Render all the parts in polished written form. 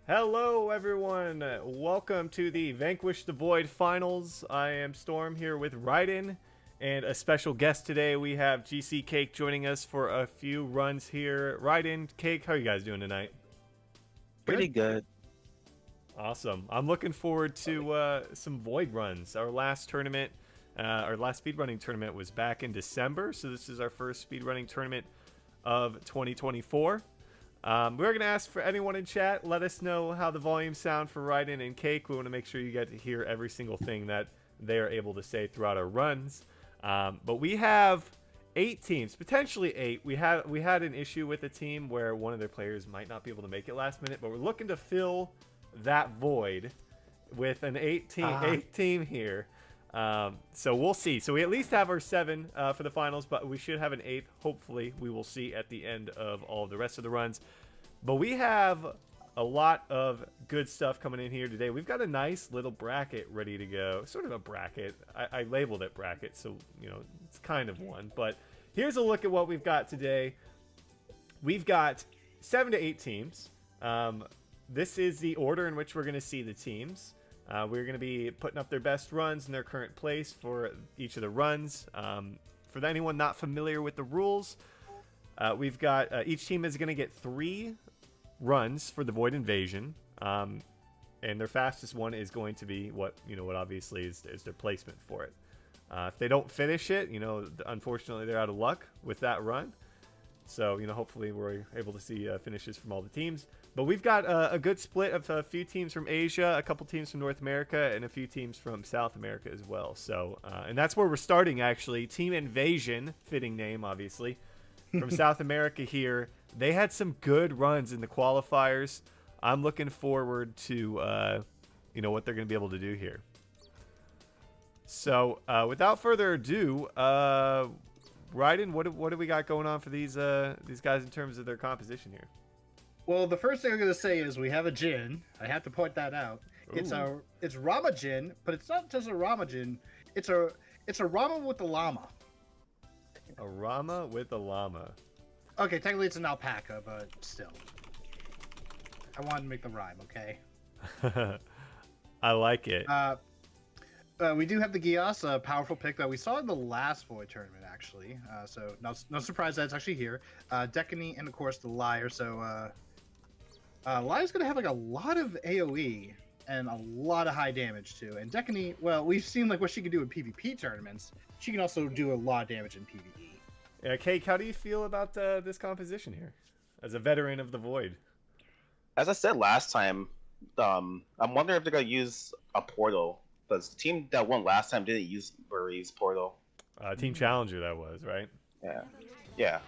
Hello, everyone. Welcome to the Vanquish the Void Finals. I am Storm here with Raiden, and a special guest today. We have GC Cake joining us for a few runs here. Raiden, Cake, how are you guys doing tonight? Pretty good. Awesome. I'm looking forward to some Void runs. Our last tournament, our last speedrunning tournament was back in December, so this is our first speedrunning tournament of 2024. We're going to ask for anyone in chat. Let us know how the volumes sound for Raiden and Cake. We want to make sure you get to hear every single thing that they are able to say throughout our runs. But we have 8 teams, potentially 8. We had an issue with a team where one of their players might not be able to make it last minute, but we're looking to fill that void with an 8 team here. So we'll see. So we at least have our 7 for the finals, but we should have an 8th. Hopefully, we will see at the end of all of the rest of the runs. But we have a lot of good stuff coming in here today. We've got a nice little bracket ready to go. Sort of a bracket. I labeled it bracket, so you know it's kind of one. But here's a look at what we've got today. We've got 7 to 8 teams. This is the order in which we're going to see the teams. We're going to be putting up their best runs in their current place for each of the runs. For anyone not familiar with the rules, we've got each team is going to get 3 runs for the Void Invasion, and their fastest one is going to be what obviously is their placement for it. If they don't finish it, unfortunately they're out of luck with that run. So hopefully we're able to see finishes from all the teams. But we've got a good split of a few teams from Asia, a couple teams from North America, and a few teams from South America as well. So, and that's where we're starting, actually. Team Invasion, fitting name, obviously, from South America here. They had some good runs in the qualifiers. I'm looking forward to, what they're going to be able to do here. So, without further ado, Raiden, what do we got going on for these guys in terms of their composition here? Well, the first thing I'm going to say is we have a Jin. I have to point that out. Ooh. It's Rama Jin, but it's not just a Rama Jin. It's a Rama with a llama. A Rama with a llama. Okay, technically it's an alpaca, but still. I wanted to make the rhyme, okay? I like it. We do have the Gias, a powerful pick that we saw in the last Void tournament, actually. So no surprise that it's actually here. Decany and of course the Liar. So Liar's gonna have like a lot of AOE and a lot of high damage too. And Decany, well, we've seen like what she can do in PvP tournaments. She can also do a lot of damage in PvE. Yeah, Cake, how do you feel about this composition here, as a veteran of the Void? As I said last time, I'm wondering if they're gonna use a portal, because the team that won last time didn't use Marie's portal. Team Challenger, that was, right? Yeah.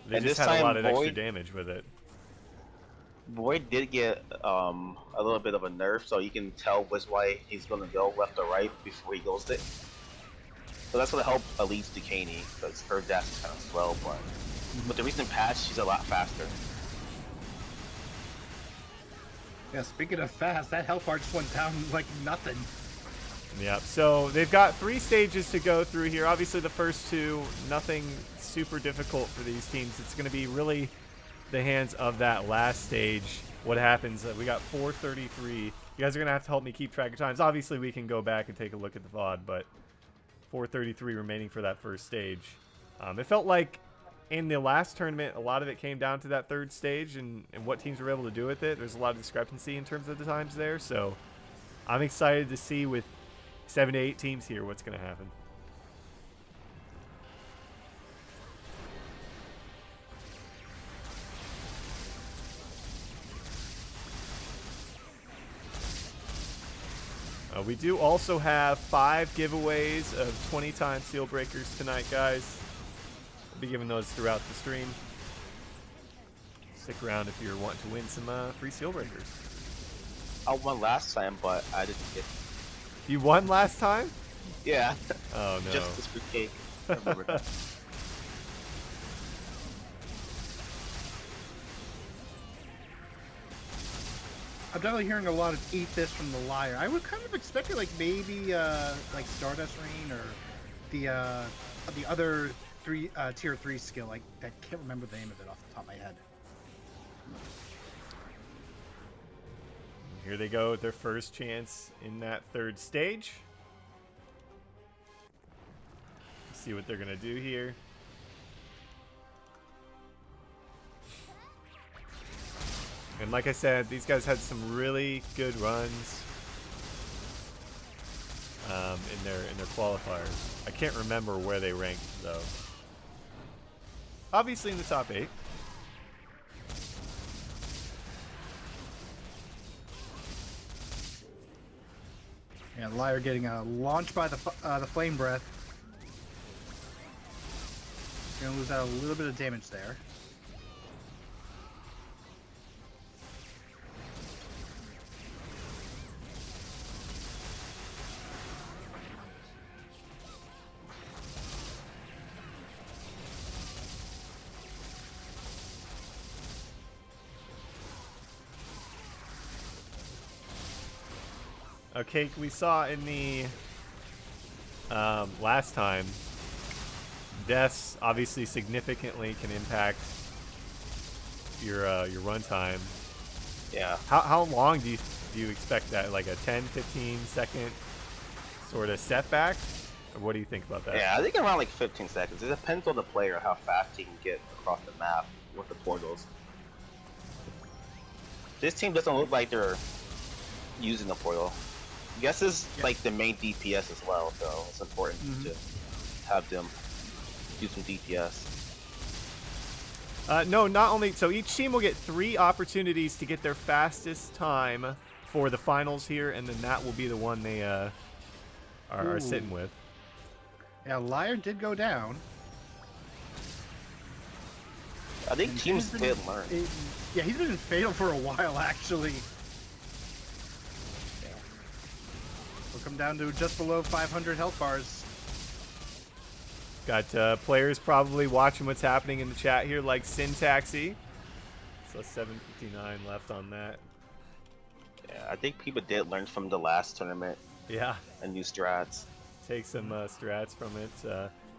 They And just this had a time, lot of extra Void- damage with it. Void did get a little bit of a nerf, so you can tell which way he's gonna go, left or right, before he goes it. So that's gonna help at least Decany, because her dash is kind of slow, but with the recent patch, she's a lot faster. Yeah, speaking of fast, that health bar just went down like nothing. Yep. So they've got 3 stages to go through here. Obviously, the first 2, nothing super difficult for these teams. It's going to be really the hands of that last stage. What happens? We got 4:33. You guys are going to have to help me keep track of times. Obviously, we can go back and take a look at the VOD, but 4:33 remaining for that first stage. It felt like in the last tournament, a lot of it came down to that 3rd stage and what teams were able to do with it. There's a lot of discrepancy in terms of the times there. So I'm excited to see with 7 to 8 teams here what's going to happen. We do also have 5 giveaways of 20 times seal breakers tonight, guys. We'll be giving those throughout the stream. Stick around if you're wanting to win some free seal breakers. I won last time, but I didn't get. You won last time? Yeah. Oh no. Just for Cake. I remember that. I'm definitely hearing a lot of eat this from the Liar. I would kind of expect it like maybe like Stardust Rain or the other tier 3 skill. I can't remember the name of it off the top of my head. Here they go with their first chance in that third stage. Let's see what they're gonna do here. And like I said, these guys had some really good runs in their qualifiers. I can't remember where they ranked though. Obviously in the top 8. And Liar getting a launch by the Flame Breath. Gonna lose out a little bit of damage there. Okay, we saw in the last time, deaths obviously significantly can impact your runtime. Yeah. How long do you expect that? Like a 10, 15 second sort of setback? Or what do you think about that? Yeah, I think around like 15 seconds. It depends on the player how fast he can get across the map with the portals. This team doesn't look like they're using the portal. I guess it's like the main DPS as well, so it's important to have them do some DPS. No, not only so each team will get 3 opportunities to get their fastest time for the finals here, and then that will be the one they are sitting with. Yeah, Liar did go down. I think teams did learn. Yeah, he's been in Fatal for a while actually. We'll come down to just below 500 health bars. Got players probably watching what's happening in the chat here, like Syntaxy. So 759 left on that. Yeah, I think people did learn from the last tournament. Yeah. And new strats. Take some strats from it.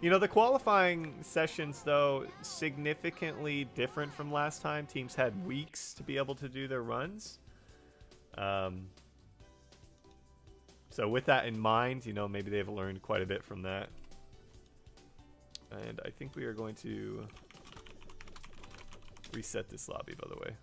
You know, the qualifying sessions, though, significantly different from last time. Teams had weeks to be able to do their runs. So with that in mind, you know, maybe they've learned quite a bit from that. And I think we are going to reset this lobby, by the way.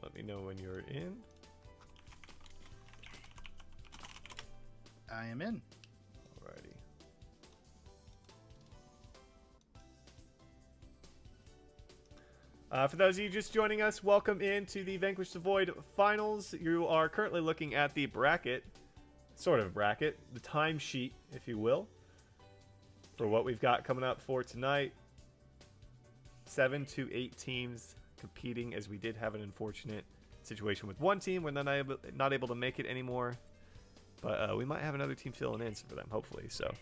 Let me know when you're in. I am in. Alrighty. For those of you just joining us, welcome into the Vanquish the Void finals. You are currently looking at the bracket, sort of bracket, the timesheet, if you will, for what we've got coming up for tonight. 7 to 8 teams competing, as we did have an unfortunate situation with one team. We're not able to make it anymore. But we might have another team filling in for them, hopefully. So,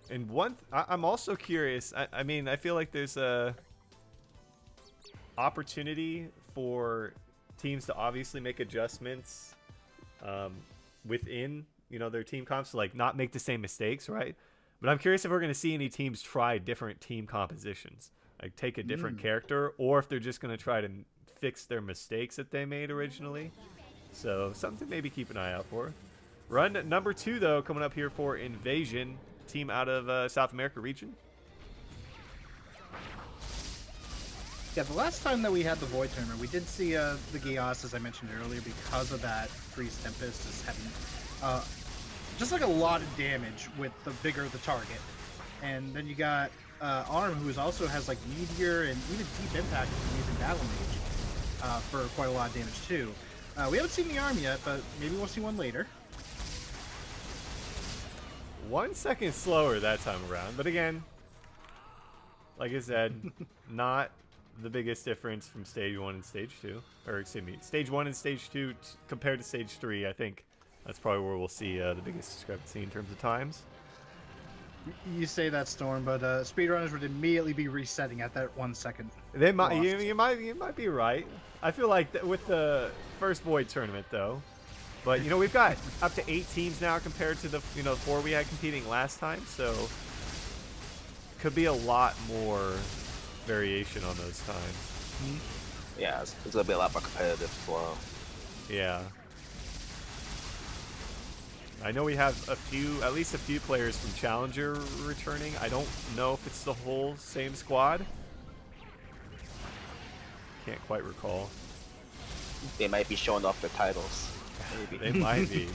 and I'm also curious. I mean, I feel like there's a opportunity for teams to obviously make adjustments within, you know, their team comps to like not make the same mistakes, right? But I'm curious if we're going to see any teams try different team compositions. Like take a different character, or if they're just going to try to fix their mistakes that they made originally. So something to maybe keep an eye out for. Run number 2, though, coming up here for Invasion, team out of South America region. Yeah, the last time that we had the Void Tournament, we did see the Gios, as I mentioned earlier, because of that Freeze Tempest just having just like a lot of damage with the bigger the target. And then you got Arm, who also has like Meteor and even Deep Impact using Battle Mage for quite a lot of damage too. We haven't seen the Arm yet, but maybe we'll see one later. 1 second slower that time around, but again, like I said, not the biggest difference from stage 1 and stage 2, or excuse me, stage 1 and stage 2 compared to stage 3. I think that's probably where we'll see the biggest discrepancy in terms of times. You say that, Storm, but speedrunners would immediately be resetting at that 1 second. They might. lost. You might be right. I feel like with the first Void tournament though, but we've got up to 8 teams now compared to the 4 we had competing last time, so could be a lot more variation on those times. Yeah, it's gonna be a lot more competitive as well. Yeah. I know we have at least a few players from Challenger returning. I don't know if it's the whole same squad. Can't quite recall. They might be showing off their titles. Maybe. They might be.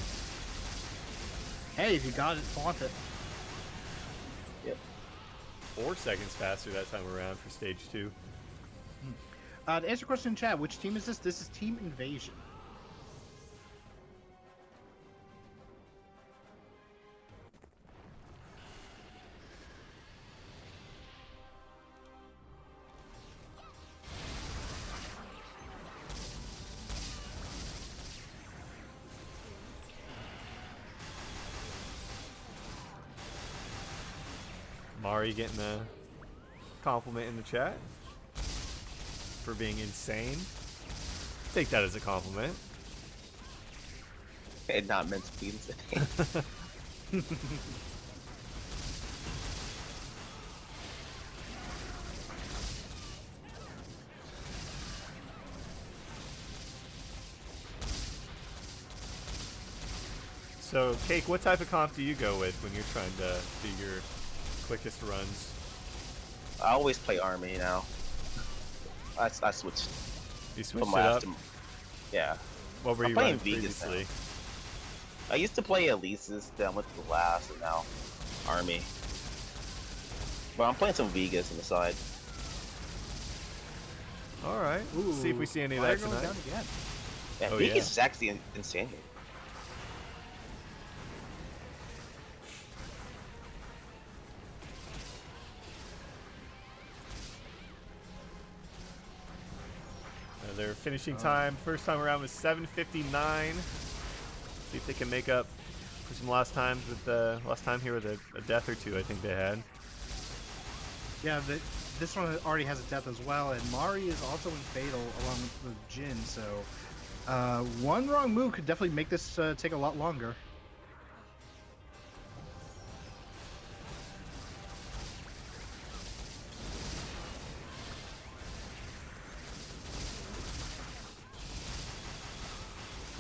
Hey, if you got it, flaunt it. Yep. 4 seconds faster that time around for stage 2. To answer your question in chat, which team is this? This is Team Invasion. Mari getting a compliment in the chat for being insane. Take that as a compliment. And not meant to be insane. So, Cake, what type of comp do you go with when you're trying to do your quickest runs? I always play Army now. I switched You from switched it last up? to... Yeah. What were I'm you playing running Vegas now. previously? I used to play Elises, then I went to the last, and now Army. But I'm playing some Vegas on the side. Alright, see if we see any of Fire that going tonight. down again. Yeah, Oh, Vegas yeah. is actually insane. Their finishing time, first time around was 7:59. See if they can make up for some lost times with last time here with a death or two I think they had. Yeah, this one already has a death as well, and Mari is also in Fatal along with Jin, so one wrong move could definitely make this take a lot longer.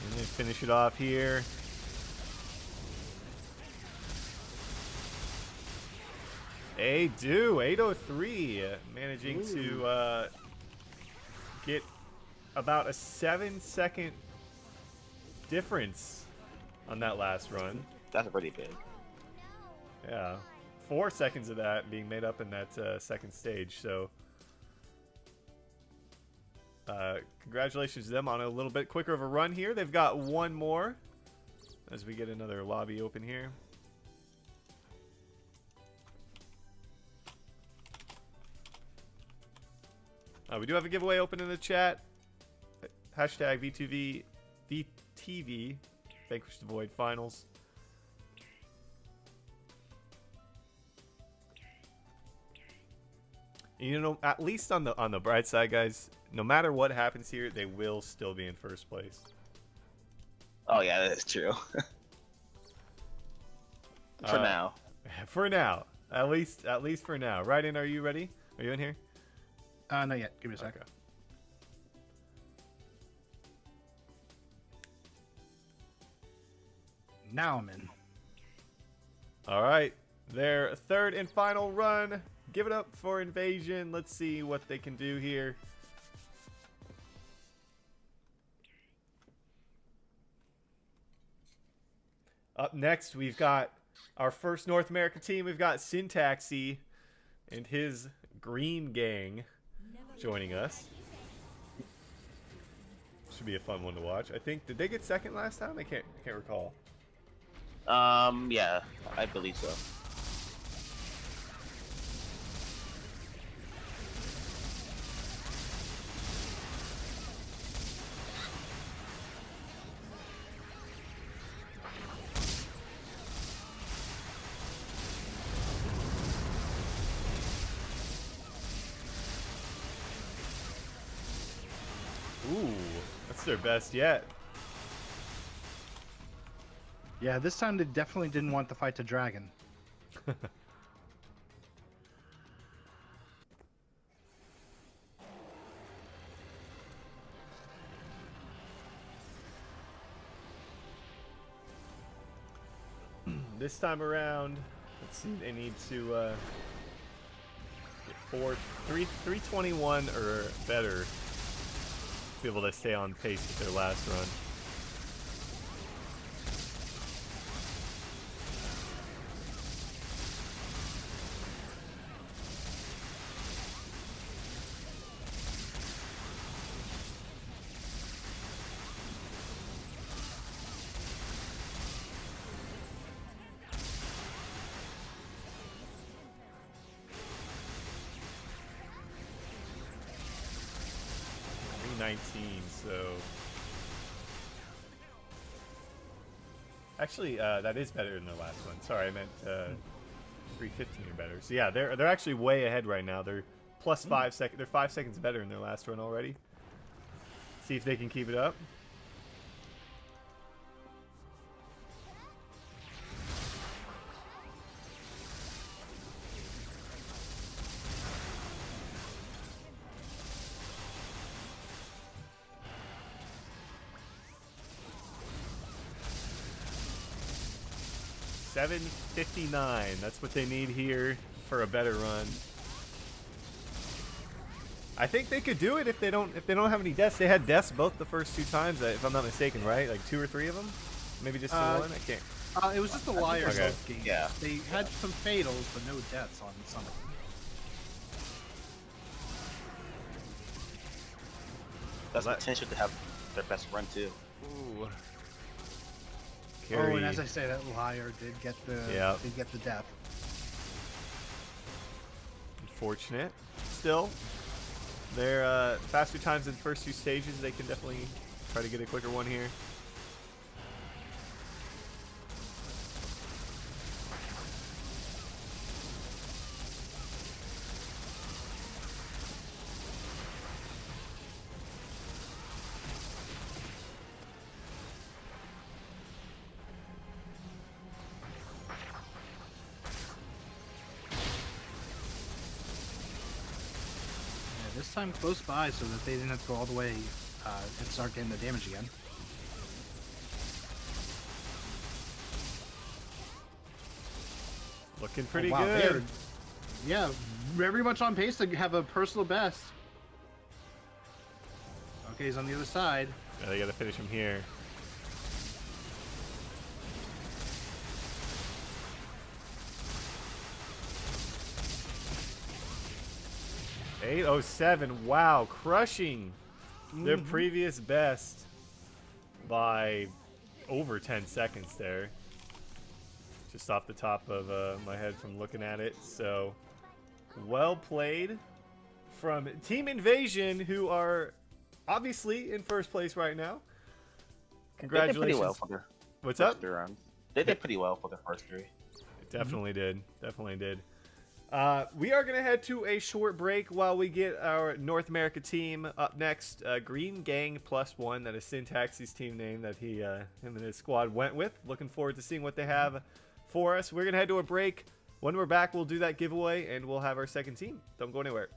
And they finish it off here. They do 803, managing to get about a 7-second difference on that last run. That's pretty big. Yeah, 4 seconds of that being made up in that second stage. So, congratulations to them on a little bit quicker of a run here. They've got one more as we get another lobby open here. We do have a giveaway open in the chat. Hashtag VTV, Vanquish the Void Finals. You know, at least on the bright side, guys, no matter what happens here, they will still be in first place. Oh yeah, that's true. For now. For now, at least for now. Ryden, are you ready? Are you in here? Not yet. Give me a second. Okay. Now I'm in. All right, their third and final run. Give it up for Invasion. Let's see what they can do here. Up next, we've got our first North American team. We've got Syntaxy and his Green Gang joining us. Should be a fun one to watch. I think, did they get second last time? I can't recall. Yeah, I believe so. Ooh, that's their best yet. Yeah, this time they definitely didn't want the fight to dragon. This time around, let's see, they need to get 321 or better to be able to stay on pace with their last run. So actually that is better than the last one. Sorry, I meant 315 or better. So yeah, they're actually way ahead right now. They're plus 5 seconds. They're 5 seconds better in their last run already. See if they can keep it up. $7.59. That's what they need here for a better run. I think they could do it if they don't have any deaths. They had deaths both the first 2 times, if I'm not mistaken, right? Like 2 or 3 of them, maybe just the one. I can't. It was just the liars Okay. of games. Yeah. They had some fatals, but no deaths on some of them. That's potential to have their best run too. Ooh. Oh, and as I say, that liar did get the death. Unfortunate. Still, their faster times in the first 2 stages. They can definitely try to get a quicker one here. This time close by so that they didn't have to go all the way and start getting the damage again. Looking pretty wow, good. Yeah, very much on pace to have a personal best. Okay, he's on the other side. Yeah, they got to finish him here. $8.07. Wow, crushing their previous best by over 10 seconds there. Just off the top of my head from looking at it. So, well played from Team Invasion, who are obviously in first place right now. Congratulations. They did pretty well for their What's first up? 3 rounds. They did pretty well for the first 3. It definitely did. Definitely did. We are going to head to a short break while we get our North America team up next. Green Gang +1. That is Syntax's team name that him and his squad went with. Looking forward to seeing what they have for us. We're going to head to a break. When we're back, we'll do that giveaway, and we'll have our second team. Don't go anywhere.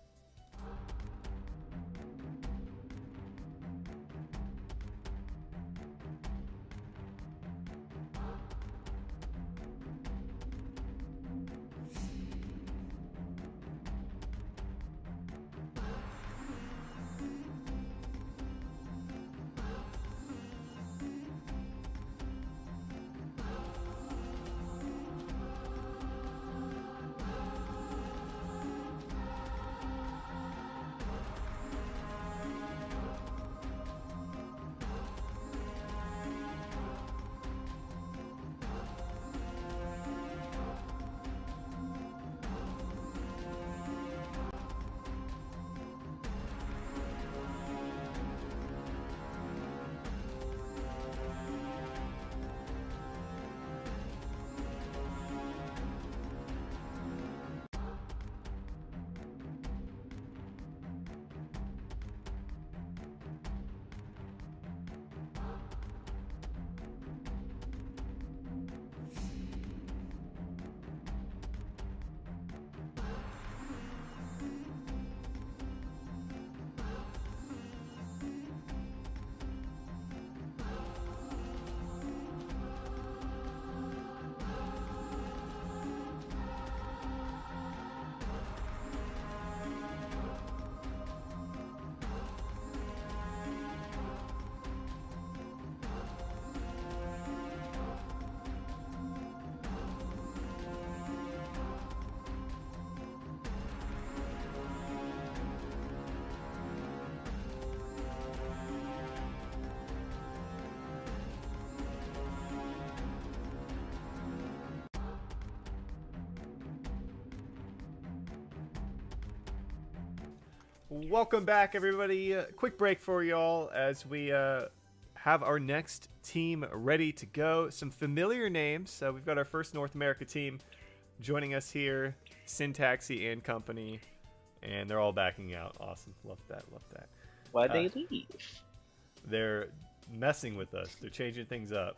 Welcome back, everybody. Quick break for y'all as we have our next team ready to go. Some familiar names. We've got our first North America team joining us here, Syntaxy and company, and they're all backing out. Awesome. Love that. Love that. Why they leave? They're messing with us. They're changing things up.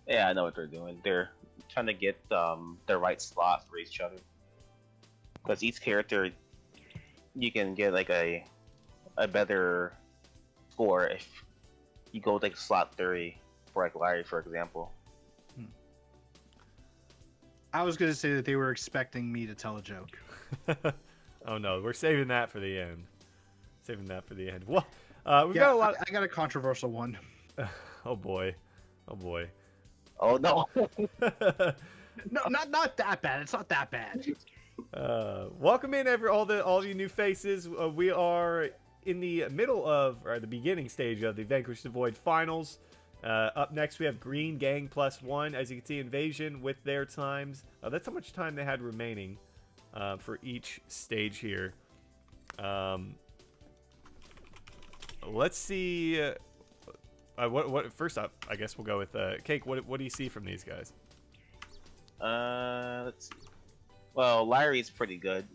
Yeah, I know what they're doing. They're trying to get the right slot for each other. Because each character, you can get like a better score if you go like slot 30 for like Larry, for example. I was going to say that they were expecting me to tell a joke. Oh no, we're saving that for the end. Saving that for the end. Well, we've got a lot. I got a controversial one. Oh boy. Oh boy. Oh no! No, not that bad. It's not that bad. Welcome in all you new faces. We are in the middle of, or the beginning stage of the Vanquish the Void finals. Up next we have Green Gang +1. As you can see, Invasion with their times. That's how much time they had remaining for each stage here. Let's see. What first up? I guess we'll go with Cake. What do you see from these guys? Let's see. Well, Larry's pretty good.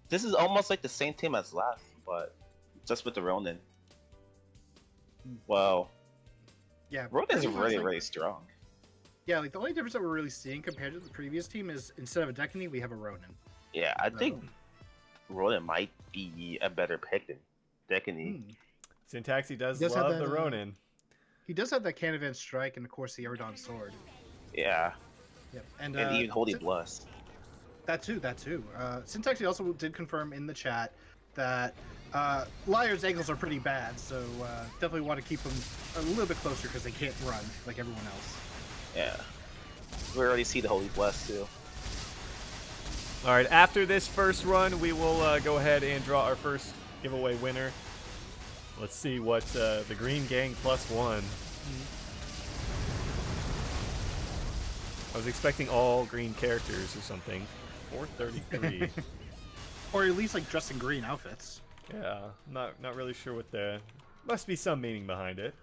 This is almost like the same team as last, but just with the Ronin. Well, Yeah, Ronin's pretty much, really, like- really strong. Yeah, like the only difference that we're really seeing compared to the previous team is instead of a Decany, we have a Ronin. Yeah, I think Ronin might be a better pick than Decany. Syntaxy does He does have love that, the Ronin. He does have that Canavan Strike and of course the Eridon Sword. Yeah, Yep, and even Holy Bless. That too. Syntaxy also did confirm in the chat that Liar's ankles are pretty bad, so definitely want to keep them a little bit closer because they can't run like everyone else. Yeah, we already see the Holy Bless too. All right, after this first run, we will go ahead and draw our first giveaway winner. Let's see what the Green Gang +1. I was expecting all green characters or something. 433. Or at least like dressed in green outfits. Yeah, not really sure what the. Must be some meaning behind it.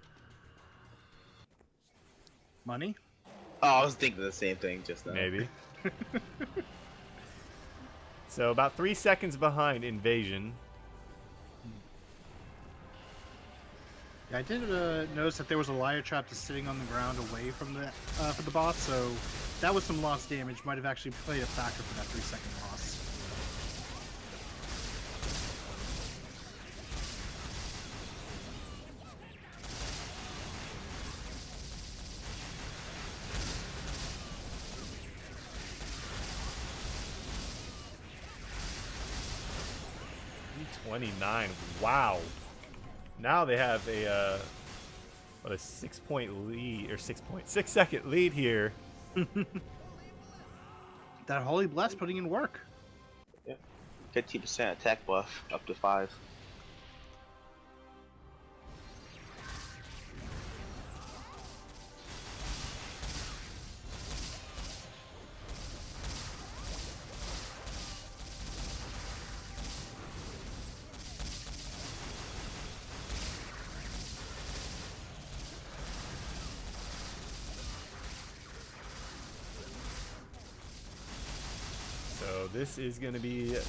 Money? Oh, I was thinking the same thing just now. Maybe. So about 3 seconds behind Invasion. Yeah, I did notice that there was a Liar Trap just sitting on the ground away from the for the boss, so that was some lost damage. Might have actually played a factor for that 3-second loss. $29. Wow. Now they have a 6-point lead, or 6 second lead here. That Holy Bless putting in work. Yeah, 50% attack buff up to 5. So this is going to be a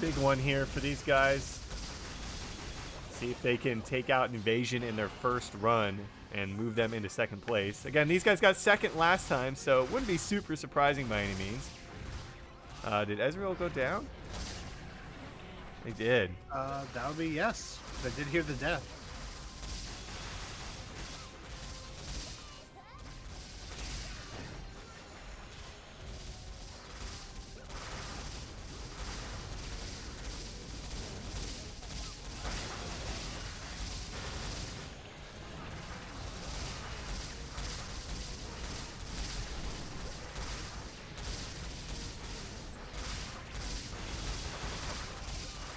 big one here for these guys. See if they can take out Invasion in their first run and move them into second place. Again, these guys got second last time, so it wouldn't be super surprising by any means. Did Ezreal go down? They did. That would be yes. I did hear the death.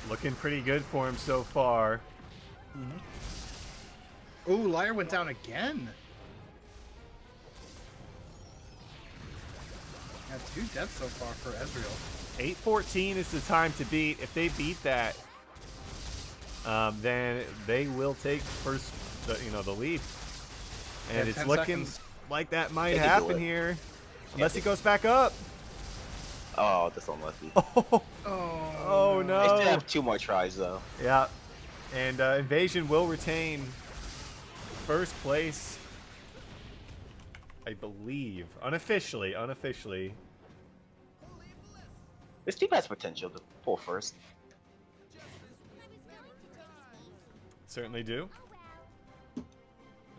Looking pretty good for him so far. Ooh, Liar went down again. Yeah, 2 deaths so far for Ezreal. 8-14 is the time to beat. If they beat that, then they will take the lead. And Yeah, it's 10 looking seconds. like that might They can do happen it. here. Unless he goes back up. Oh, that's unlucky. Oh, Oh, They still no. have 2 more tries though. Yeah. And Invasion will retain first place, I believe. Unofficially. This team has potential to pull first. Certainly do.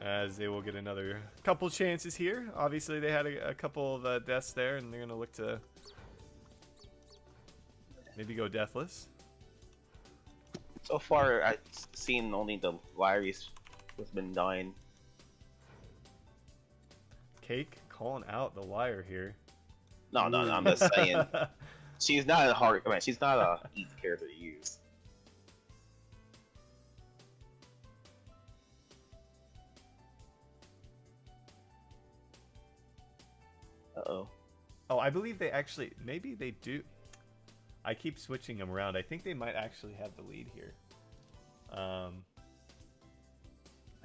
As they will get another couple chances here. Obviously, they had a couple of deaths there, and they're going to look to maybe go deathless. So far, I've seen only the Lyris who's been dying. Cake calling out the liar here. No, I'm just saying. She's not a hard. I mean, she's not a easy character to use. Uh-oh. Oh, I believe they actually, maybe they do. I keep switching them around. I think they might actually have the lead here. I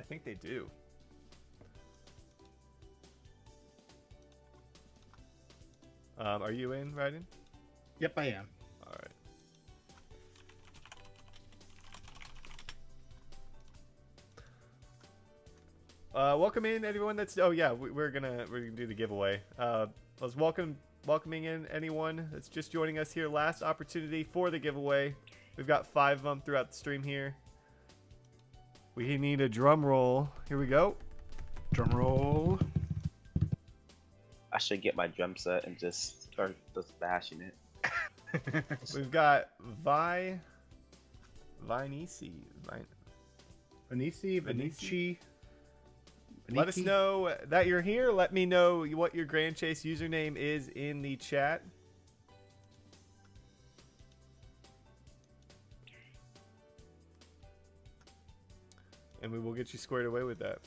think they do. Are you in, Raiden? Yep, I am. All right. Welcome in everyone. That's we're gonna do the giveaway. Let's welcoming in anyone that's just joining us here. Last opportunity for the giveaway. We've got 5 of them throughout the stream here. We need a drum roll. Here we go. Drum roll. I should get my drum set and just start just bashing it. We've got Vinici. Vinici. Let us know that you're here. Let me know what your Grand Chase username is in the chat. And we will get you squared away with that.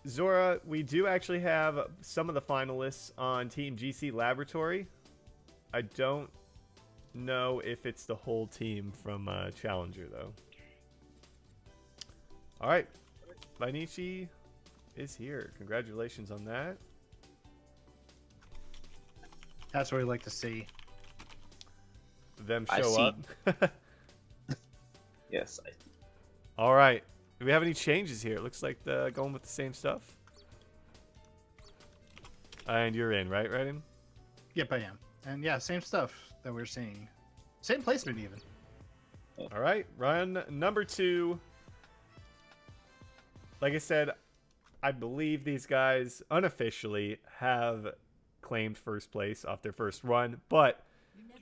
Zora, we do actually have some of the finalists on Team GC Laboratory. I don't know if it's the whole team from Challenger, though. All right. Vinici is here. Congratulations on that. That's what we like to see. Them I show see. up. Yes. All right. Do we have any changes here? It looks like going with the same stuff. And you're in, right, Raiden? Yep, I am. And yeah, same stuff that we're seeing. Same placement even. All right. Run number 2. Like I said, I believe these guys unofficially have claimed first place off their first run. But,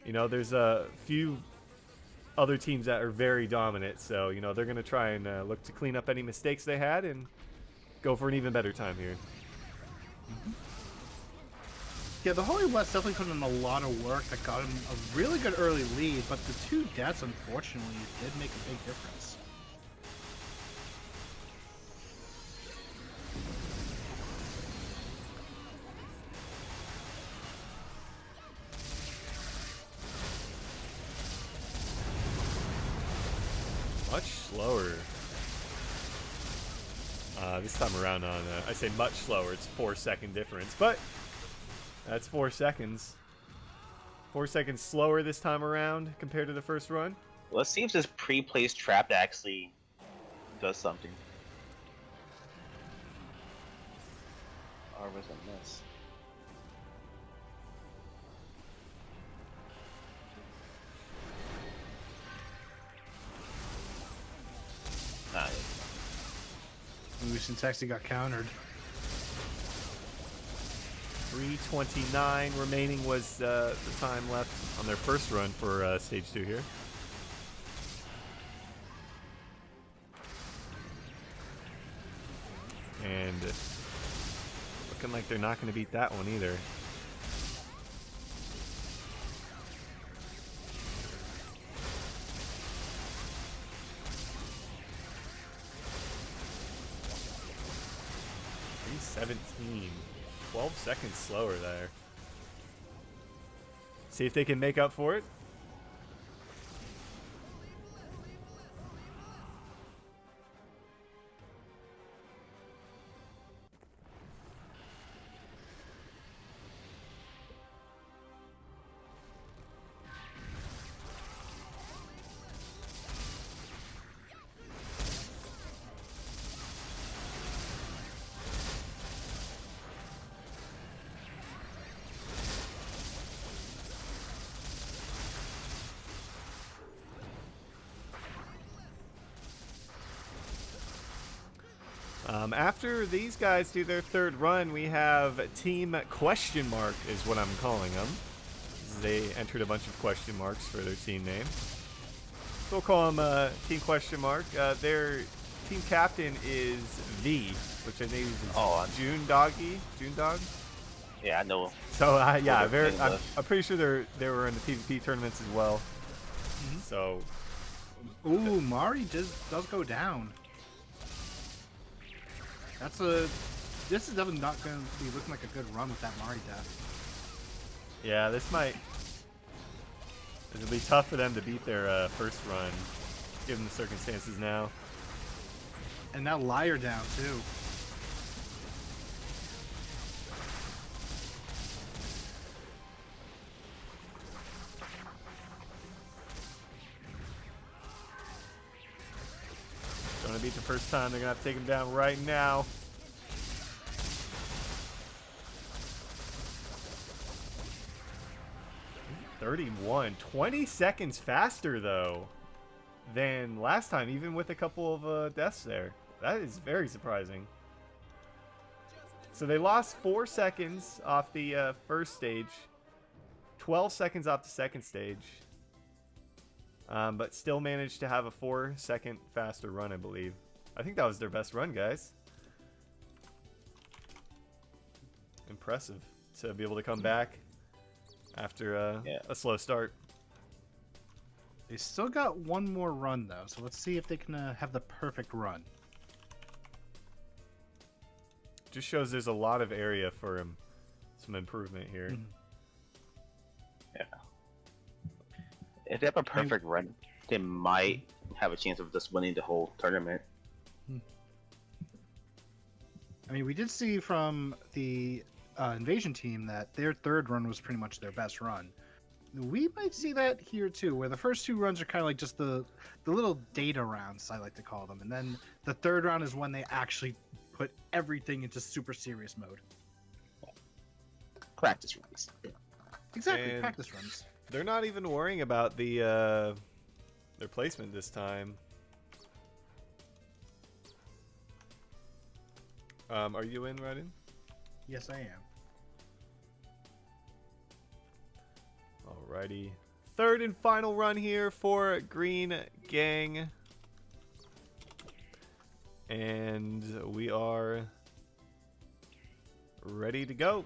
you know, there's a few other teams that are very dominant, so you know they're gonna try and look to clean up any mistakes they had and go for an even better time here. Yeah, the Holy West definitely put in a lot of work that got him a really good early lead, but the 2 deaths unfortunately did make a big difference. Much slower. This time around on, I say much slower, it's 4-second difference, but that's 4 seconds. 4 seconds slower this time around compared to the first run. Let's see if this pre-placed trap actually does something. Or was it a miss? Nah, Ooh, since actually got countered. 3:29 remaining was the time left on their first run for stage 2 here. And looking like they're not going to beat that one either. 17. 12 seconds slower there. See if they can make up for it. After these guys do their third run, we have Team Question Mark is what I'm calling them. They entered a bunch of question marks for their team name. So we'll call them Team Question Mark. Their team captain is V, which I think is June Doggy. June Dog? Yeah, I know. So yeah, I'm pretty sure they were in the PvP tournaments as well. Mm-hmm. So, ooh, Mari does go down. This is definitely not going to be looking like a good run with that Mari death. Yeah, it'll be tough for them to beat their first run, given the circumstances now. And now Liar down too. Don't want to beat the first time. They're going to have to take him down right now. $31. 20 seconds faster, though, than last time, even with a couple of deaths there. That is very surprising. So they lost 4 seconds off the first stage, 12 seconds off the second stage. But still managed to have a 4-second faster run, I believe. I think that was their best run, guys. Impressive to be able to come back after a slow start. They still got one more run, though, so let's see if they can have the perfect run. Just shows there's a lot of area for some improvement here. Mm-hmm. Yeah. If they have a perfect run, they might have a chance of just winning the whole tournament. I mean, we did see from the Invasion team that their third run was pretty much their best run. We might see that here too, where the first 2 runs are kind of like just the little data rounds, I like to call them, and then the third round is when they actually put everything into super serious mode. Practice runs. Exactly, And practice runs. they're not even worrying about the their placement this time. Are you in, Ryden? Yes, I am. Alrighty. Third and final run here for Green Gang. And we are ready to go.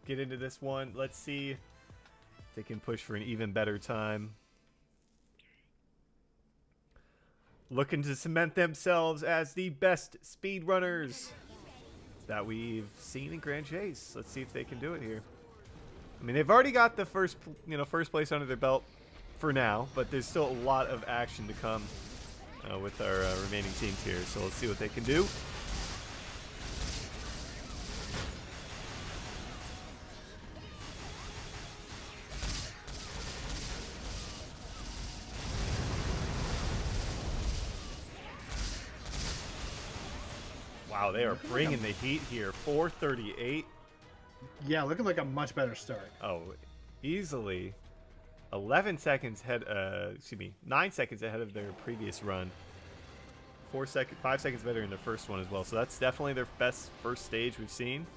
Get into this one. Let's see if they can push for an even better time. Looking to cement themselves as the best speedrunners that we've seen in Grand Chase. Let's see if they can do it here. I mean, they've already got the first place under their belt for now, but there's still a lot of action to come with our remaining teams here. So let's see what they can do. Wow, they are bringing the heat here. 438. Yeah, looking like a much better start. Oh, easily 11 seconds ahead, 9 seconds ahead of their previous run. 5 seconds better in their first one as well. So that's definitely their best first stage we've seen.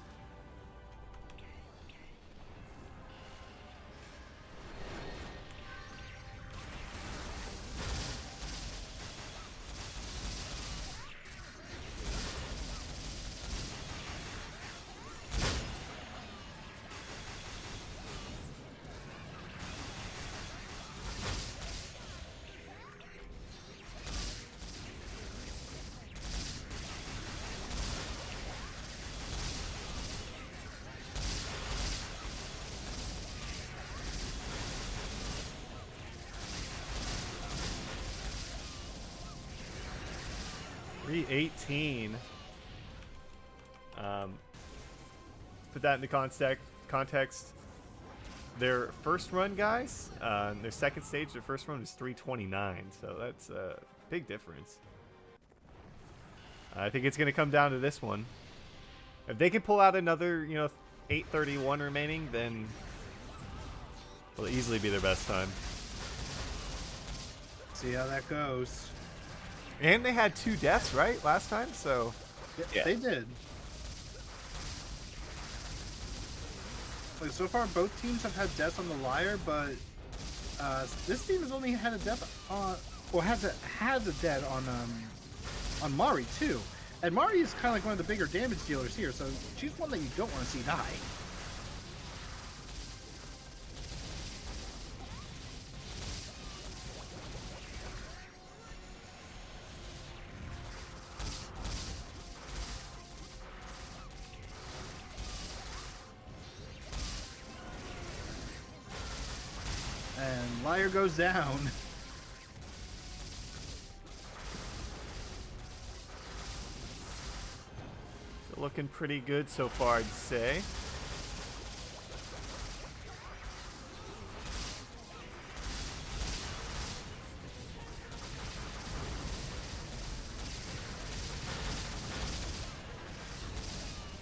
318. Put that into context. Their first run, guys, their second stage, their first run was 329. So that's a big difference. I think it's going to come down to this one. If they can pull out another, 831 remaining, then it'll easily be their best time. See how that goes. And they had 2 deaths, right, last time? So Yeah. They did. Like, so far, both teams have had deaths on the Liar, but this team has only had a death on, or has a death on Mari too. And Mari is kind of like one of the bigger damage dealers here, so she's one that you don't want to see die. And Liar goes down. looking pretty good so far, I'd say.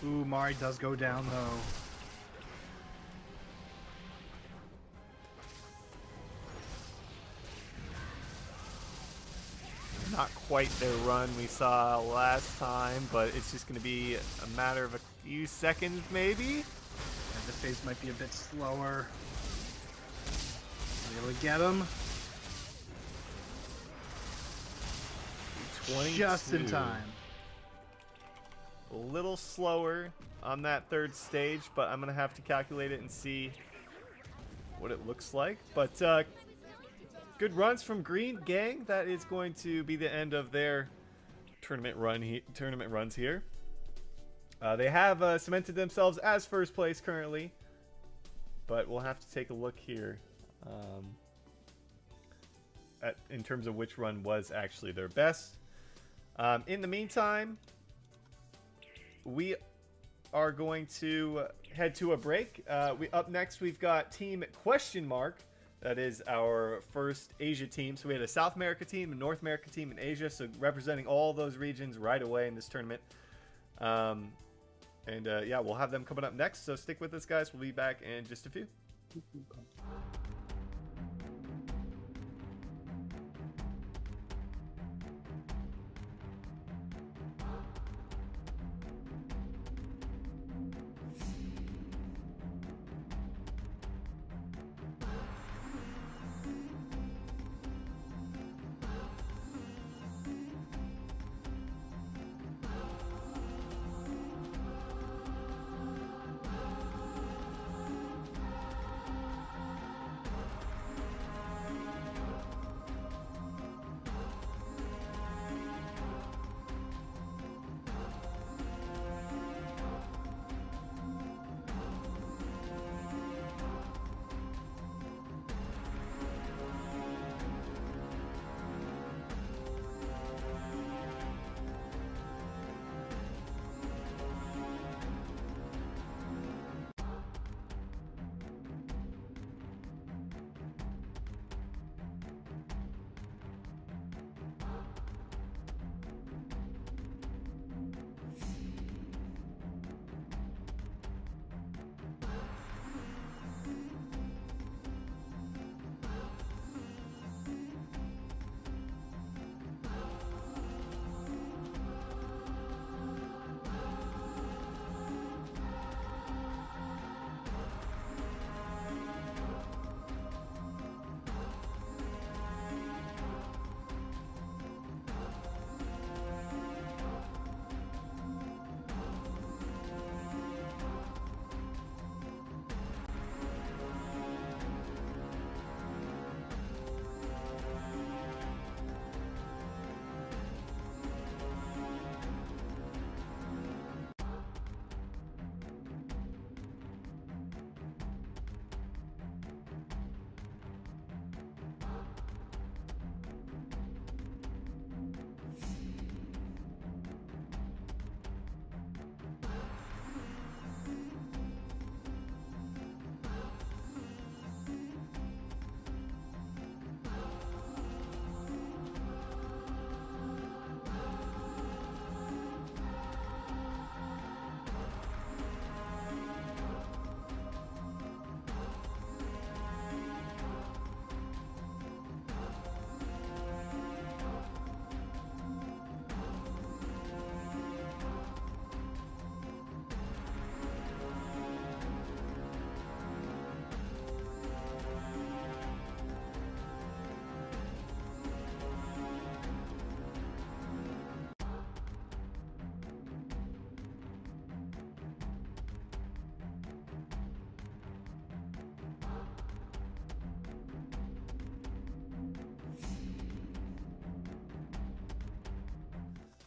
Ooh, Mari does go down though. Not quite their run we saw last time, but it's just going to be a matter of a few seconds, maybe? And this phase might be a bit slower. Be able to get him. 22. Just in time. A little slower on that third stage, but I'm going to have to calculate it and see what it looks like. But good runs from Green Gang. That is going to be the end of their tournament runs here. They have cemented themselves as first place currently, but we'll have to take a look here in terms of which run was actually their best. In the meantime, we are going to head to a break. Up next, we've got Team Question Mark. That is our first Asia team. So we had a South America team, a North America team, and Asia. So representing all those regions right away in this tournament. Yeah, we'll have them coming up next. So stick with us, guys. We'll be back in just a few.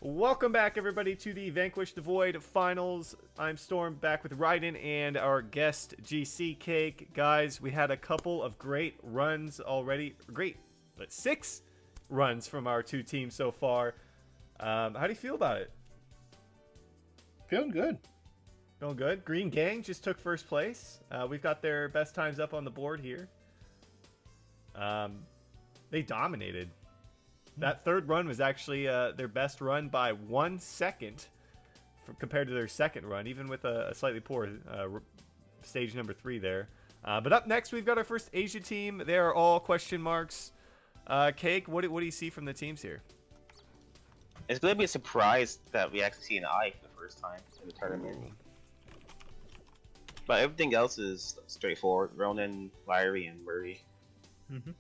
Welcome back, everybody, to the Vanquish the Void finals. I'm Storm, back with Raiden and our guest GC Cake. Guys, we had a couple of great runs already. Great, but 6 runs from our 2 teams so far. How do you feel about it? Feeling good. Feeling good. Green Gang just took first place. We've got their best times up on the board here. They dominated. That third run was actually their best run by 1 second compared to their second run, even with a slightly poor stage number 3 there. But up next, we've got our first Asia team. They are all question marks. Cake, what do you see from the teams here? It's going to be a surprise that we actually see an eye for the first time in the tournament. Ooh. But everything else is straightforward. Ronan, Lyrie, and Murray. Mm-hmm.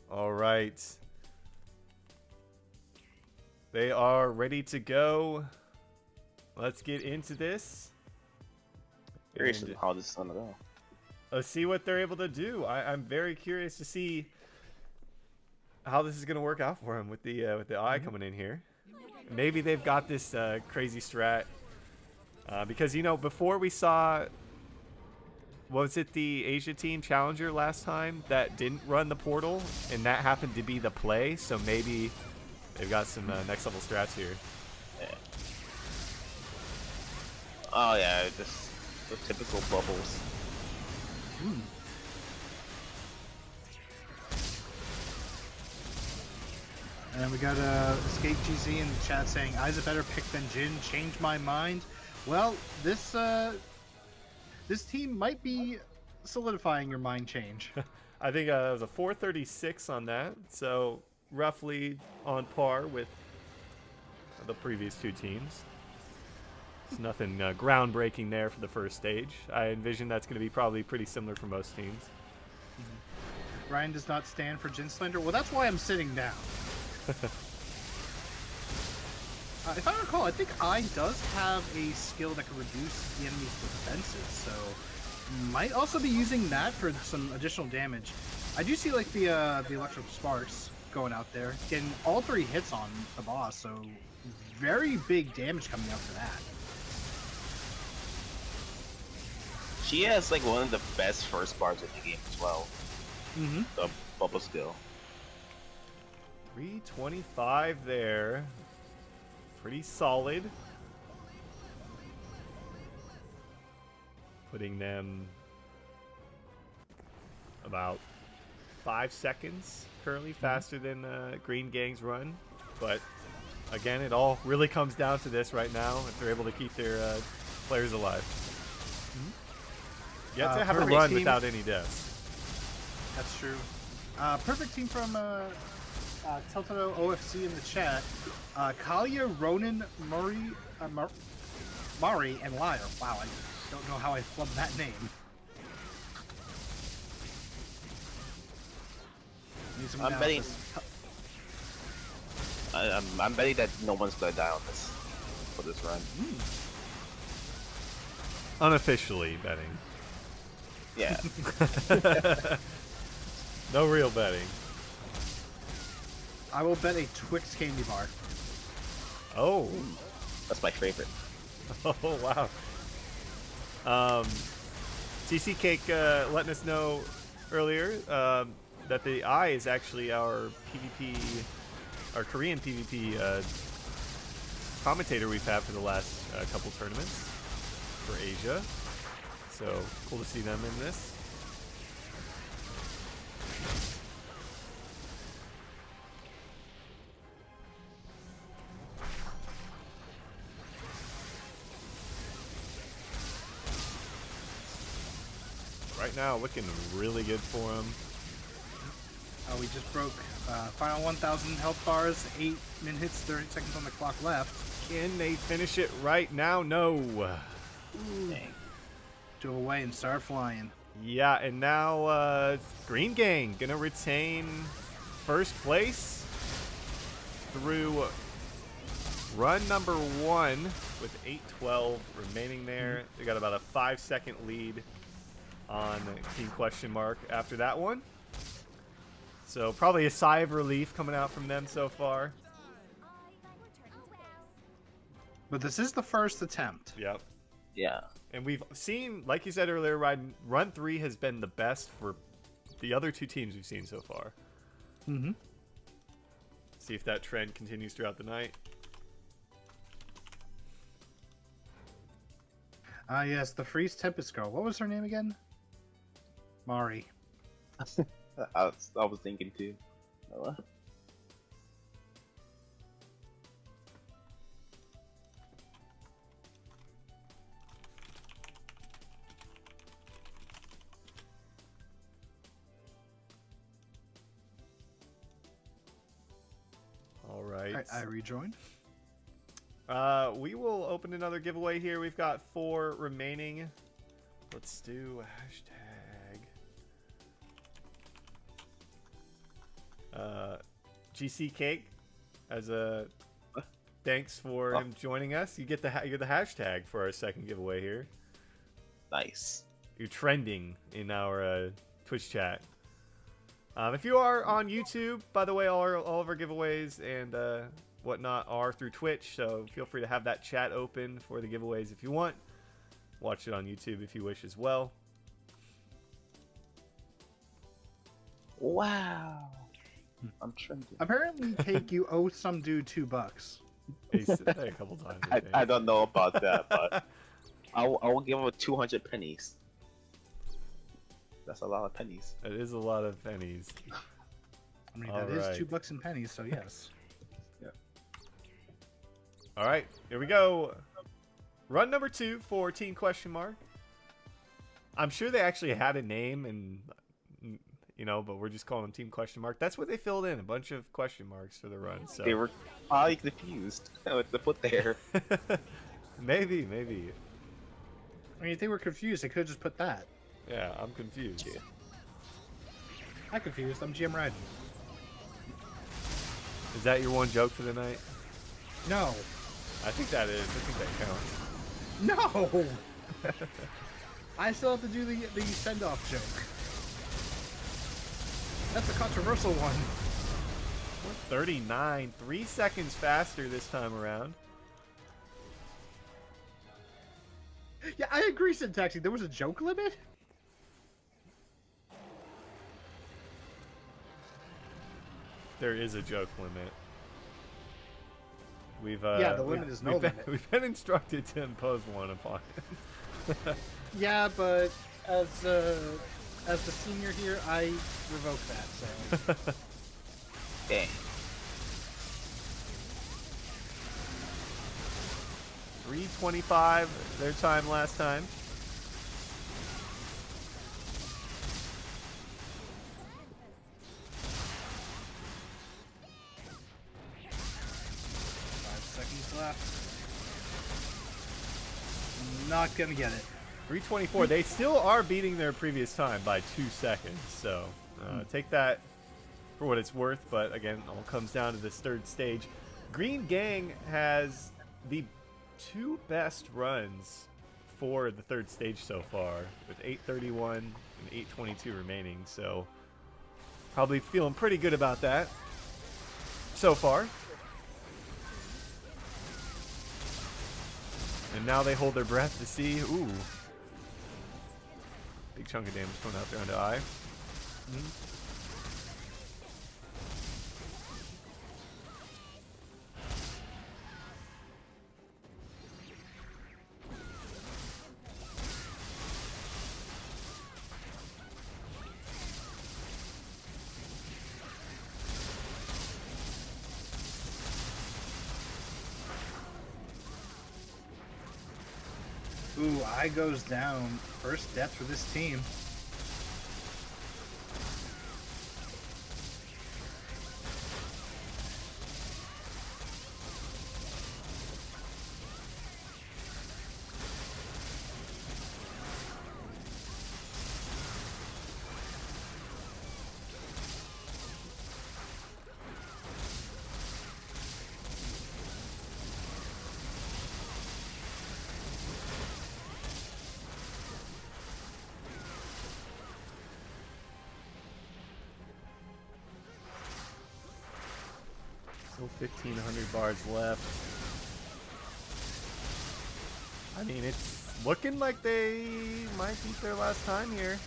All right. They are ready to go. Let's get into this. Curious And how this is going to go. let's see what they're able to do. I'm very curious to see how this is going to work out for them with the eye coming in here. Maybe they've got this crazy strat. Because, you know, before we saw... Was it the Asia Team Challenger last time that didn't run the portal, and that happened to be the play? So maybe they've got some next level strats here. Yeah. Oh yeah, just the typical bubbles. And then we got Escape GZ in the chat saying, "Eyes a better pick than Jin. Change my mind." Well, this team might be solidifying your mind change. I think it was a 436 on that, so roughly on par with the previous 2 teams. It's nothing groundbreaking there for the first stage. I envision that's going to be probably pretty similar for most teams. Ryan does not stand for Jin slander. Well, that's why I'm sitting down. If I recall, I think I does have a skill that can reduce the enemy's defenses, so might also be using that for some additional damage. I do see like the electric sparks going out there, getting all 3 hits on the boss, so very big damage coming out for that. She has like one of the best first bars of the game as well. Mm-hmm. The bubble skill. 325 there. Pretty solid. Putting them about 5 seconds currently faster than Green Gang's run. But again, it all really comes down to this right now, if they're able to keep their players alive. You have to have a perfect run team. without any deaths. That's true. Perfect team from Telltale OFC in the chat. Kalia, Ronan, Murray, Mari, and Liar. Wow, I don't know how I flubbed that name. Need some I'm betting. analysis. I'm betting that no one's gonna die on this for this run. Unofficially betting. Yeah. No real betting. I will bet a Twix candy bar. Oh. That's my favorite. Oh, wow. TC Cake letting us know earlier that the Eye is actually our PvP, our Korean PvP commentator we've had for the last couple tournaments for Asia. So cool to see them in this. Right now, looking really good for him. We just broke final 1,000 health bars, 8 minutes, 30 seconds on the clock left. Can they finish it right now? No. Dang. To away and start flying. Yeah, and now Green Gang gonna retain first place through run number 1 with 8:12 remaining there. They got about a 5-second lead on Team Question Mark after that one. So probably a sigh of relief coming out from them so far. But this is the first attempt. Yep. Yeah. And we've seen, like you said earlier, run 3 has been the best for the other 2 teams we've seen so far. Mm-hmm. See if that trend continues throughout the night. Yes, the Freeze Tempest girl. What was her name again? Mari. I was thinking too. Noah? All right. I rejoined. We will open another giveaway here. We've got 4 remaining. Let's do hashtag GC Cake as a thanks for him joining us. You get the you're the hashtag for our second giveaway here. Nice. You're trending in our Twitch chat. If you are on YouTube, by the way, all of our giveaways and whatnot are through Twitch, so feel free to have that chat open for the giveaways if you want. Watch it on YouTube if you wish as well. Wow. I'm trending. Apparently, Cake, you owe some dude $2. He said that a couple times. I think. I don't know about that, but I will give him 200 pennies. That's a lot of pennies. That is a lot of pennies. I mean, All that is right. $2 in pennies, so yes. All right, here we go. Run number 2 for Team Question Mark. I'm sure they actually had a name, and but we're just calling them Team Question Mark. That's what they filled in, a bunch of question marks for the run. So They were probably confused what to put there. maybe. I mean, if they were confused, they could have just put that. Yeah, I'm confused. Yeah. I'm confused. I'm GM Ryden. Is that your one joke for the night? No. I think that is. I think that counts. No! I still have to do the send-off joke. That's a controversial one. 39, 3 seconds faster this time around. Yeah, I agree, Syntaxi. There was a joke limit? There is a joke limit. We've Yeah, the limit is no limit. We've been instructed to impose one upon it. Yeah, but as the senior here, I revoke that, so... Dang. 3:25 their time last time. Not gonna get it. 3:24. They still are beating their previous time by 2 seconds. So take that for what it's worth. But again, it all comes down to this third stage. Green Gang has the 2 best runs for the third stage so far, with 8:31 and 8:22 remaining. So probably feeling pretty good about that so far. And now they hold their breath to see. Ooh. Big chunk of damage coming out there onto I. Ooh, I goes down. First death for this team. Still 1,500 bars left. I mean, it's looking like they might beat their last time here.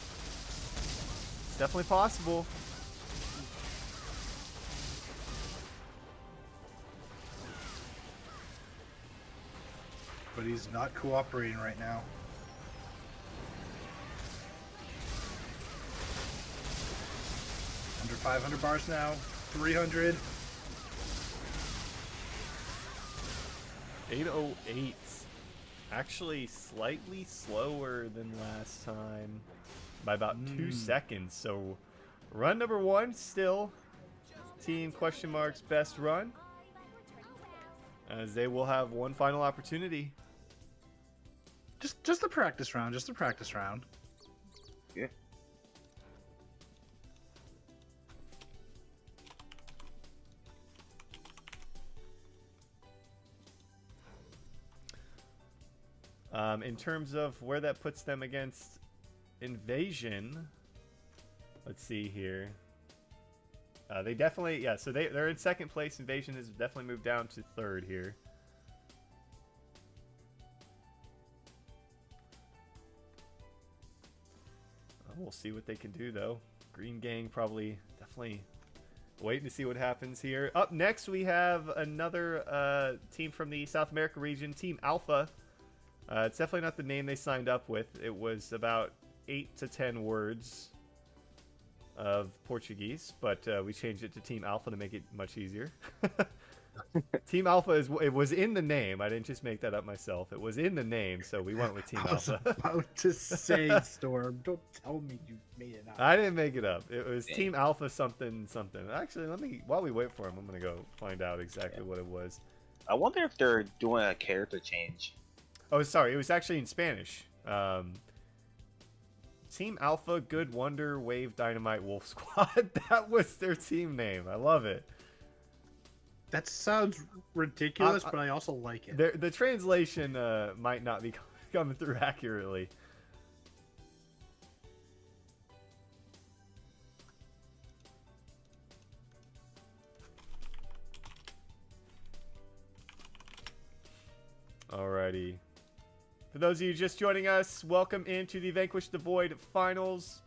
It's definitely possible. But he's not cooperating right now. Under 500 bars now. 300. 808. Actually slightly slower than last time by about 2 seconds. So run number 1 still Team question marks best run, as they will have one final opportunity. Just the practice round. Just the practice round. Yeah. In terms of where that puts them against Invasion, let's see here. They definitely, yeah, so they're in second place. Invasion has definitely moved down to third here. We'll see what they can do, though. Green Gang probably definitely waiting to see what happens here. Up next, we have another team from the South America region, Team Alpha. It's definitely not the name they signed up with. It was about 8 to 10 words of Portuguese, but we changed it to Team Alpha to make it much easier. Team Alpha it was in the name. I didn't just make that up myself. It was in the name, so we went with Team Alpha. I was about to say, Storm, don't tell me you made it up. I didn't make it up. It was Team Alpha something something. Actually, while we wait for him, I'm gonna go find out exactly what it was. I wonder if they're doing a character change. Oh, sorry. It was actually in Spanish. Team Alpha, Good Wonder, Wave, Dynamite, Wolf Squad. That was their team name. I love it. That sounds ridiculous, but I also like it. The translation might not be coming through accurately. Alrighty. For those of you just joining us, welcome into the Vanquish the Void Finals.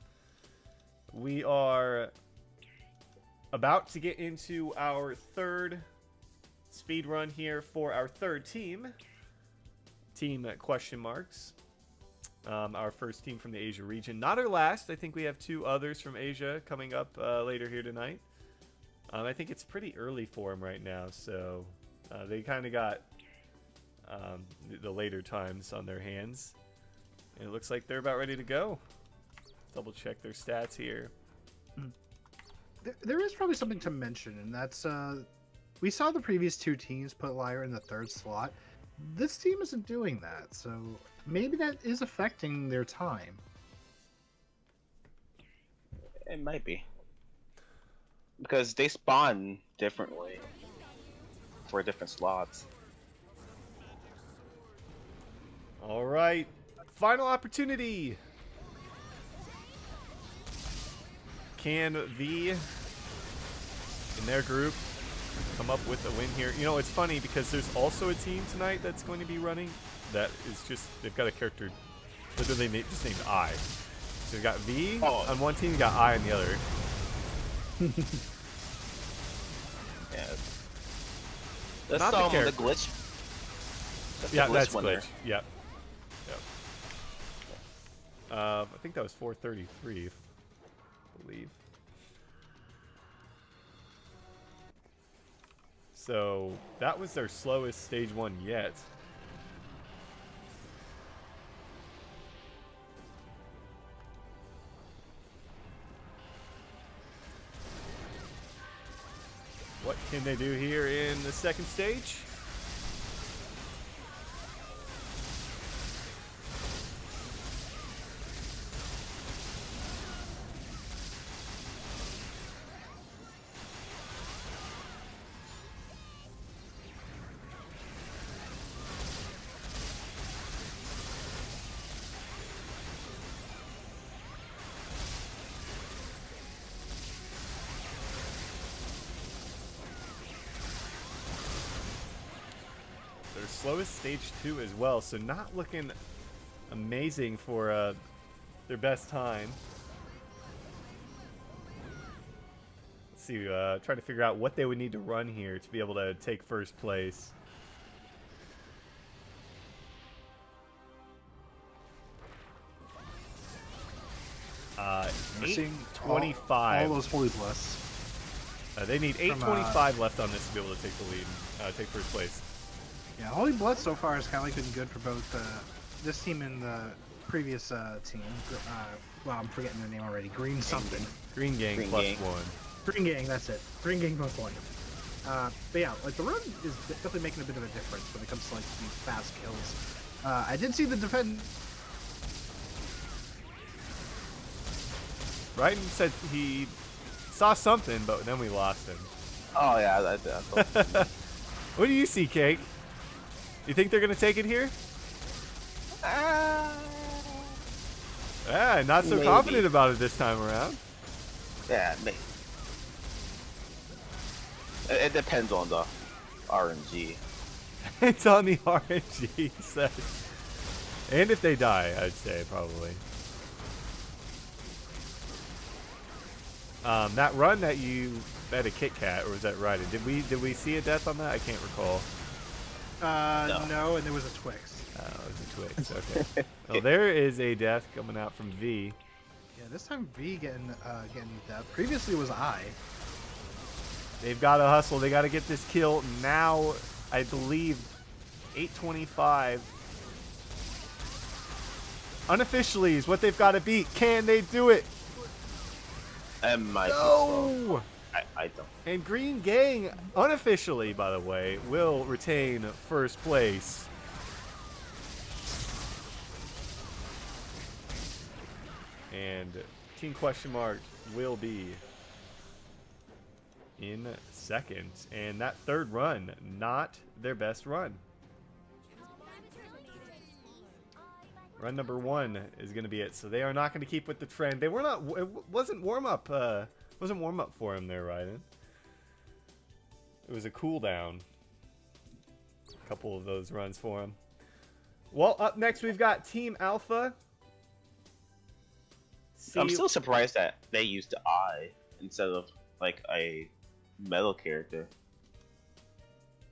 We are about to get into our third speed run here for our third team. Team question marks. Our first team from the Asia region. Not our last. I think we have 2 others from Asia coming up later here tonight. I think it's pretty early for them right now, so they kind of got the later times on their hands. And it looks like they're about ready to go. Double check their stats here. There is probably something to mention, and that's we saw the previous 2 teams put Lyre in the 3rd slot. This team isn't doing that, so maybe that is affecting their time. It might be. Because they spawn differently for different slots. All right, final opportunity. Can V in their group come up with a win here? You know, it's funny because there's also a team tonight that's going to be running that is just, they've got a character literally just named I. So we've got V on one team, got I on the other. Yeah. That's Not the the glitch. That's Yeah, the that's winner. glitch. Yep. I think that was 433, I believe. So that was their slowest stage 1 yet. What can they do here in the second stage? slowest stage 2 as well, so not looking amazing for their best time. Let's see, try to figure out what they would need to run here to be able to take first place. We're seeing 825. all those Holy Bless. They need 825 left on this to be able to take the lead, take first place. Yeah, Holy Blood so far has kind of like been good for both this team and the previous team. Well, I'm forgetting their name already. Green something. Green Gang Green plus Gang. 1. Green Gang, that's it. Green Gang plus 1. But yeah, like the run is definitely making a bit of a difference when it comes to like these fast kills. I did see the defend. Ryden said he saw something, but then we lost him. Oh yeah, What do you see, Cake? You think they're going to take it here? Not so Maybe. confident about it this time around. yeah. It depends on the RNG. It's on the RNG, he says. And if they die, I'd say, probably. That run that you had a Kit Kat, or was that Ryden? Did we see a death on that? I can't recall. No, and there was a Twix. Oh, it was a Twix. Okay. Well, there is a death coming out from V. Yeah, this time V getting death. Previously was I. They've got to hustle. They got to get this kill now. I believe 825. Unofficially is what they've got to beat. Can they do it? No! I don't. And Green Gang, unofficially, by the way, will retain first place. And Team Question Mark will be in second. And that third run, not their best run. Run number 1 is going to be it. So they are not going to keep with the trend. They were not. It wasn't warm up. Wasn't warm up for him there, Ryden. It was a cool down. A couple of those runs for him. Well, up next we've got Team Alpha. I'm still surprised that they used I instead of like a metal character.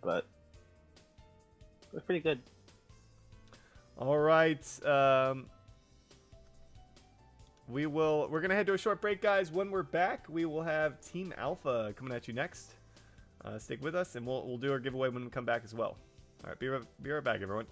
But it was pretty good. All right. We're gonna head to a short break, guys. When we're back, we will have Team Alpha coming at you next. Stick with us, and we'll do our giveaway when we come back as well. All right, be right back, everyone.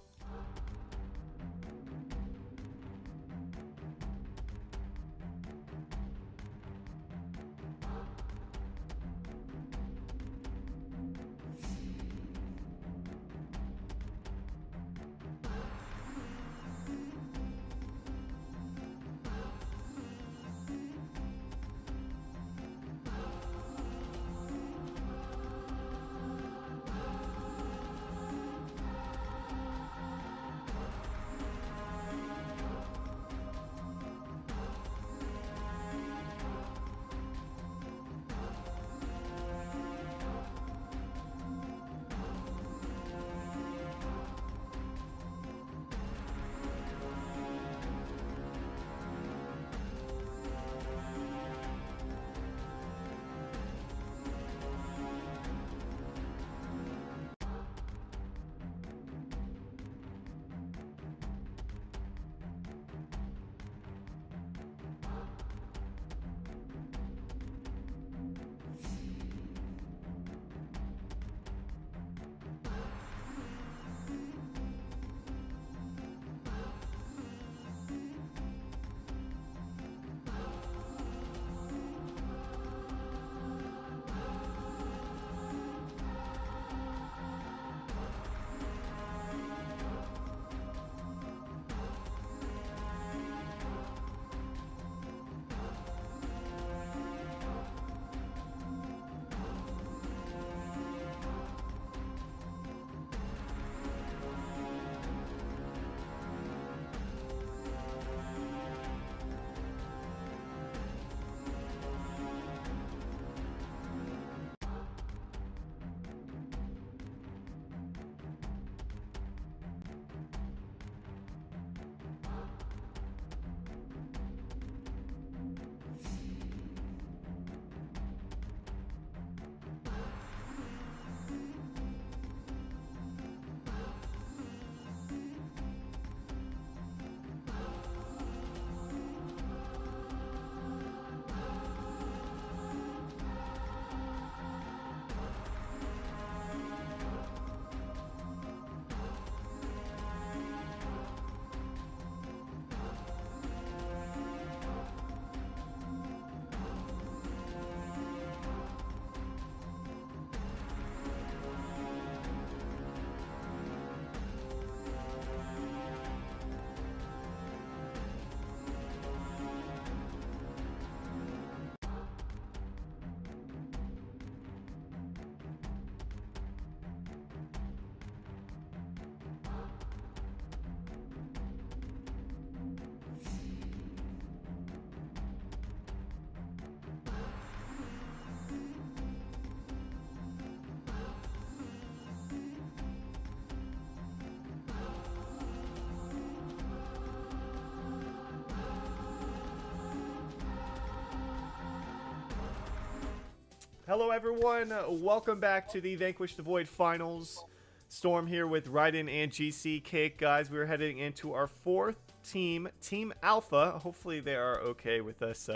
Hello, everyone. Welcome back to the Vanquish the Void Finals. Storm here with Raiden and GC Cake. Guys, we're heading into our fourth team, Team Alpha. Hopefully they are okay with us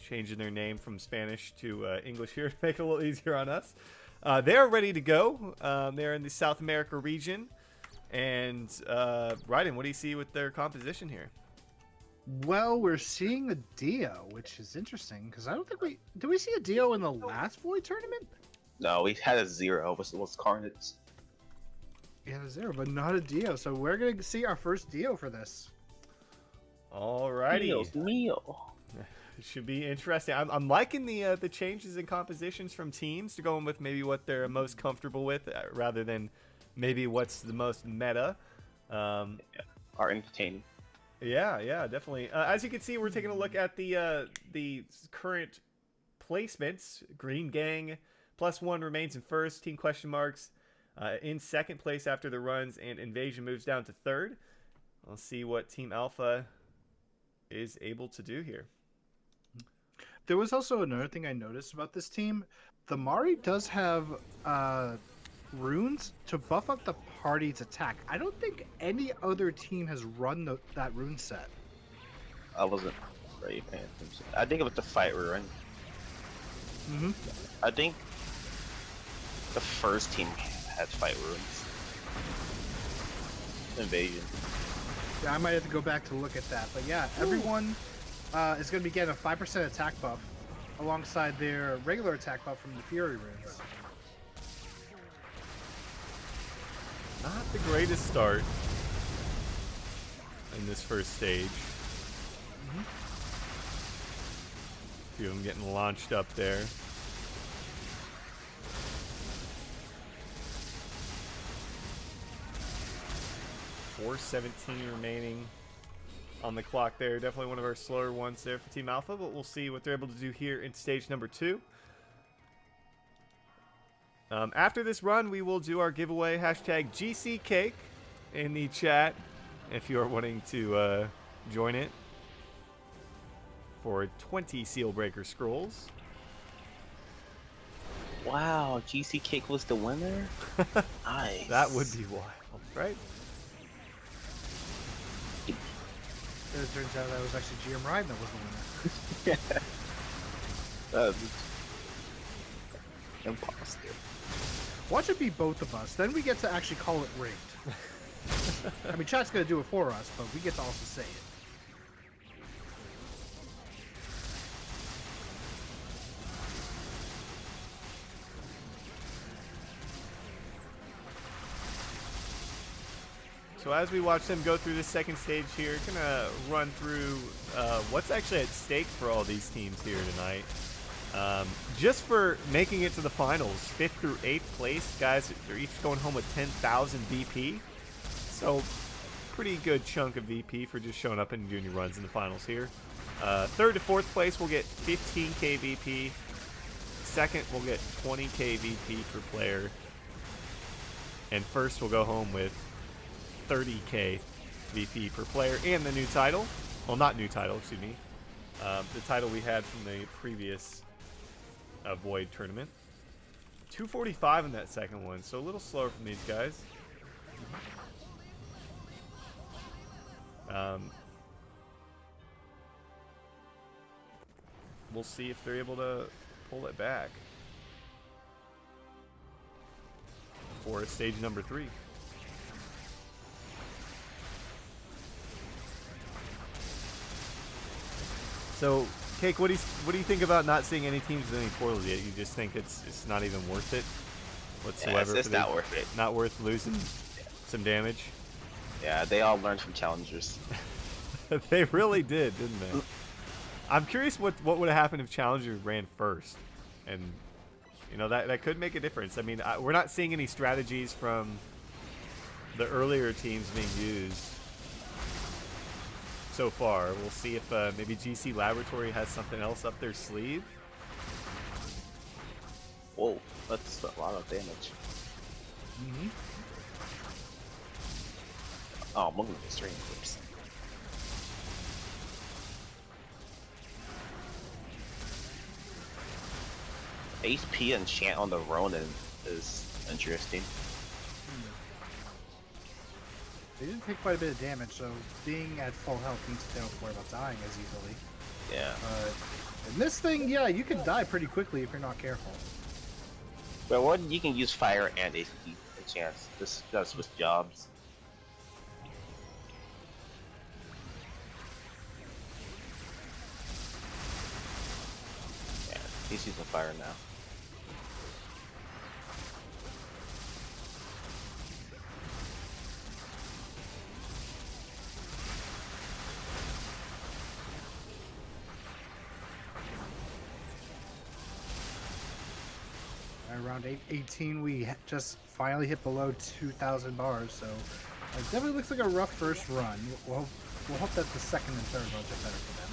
changing their name from Spanish to English here to make it a little easier on us. They are ready to go. They're in the South America region. And Raiden, what do you see with their composition here? Well, we're seeing a Dio, which is interesting because I don't think did we see a Dio in the last Void tournament? No, we had a 0. It was Carnage. Yeah, a 0, but not a Dio. So we're gonna see our first Dio for this. Alrighty. Dio's Neo. It should be interesting. I'm liking the changes in compositions from teams to going with maybe what they're most comfortable with rather than maybe what's the most meta. Are entertaining. Yeah, definitely. As you can see, we're taking a look at the current placements. Green Gang +1 remains in first. Team question marks in second place after the runs, and Invasion moves down to third. We'll see what Team Alpha is able to do here. There was also another thing I noticed about this team. The Mari does have runes to buff up the party's attack. I don't think any other team has run that rune set. I wasn't very paying attention. I think it was the fight run. Mm-hmm. I think the first team had fight runes. Invasion. Yeah, I might have to go back to look at that. But yeah, everyone is going to be getting a 5% attack buff alongside their regular attack buff from the Fury runes. Not the greatest start in this first stage. Mm-hmm. A few of them getting launched up there. .417 remaining on the clock there. Definitely one of our slower ones there for Team Alpha, but we'll see what they're able to do here in stage number 2. After this run, we will do our giveaway, hashtag GCCake in the chat if you are wanting to join it for 20 Seal Breaker Scrolls. Wow, GC Cake was the winner? Nice. That would be wild, right? It turns out that was actually GM Raiden that was the winner. Yeah. That's imposter. Watch it be both of us, then we get to actually call it rigged. I mean, chat's gonna do it for us, but we get to also say it. So as we watch them go through the second stage here, gonna run through what's actually at stake for all these teams here tonight. Just for making it to the finals, 5th through 8th place, guys, they're each going home with 10,000 VP. So pretty good chunk of VP for just showing up and doing your runs in the finals here. 3rd to 4th place will get 15k VP. 2nd will get 20k VP per player. And 1st will go home with 30k VP per player and the new title. Well, not new title, excuse me. The title we had from the previous Void tournament. 245 in that second one, so a little slower from these guys. We'll see if they're able to pull it back for stage number 3. So, Cake, what do you think about not seeing any teams with any portals yet? You just think it's not even worth it whatsoever? Yeah, it's not worth it. Not worth losing some damage. Yeah, they all learned from challengers. They really did, didn't they? I'm curious what would have happened if Challenger ran first, and you know that could make a difference. I mean, we're not seeing any strategies from the earlier teams being used so far. We'll see if maybe GC Laboratory has something else up their sleeve. Whoa, that's a lot of damage. Mm-hmm. Oh, I'm looking at the stream clips. HP enchant on the Ronin is interesting. They didn't take quite a bit of damage, so being at full health means they don't worry about dying as easily. Yeah. And this thing, yeah, you can die pretty quickly if you're not careful. But what you can use fire and HP enchants. This does switch jobs. Yeah, he's using fire now. Around 18, we just finally hit below 2,000 bars, so it definitely looks like a rough first run. We'll hope that the second and third runs are better for them.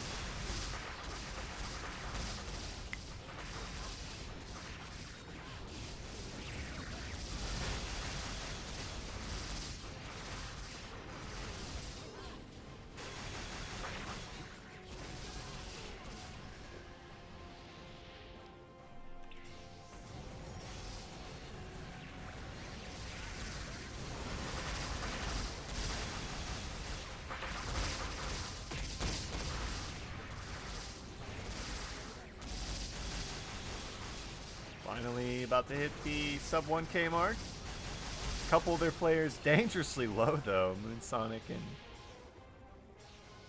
Finally about to hit the sub 1K mark. A couple of their players dangerously low though. Moonsonic and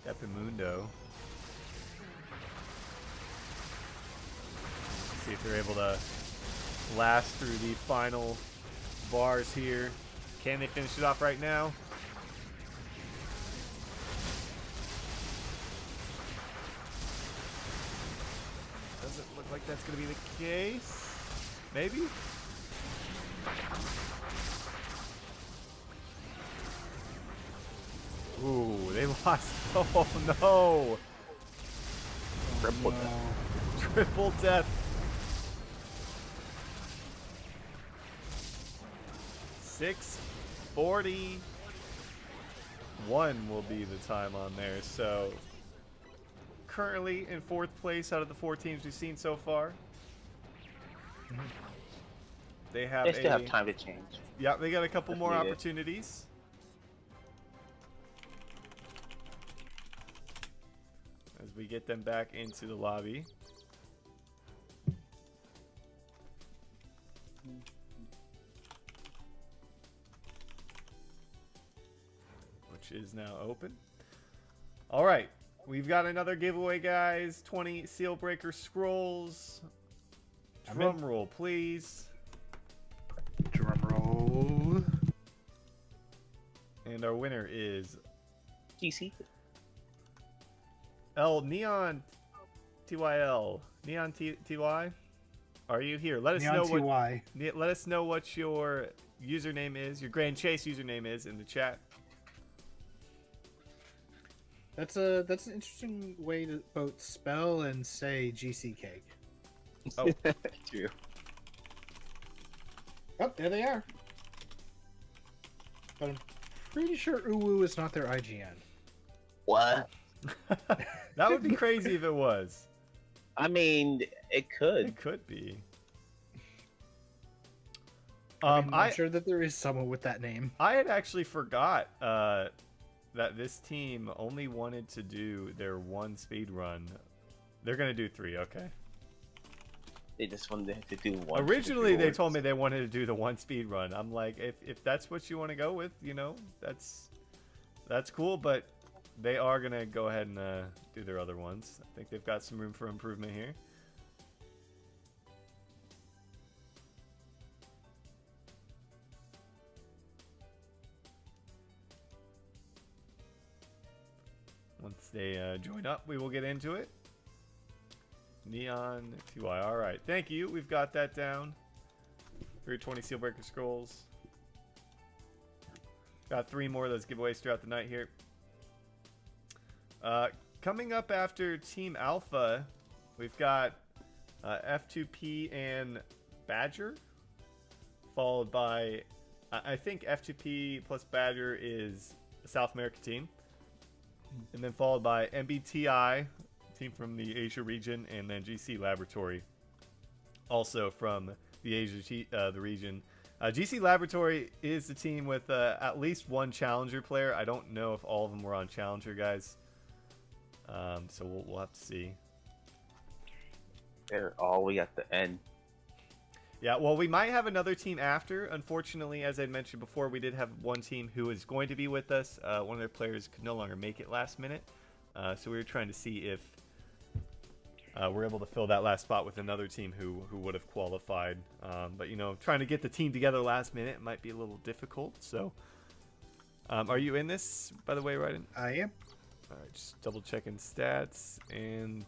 Epimundo. Let's see if they're able to last through the final bars here. Can they finish it off right now? Doesn't look like that's going to be the case. Maybe? Ooh, they lost. Oh no! Triple death. Triple death. 6:41 will be the time on there. So currently in 4th place out of the 4 teams we've seen so far. They have They still have time to change. Yeah, they got a couple more needed. opportunities. As we get them back into the lobby. Which is now open. All right, we've got another giveaway, guys. 20 seal breaker scrolls. Drum roll, please. Drum roll. And our winner is GC. L Neon TYL. Neon TY. Are you here? Let us know what let us know what your username is, your Grand Chase username is in the chat. That's an interesting way to both spell and say GC cake. Oh, True. Oh, there they are. But I'm pretty sure Uwu is not their IGN. What? that would be crazy if it was. I mean, it could. It could be. I'm sure that there is someone with that name. I had actually forgot that this team only wanted to do their 1 speed run. They're gonna do 3, okay. They just wanted to do 1. Originally, they told me they wanted to do the 1 speed run. I'm like, if that's what you want to go with, you know, that's cool. But they are gonna go ahead and do their other ones. I think they've got some room for improvement here. Once they join up, we will get into it. Neon TY. All right. Thank you. We've got that down. For your 20 Sealbreaker Scrolls. Got 3 more of those giveaways throughout the night here. Coming up after Team Alpha, we've got F2P and Badger. Followed by, I think F2P plus Badger is a South America team. And then followed by MBTI, team from the Asia region, and then GC Laboratory also from the the region. GC Laboratory is the team with at least one Challenger player. I don't know if all of them were on Challenger, guys. So we'll have to see. They're all the way at the end. Yeah, well, we might have another team after. Unfortunately, as I mentioned before, we did have one team who was going to be with us. One of their players could no longer make it last minute. So we were trying to see if we're able to fill that last spot with another team who would have qualified. But, you know, trying to get the team together last minute might be a little difficult. So, are you in this, by the way, Ryden? I am. All right, just double checking stats and...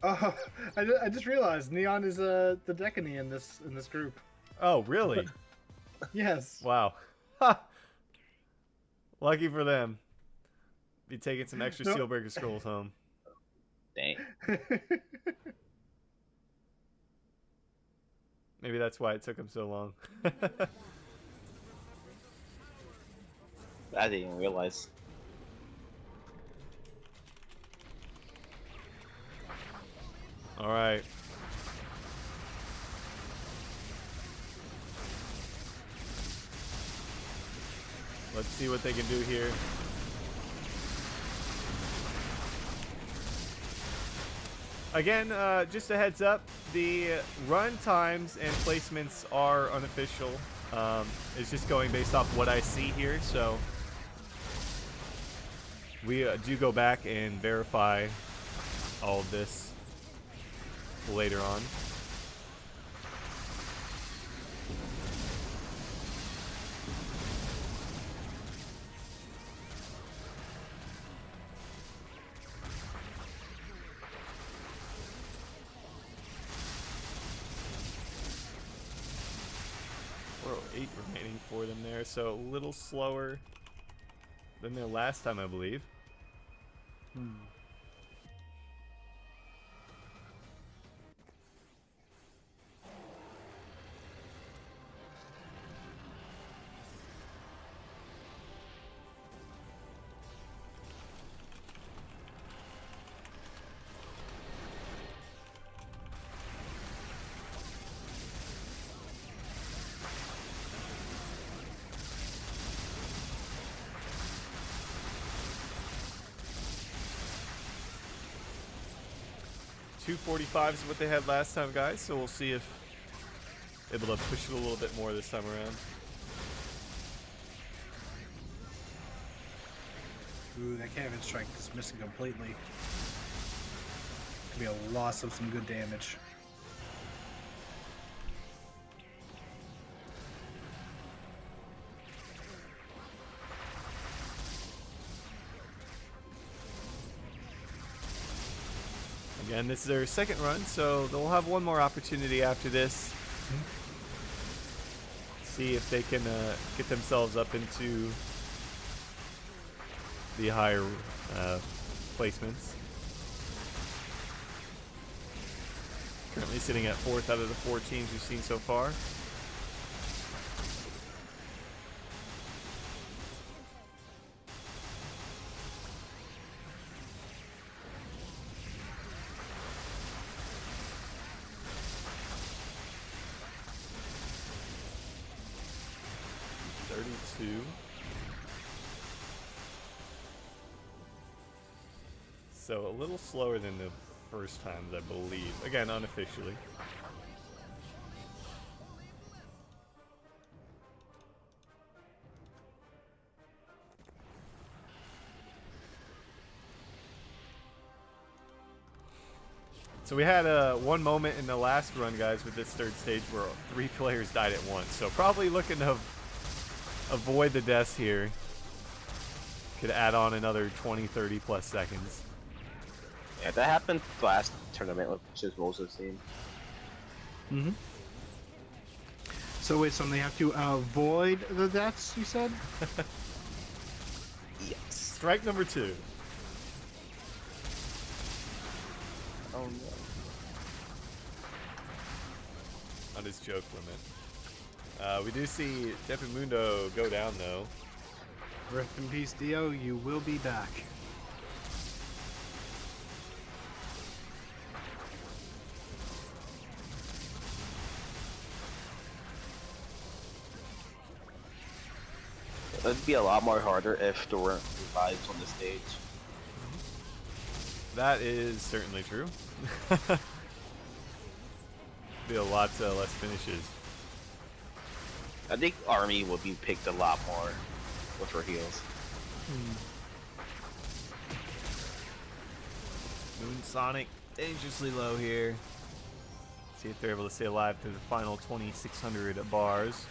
Oh, I just realized Neon is the Decany in this group. Oh, really? Yes. Wow. Ha! Lucky for them. Be taking some extra No. Steelbreaker scrolls home. Dang. Maybe that's why it took them so long. I didn't even realize. All right. Let's see what they can do here. Again, just a heads up, the run times and placements are unofficial. It's just going based off what I see here, so we do go back and verify all of this later on. We're 8 remaining for them there, so a little slower than their last time, I believe. .245 is what they had last time, guys, so we'll see if able to push it a little bit more this time around. Ooh, that Cannon Strike is missing completely. Could be a loss of some good damage. Again, this is their second run, so they'll have one more opportunity after this. See if they can get themselves up into the higher placements. Currently sitting at 4th out of the 4 teams we've seen so far. So a little slower than the first times, I believe. Again, unofficially. So we had one moment in the last run, guys, with this third stage where 3 players died at once. So probably looking to avoid the deaths here. Could add on another 20, 30 plus seconds. Yeah, that happened last tournament with just Rosa's team. Mm-hmm. So wait, so they have to avoid the deaths, you said? Yes. Strike number 2. Oh no. On his joke limit. We do see Depimundo go down, though. Rest in peace, Dio. You will be back. It'd be a lot more harder if there weren't revives on the stage. That is certainly true. Be a lot less finishes. I think Army would be picked a lot more with her heals. Moon Sonic dangerously low here. See if they're able to stay alive through the final 2,600 bars.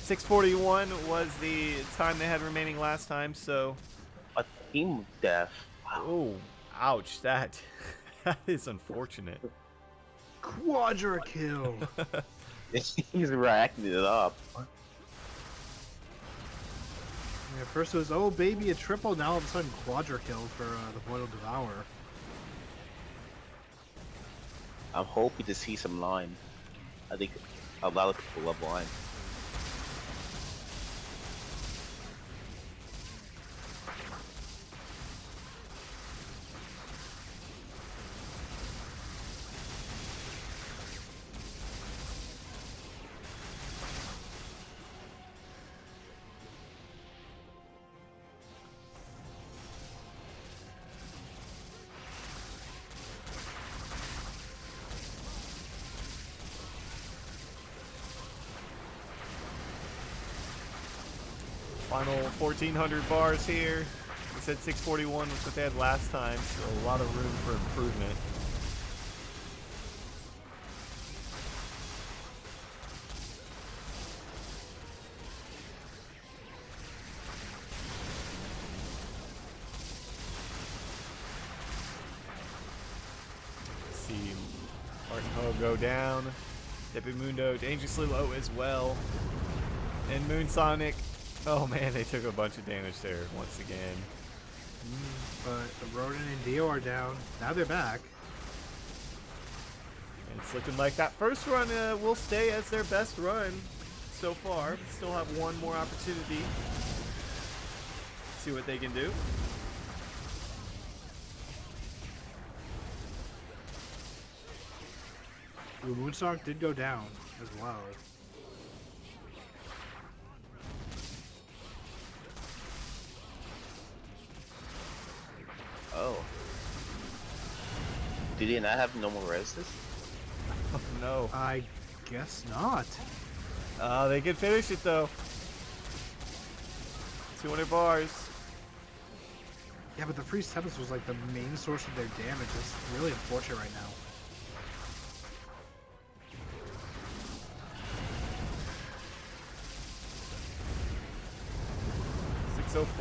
641 was the time they had remaining last time, so... A team death. Wow. Oh, ouch, that is unfortunate. Quadra kill. He's racking it up. Yeah, first it was, oh baby, a triple, now all of a sudden quadra kill for the Voidal Devourer. I'm hoping to see some line. I think a lot of people love line. Final 1,400 bars here. We said 641 was what they had last time, so a lot of room for improvement. See Martin Ho go down. Mundo dangerously low as well. And Moon Sonic. Oh man, they took a bunch of damage there once again. But Rodin and Dio are down. Now they're back. And it's looking like that first run will stay as their best run so far. Still have one more opportunity. See what they can do. Moonstalk did go down as well. Oh. Did he not have normal resist? Oh, no. I guess not. They can finish it though. 200 bars. Yeah, but the Freeze Tempest was like the main source of their damage. It's really unfortunate right now.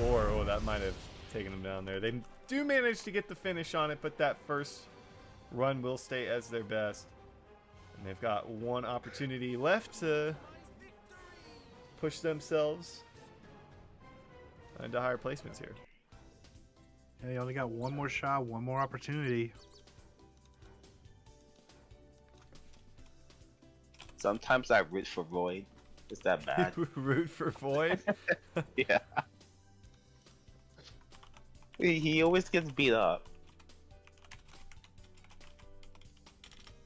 Oh, that might have taken them down there. They do manage to get the finish on it, but that first run will stay as their best. And they've got one opportunity left to push themselves into higher placements here. Yeah, they only got one more shot, one more opportunity. Sometimes I root for Void. Is that bad? Root for Void? Yeah. He always gets beat up.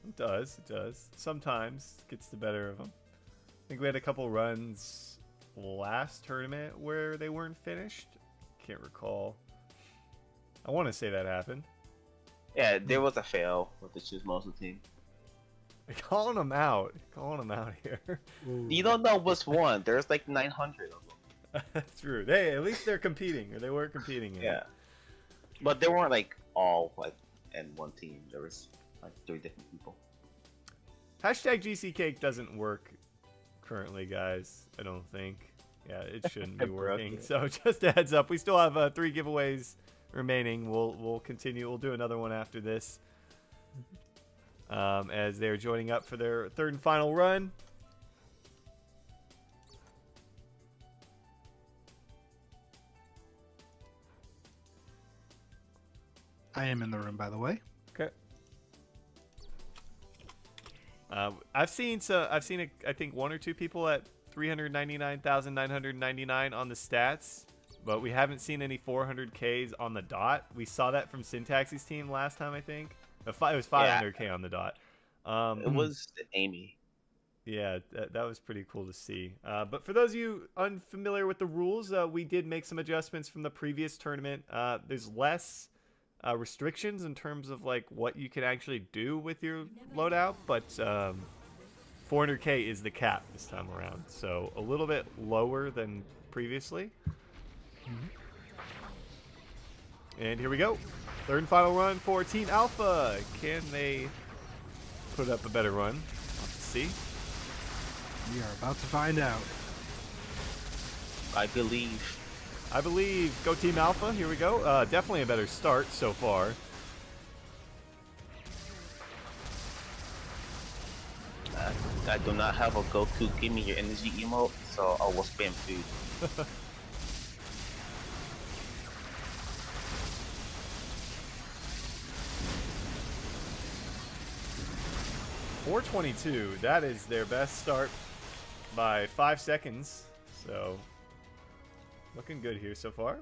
It does, it does. Sometimes it gets the better of them. I think we had a couple runs last tournament where they weren't finished. Can't recall. I want to say that happened. Yeah, there was a fail with the Chismosa team. Calling them out here. Ooh. You don't know what's won. There's like 900 of them. That's true. Hey, at least they're competing, or they were competing. Yeah. But they weren't like all like in one team. There was like 3 different people. Hashtag GC Cake doesn't work currently, guys. I don't think. Yeah, it shouldn't be working. So just a heads up, we still have 3 giveaways remaining. We'll continue. We'll do another one after this. As they're joining up for their 3rd and final run. I am in the room, by the way. Okay. I've seen I think 1 or 2 people at 399,999 on the stats, but we haven't seen any 400Ks on the dot. We saw that from Syntax's team last time, I think. It was 500K on the dot. It was Amy. Yeah, that was pretty cool to see. But for those of you unfamiliar with the rules, we did make some adjustments from the previous tournament. There's less restrictions in terms of like what you can actually do with your loadout, but 400k is the cap this time around, so a little bit lower than previously. And here we go. Third and final run for Team Alpha. Can they put up a better run? We'll have to see. We are about to find out. I believe. Go Team Alpha. Here we go. Definitely a better start so far. I do not have a Goku give me your energy emote, so I will spam food. 422. That is their best start by 5 seconds. So, looking good here so far.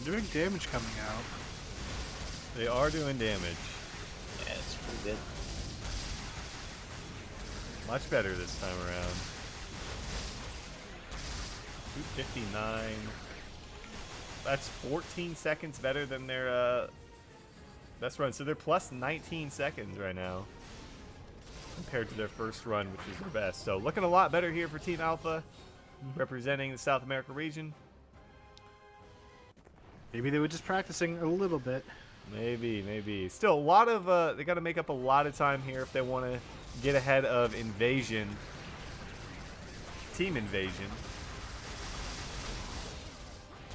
Doing damage coming out. They are doing damage. Yeah, it's pretty good. Much better this time around. 259. That's 14 seconds better than their best run. So they're plus 19 seconds right now compared to their first run, which is their best. So looking a lot better here for Team Alpha, representing the South America region. Maybe they were just practicing a little bit. Maybe. Still, a lot of they got to make up a lot of time here if they want to get ahead of Invasion, Team Invasion.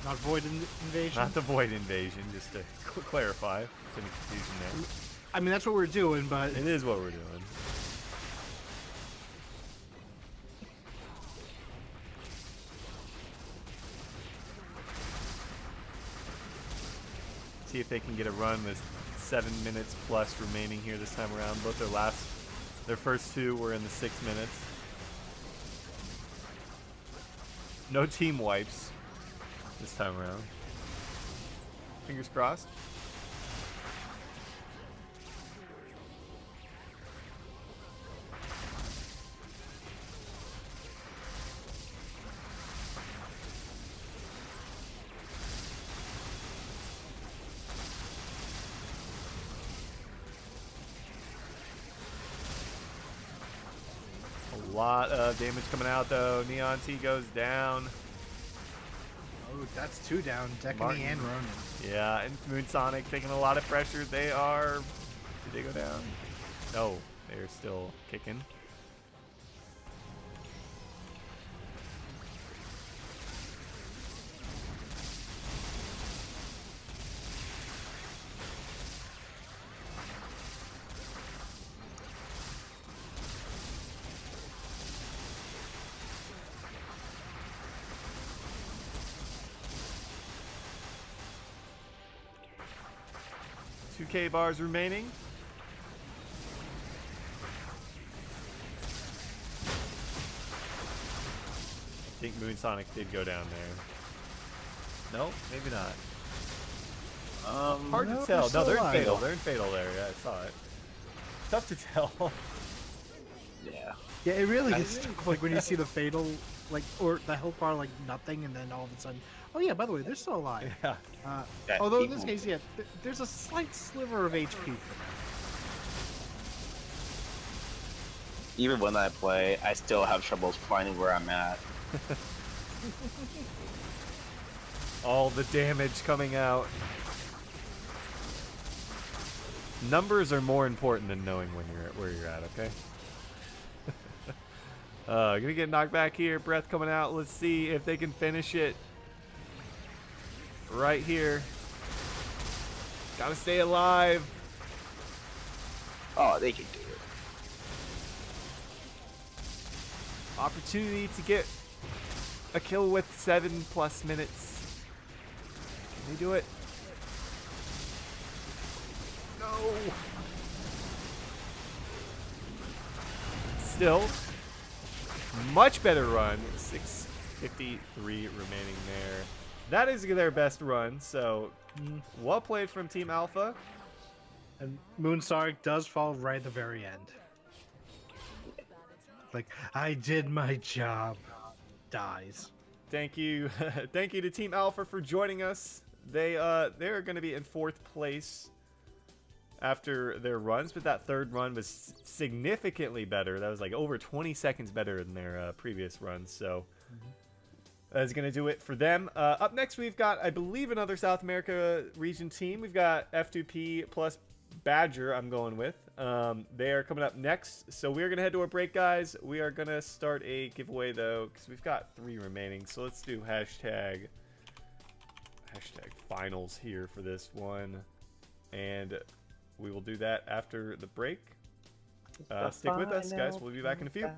Not Void Invasion? Not the Void Invasion, just to clarify. There's any confusion there. I mean, that's what we're doing, but... It is what we're doing. See if they can get a run with 7 minutes plus remaining here this time around. Both their first two were in the 6 minutes. No team wipes this time around. Fingers crossed. A lot of damage coming out though. Neon T goes down. Oh, that's 2 down. Decany Martin. and Ronin. Yeah, and Moon Sonic taking a lot of pressure. They are... Did they go down? No, they're still kicking. K bars remaining. I think Moon Sonic did go down there. No, maybe not. Hard to tell. No, they're in fatal. They're in fatal there. Yeah, I saw it. Tough to tell. Yeah. Yeah, it really is tough. Like when you see the fatal, like, or the health bar like nothing, and then all of a sudden, oh yeah, by the way, they're still alive. Yeah. Although in this case, yeah, there's a slight sliver of HP for them. Even when I play, I still have troubles finding where I'm at. All the damage coming out. Numbers are more important than knowing when you're where you're at, okay? Gonna get knocked back here. Breath coming out. Let's see if they can finish it. Right here. Gotta stay alive. Oh, they can do it. Opportunity to get a kill with 7+ minutes. Can they do it? No. Still, much better run. 6:53 remaining there. That is their best run. So, well played from Team Alpha. And Moonstar does fall right at the very end. Like, I did my job. Dies. Thank you, thank you to Team Alpha for joining us. They're going to be in 4th place after their runs, but that 3rd run was significantly better. That was like over 20 seconds better than their previous runs. So that's going to do it for them. Up next, we've got, I believe, another South America region team. We've got F2P plus Badger, I'm going with. They are coming up next. So we're going to head to a break, guys. We are going to start a giveaway, though, because we've got 3 remaining. So let's do hashtag finals here for this one. And we will do that after the break. Stick with us, guys. We'll be back in a few.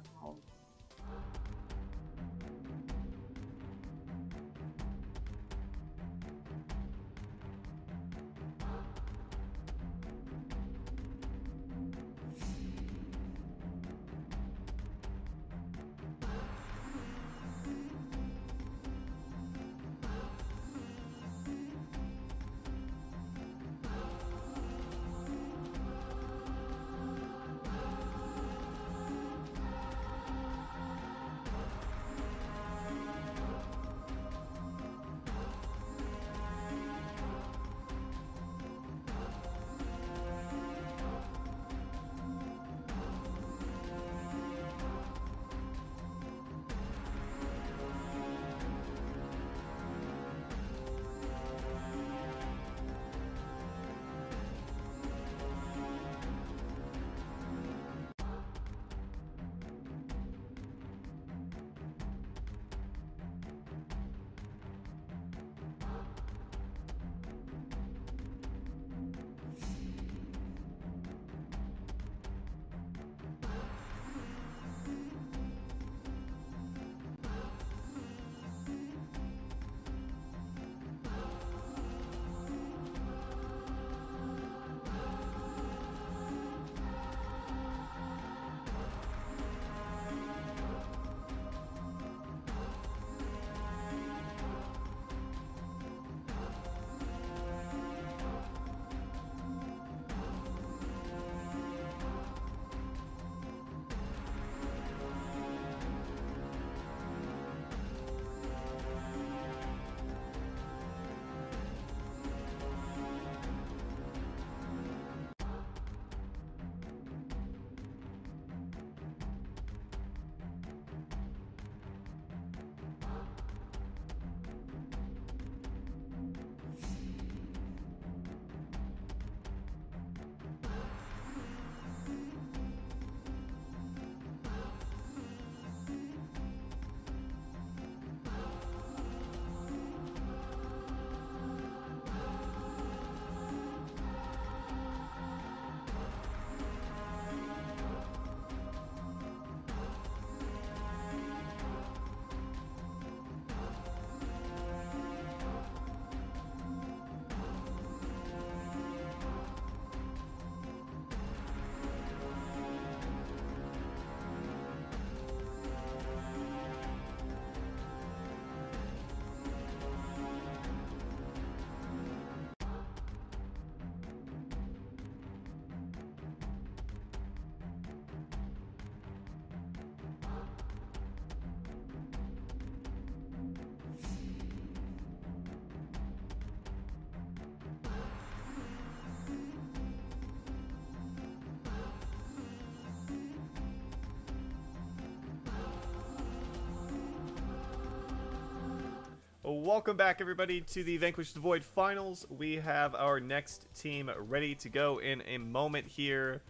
welcome back everybody to the Vanquish the Void finals. We have our next team ready to go in a moment here.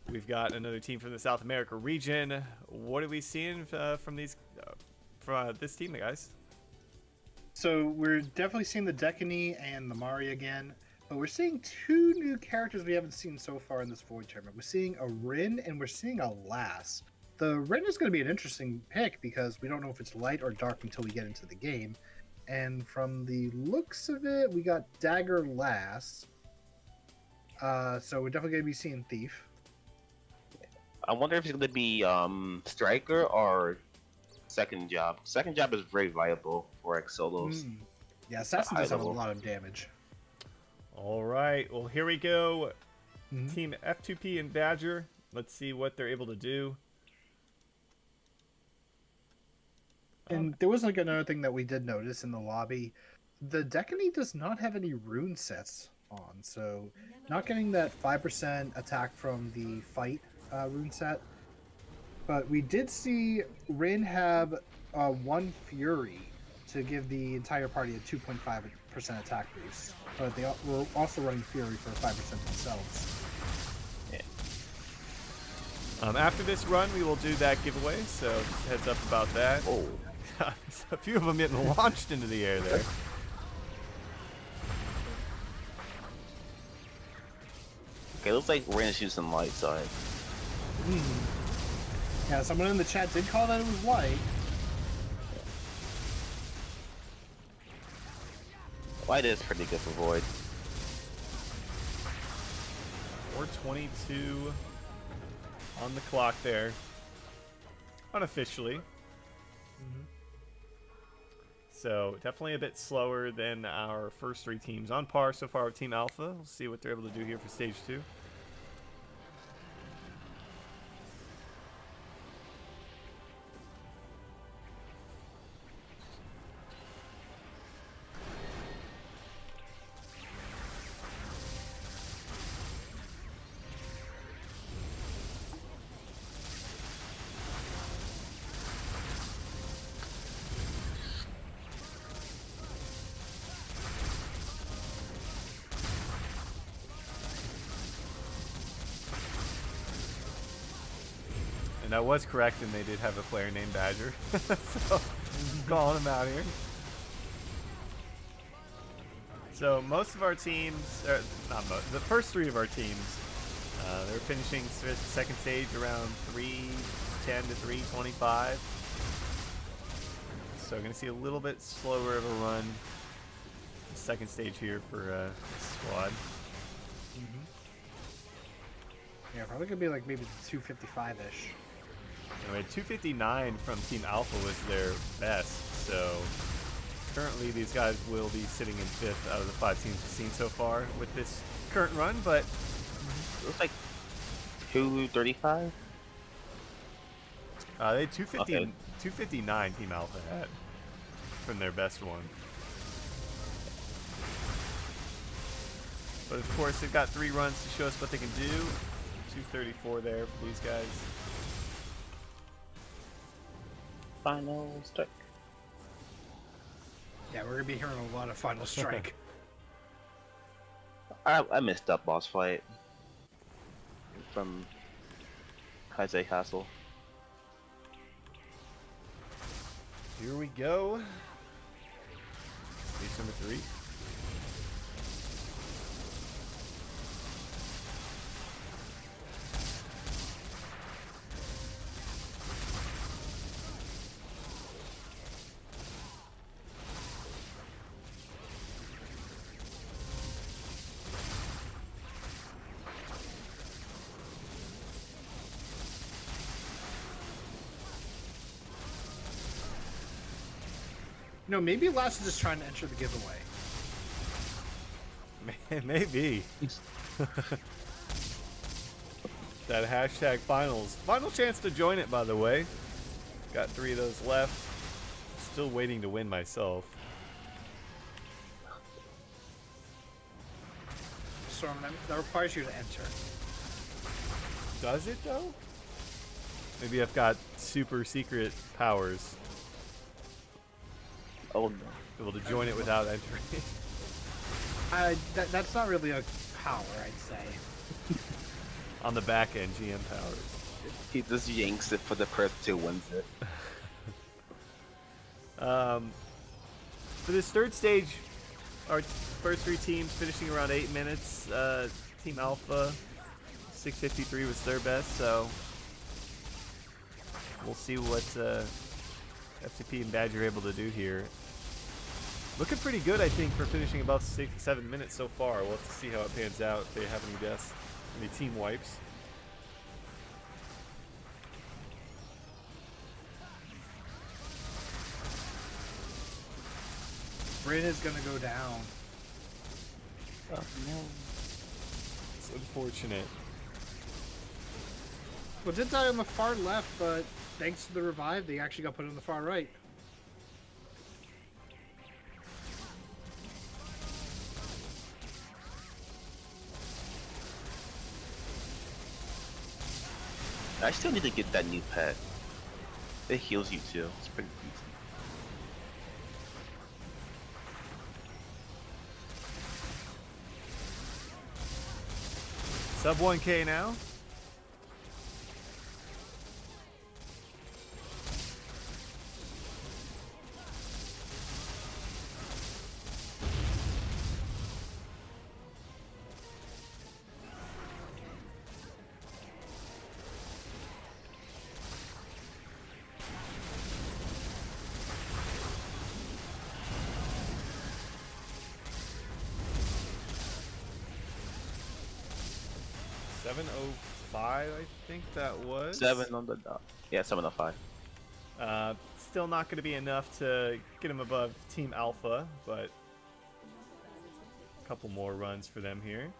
We've got another team from the South America region. What are we seeing from this team, guys? So we're definitely seeing the Decany and the Mari again, but we're seeing two new characters we haven't seen so far in this Void tournament. We're seeing a Rin and we're seeing a Lass. The Rin is going to be an interesting pick because we don't know if it's light or dark until we get into the game. And from the looks of it, we got Dagger Lass. So we're definitely going to be seeing Thief. I wonder if it's going to be Striker or Second Job. Second Job is very viable for X solos. Yeah, Assassin does have a lot of damage. All right, well here we go. Team F2P and Badger. Let's see what they're able to do. And there was like another thing that we did notice in the lobby. The Decany does not have any rune sets on, so not getting that 5% attack from the fight rune set. But we did see Rin have 1 Fury to give the entire party a 2.5% attack boost. But they were also running Fury for 5% themselves. After this run, we will do that giveaway, so heads up about that. Oh. A few of them getting launched into the air there. Okay, looks like we're gonna shoot some light side. Yeah, someone in the chat did call that it was light. Light is pretty good for Void. 4:22 on the clock there. Unofficially. So definitely a bit slower than our first 3 teams. On par so far with Team Alpha. We'll see what they're able to do here for stage 2. That was correct, and they did have a player named Badger. So, calling him out here. So, most of our teams, or not most, the first 3 of our teams, they're finishing second stage around 3:10 to 3:25. So, we're going to see a little bit slower of a run. Second stage here for this squad. Yeah, probably gonna be like maybe 255-ish. Anyway, 259 from Team Alpha was their best, so currently these guys will be sitting in 5th out of the 5 teams we've seen so far with this current run, but It looks like 235. they had 250, Okay. 259 Team Alpha had from their best one. But of course, they've got 3 runs to show us what they can do. 234 there for these guys. Final strike. Yeah, we're gonna be hearing a lot of Final Strike. I missed that boss fight from Kaisei Castle. Here we go. Stage number 3. No, maybe Lass is just trying to enter the giveaway. Maybe. That hashtag finals. Final chance to join it, by the way. Got 3 of those left. Still waiting to win myself. Storm, that requires you to enter. Does it, though? Maybe I've got super secret powers. Oh no. able to join it without entering. That's not really a power, I'd say. On the back end, GM powers. He just yanks it for the person who wins it. For this third stage, our first three teams finishing around 8 minutes. Team Alpha, 6:53 was their best, so we'll see what F2P and Badger are able to do here. Looking pretty good, I think, for finishing above 6-7 minutes so far. We'll have to see how it pans out if they have any deaths, any team wipes. Bryn is gonna go down. Oh no. It's unfortunate. Well, did die on the far left, but thanks to the revive, they actually got put on the far right. I still need to get that new pet. It heals you too. It's pretty decent. Sub 1K now. $7.05, I think that was. 7 on the dot. Yeah, 705. Still not going to be enough to get him above Team Alpha, but a couple more runs for them here.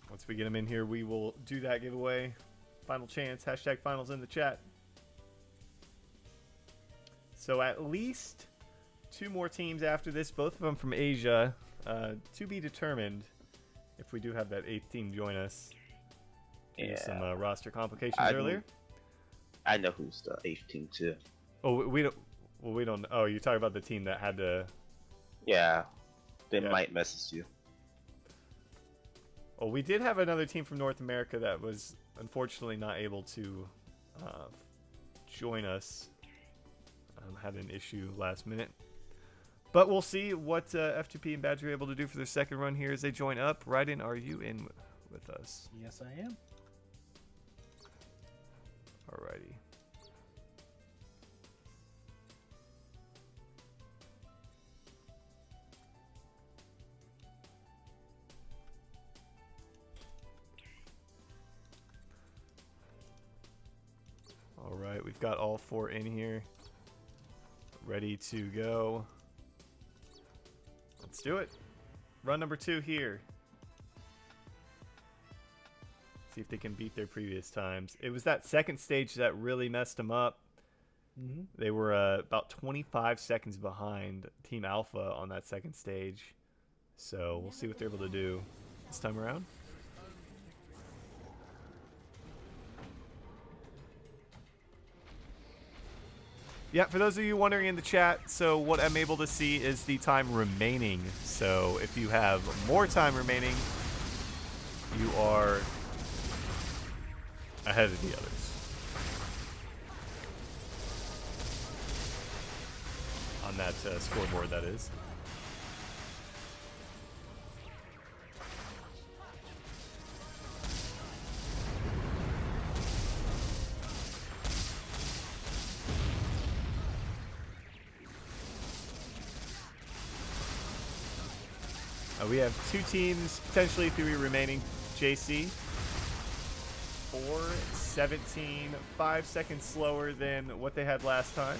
Once we get them in here, we will do that giveaway. Final chance, hashtag finals in the chat. So at least 2 more teams after this, both of them from Asia, to be determined if we do have that 8th team join us. Yeah. Some roster complications I earlier. I know who's the 8th team too. Oh, we don't. Well, we don't. Oh, you're talking about the team that had to. Yeah, they Yeah. might message you. Well, we did have another team from North America that was unfortunately not able to join us. Had an issue last minute. But we'll see what F2P and Badger are able to do for their second run here as they join up. Raiden, are you in with us? Yes, I am. Alrighty. Alright, we've got all 4 in here. Ready to go. Let's do it. Run number 2 here. See if they can beat their previous times. It was that second stage that really messed them up. Mm-hmm. They were about 25 seconds behind Team Alpha on that second stage. So we'll see what they're able to do this time around. Yeah, for those of you wondering in the chat, so what I'm able to see is the time remaining. So if you have more time remaining, you are ahead of the others. On that scoreboard, that is. We have 2 teams, potentially 3 remaining. JC, 4:17, 5 seconds slower than what they had last time.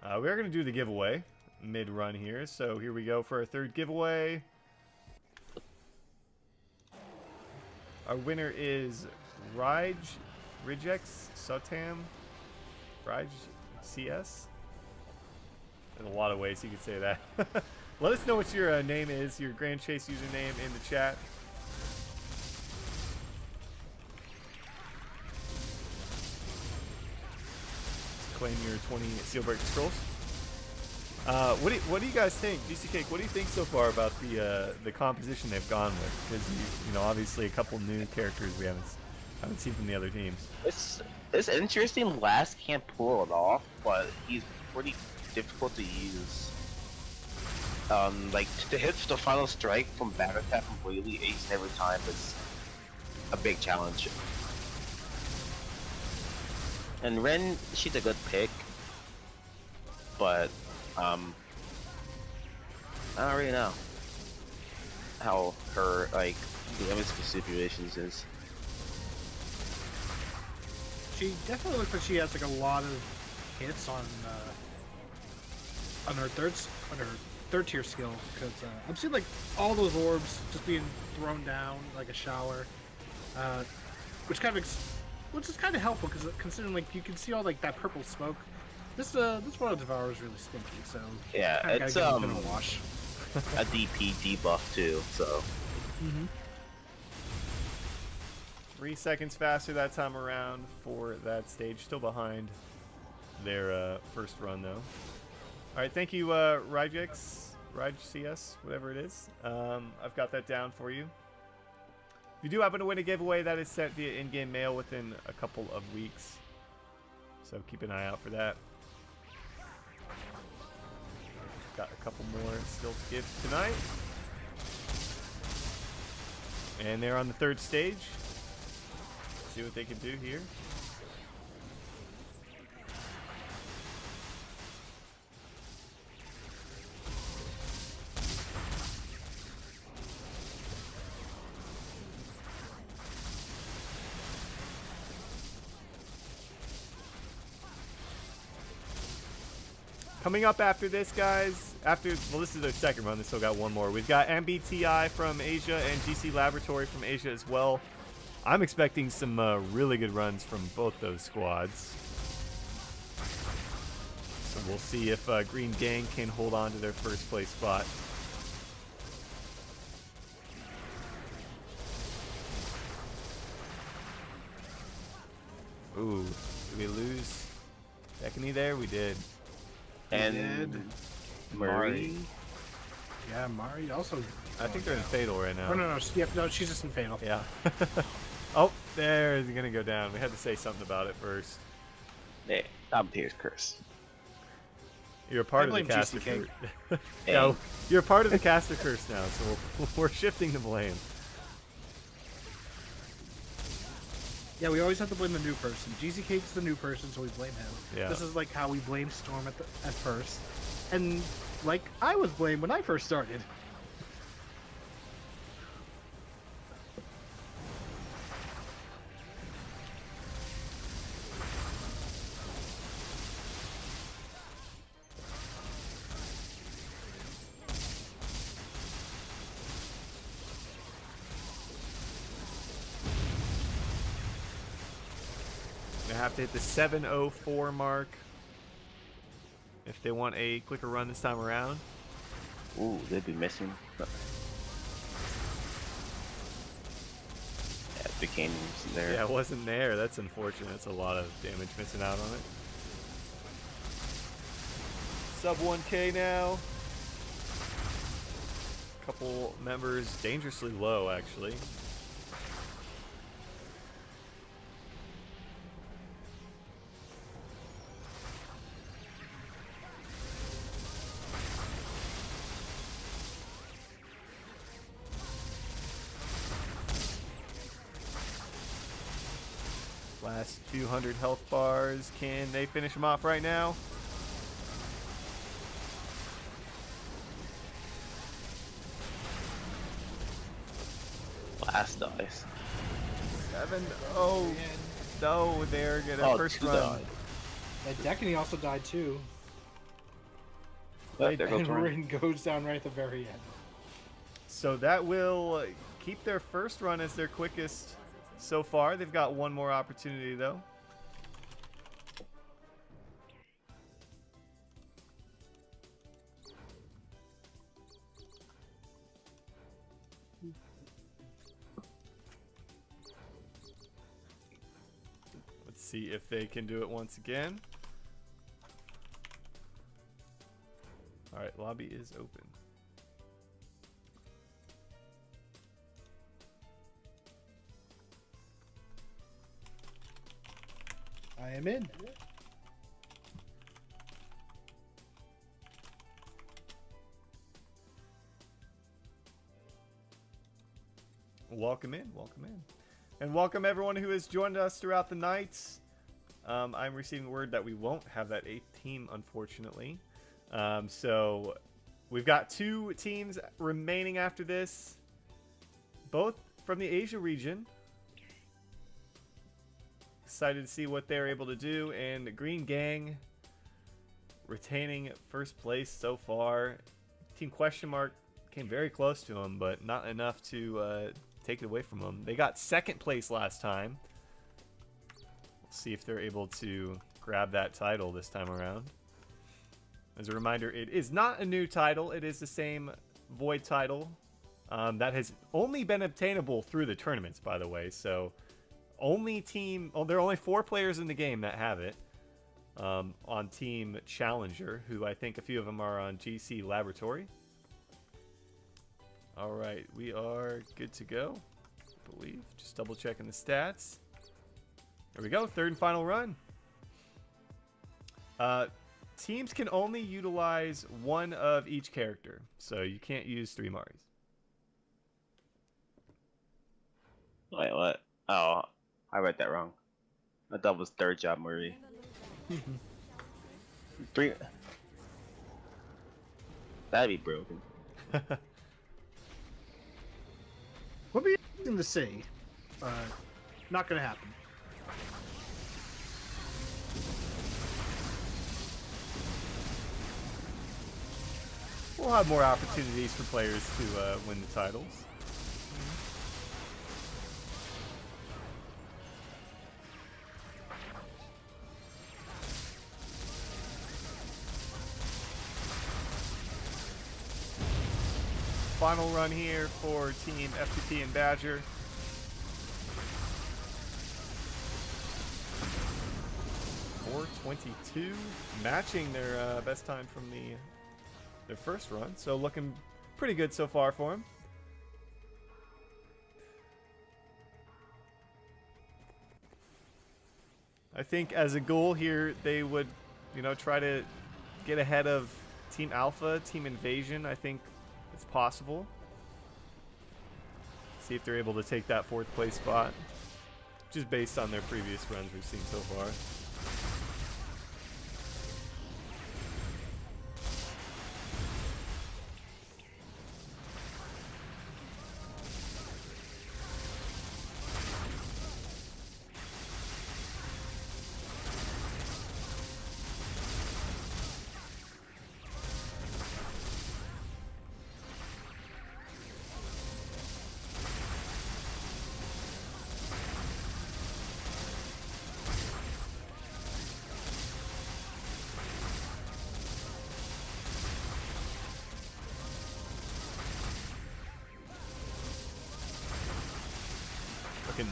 We are going to do the giveaway mid-run here, so here we go for our 3rd giveaway. Our winner is Rijex Sotam. Raj, CS. In a lot of ways you could say that. Let us know what your name is, your Grand Chase username in the chat. Claim your 20 Steelbreaker Scrolls. What do you guys think, GC Cake? What do you think so far about the composition they've gone with? Because you know, obviously a couple new characters we haven't seen from the other teams. It's interesting. Last can't pull it off, but he's pretty difficult to use. Like to hit the final strike from back attack completely each and every time is a big challenge. And Ren, she's a good pick, but I don't really know how her like damage situations is. She definitely looks like she has like a lot of hits on her third tier skill, because I'm seeing like all those orbs just being thrown down like a shower, which is kind of helpful, because considering like you can see all like that purple smoke. This one of Devour is really stinky, so yeah, it's a wash. a DP debuff too, so. 3 seconds faster that time around for that stage. Still behind their first run though. All right, thank you, Ryjex, CS, whatever it is. I've got that down for you. If you do happen to win a giveaway, that is sent via in-game mail within a couple of weeks. So keep an eye out for that. Got a couple more still to give tonight. And they're on the third stage. See what they can do here. Coming up after this, guys, well, this is their second run. They still got one more. We've got MBTI from Asia and GC Laboratory from Asia as well. I'm expecting some really good runs from both those squads. So we'll see if Green Gang can hold on to their first place spot. Ooh, did we lose Dekany there? We did. And Marie. Yeah, Mari also. I think they're in Fatal right now. Oh, no, she's just in Fatal. Yeah. Oh, there's gonna go down. We had to say something about it first. Yeah, I'm Pierce Curse. You're a part of the caster curse. No, you're a part of the caster curse now, so we're shifting the blame. Yeah, we always have to blame the new person. GZ Cake's the new person, so we blame him. Yeah. This is like how we blame Storm at first, and like I was blamed when I first started. Have to hit the 7:04 mark if they want a quicker run this time around. Ooh, they'd be missing. Yeah, Decaying wasn't there. Yeah, it wasn't there. That's unfortunate. That's a lot of damage missing out on it. Sub 1K now. Couple members dangerously low, actually. Last few hundred health bars. Can they finish them off right now? Last dice. 7-0. No, they're gonna first run. Died. And Dekany also died too. There goes And Ren. Rin goes down right at the very end. So that will keep their first run as their quickest so far. They've got one more opportunity though. see if they can do it once again. All right, lobby is open. I am in. Welcome in, welcome in. And welcome everyone who has joined us throughout the night. I'm receiving word that we won't have that 8th team, unfortunately. So we've got 2 teams remaining after this, both from the Asia region. Excited to see what they're able to do. And Green Gang retaining first place so far. Team Question Mark came very close to them, but not enough to take it away from them. They got 2nd place last time. We'll see if they're able to grab that title this time around. As a reminder, it is not a new title. It is the same Void title that has only been obtainable through the tournaments, by the way. So there are only 4 players in the game that have it on Team Challenger, who I think a few of them are on GC Laboratory. All right, we are good to go, I believe. Just double checking the stats. There we go, 3rd and final run. Teams can only utilize 1 of each character, so you can't use 3 Maris. Wait, what? Oh, I read that wrong. I thought it was 3rd job Murray. 3. That'd be broken. Would be interesting to see. Not gonna happen. We'll have more opportunities for players to win the titles. Final run here for Team F2P and Badger. .422, matching their best time from their first run. So looking pretty good so far for him. I think as a goal here, they would, try to get ahead of Team Alpha, Team Invasion. I think it's possible. See if they're able to take that 4th place spot, just based on their previous runs we've seen so far.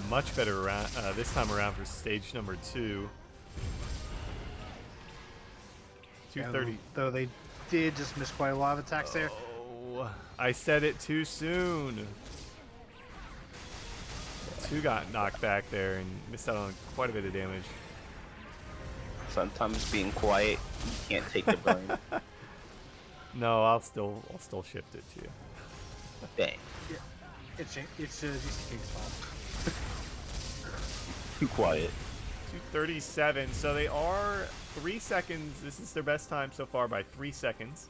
Much better around, this time around for stage number 2. 230. Though they did just miss quite a lot of attacks there. Oh, I said it too soon. 2 got knocked back there and missed out on quite a bit of damage. Sometimes being quiet, you can't take the blame. No, I'll still shift it to you. Dang. Yeah, it's GC King's fault. Too quiet. 237. So they are 3 seconds. This is their best time so far by 3 seconds.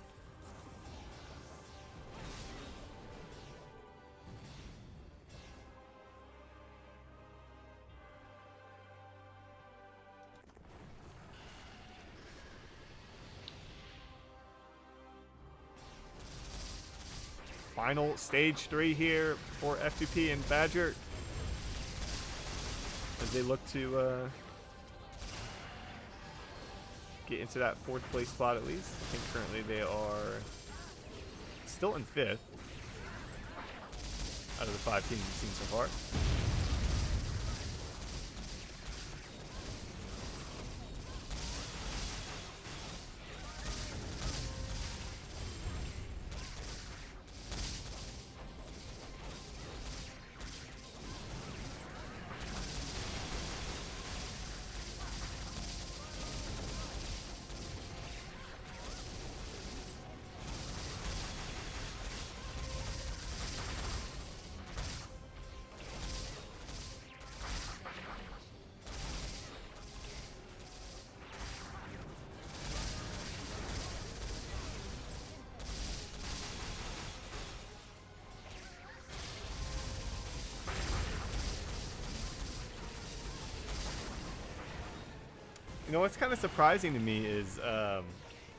Final stage 3 here for F2P and Badger, as they look to get into that 4th place spot at least. I think currently they are still in 5th out of the 5 teams we've seen so far. You know what's kind of surprising to me is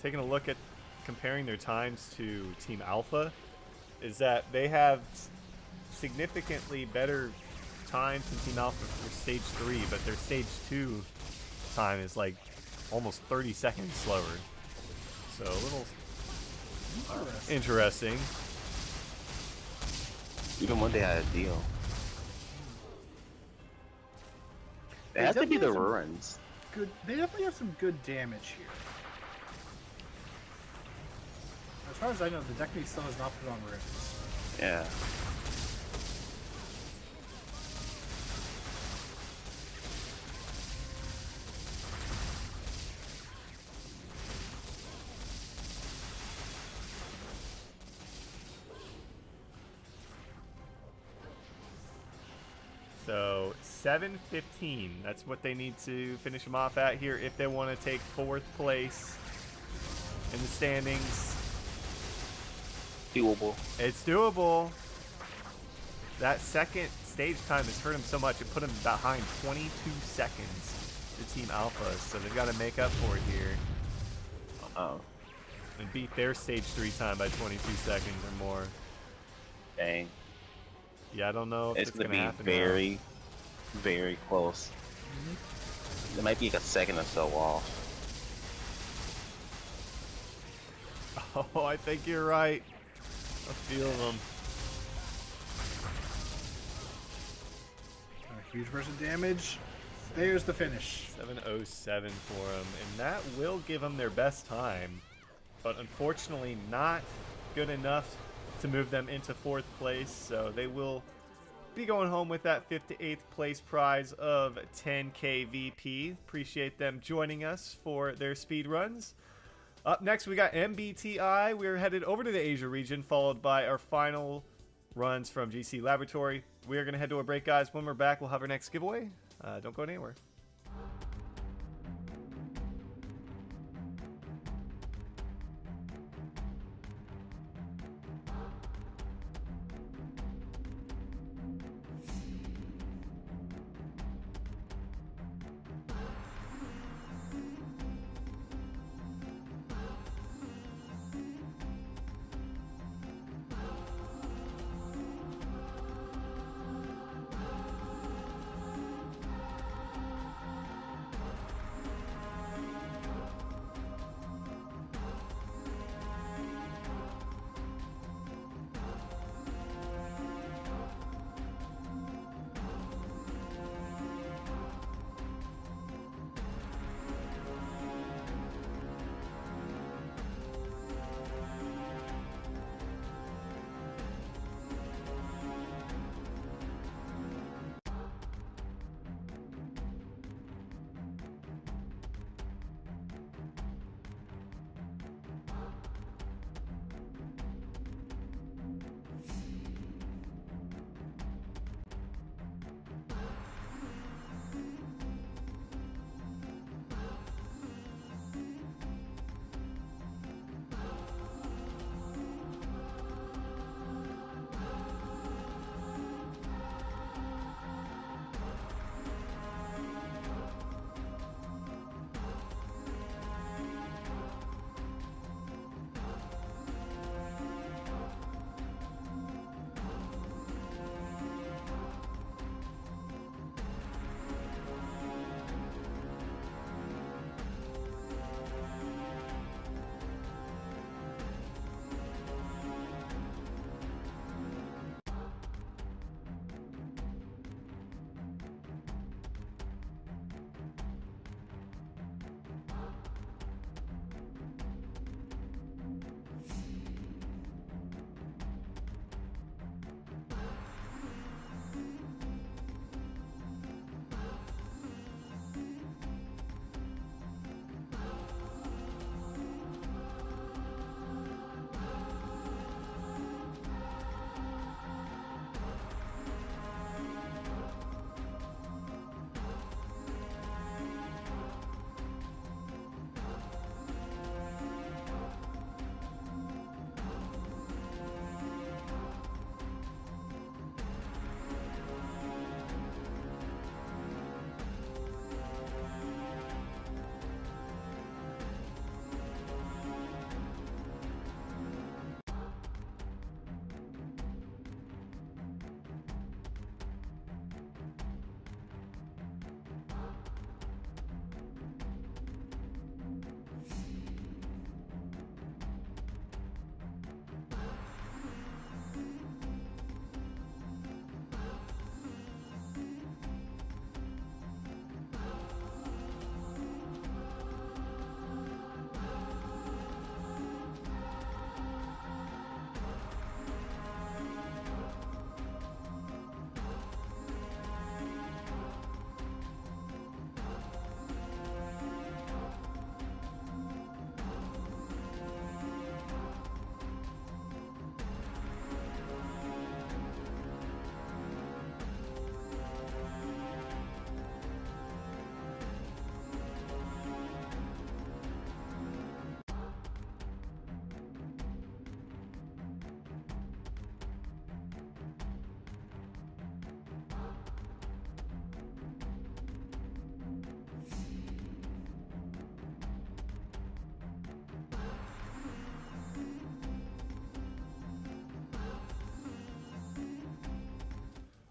taking a look at comparing their times to Team Alpha, is that they have significantly better times than Team Alpha for stage 3, but their stage 2 time is like almost 30 seconds slower. So a little interesting. Even when they had a deal. It They has to be definitely the have some ruins. Good. They definitely have some good damage here. As far as I know, the Decade still has not put on runes. Yeah. So 7:15. That's what they need to finish them off at here if they want to take 4th place in the standings. Doable. It's doable. That second stage time has hurt them so much. It put them behind 22 seconds to Team Alpha. So they've got to make up for it here Oh, and beat their stage 3 time by 22 seconds or more. dang. Yeah, I don't know if It's it's gonna going to be happen. very, very close. It might be like a second or so off. Now. Oh, I think you're right. I feel them. A huge burst of damage. There's the finish. 7:07 for them, and that will give them their best time, but unfortunately not good enough to move them into 4th place, so they will be going home with that 5th to 8th place prize of 10K VP. Appreciate them joining us for their speed runs. Up next, we got MBTI. We're headed over to the Asia region, followed by our final runs from GC Laboratory. We are going to head to a break, guys. When we're back, we'll have our next giveaway. Don't go anywhere.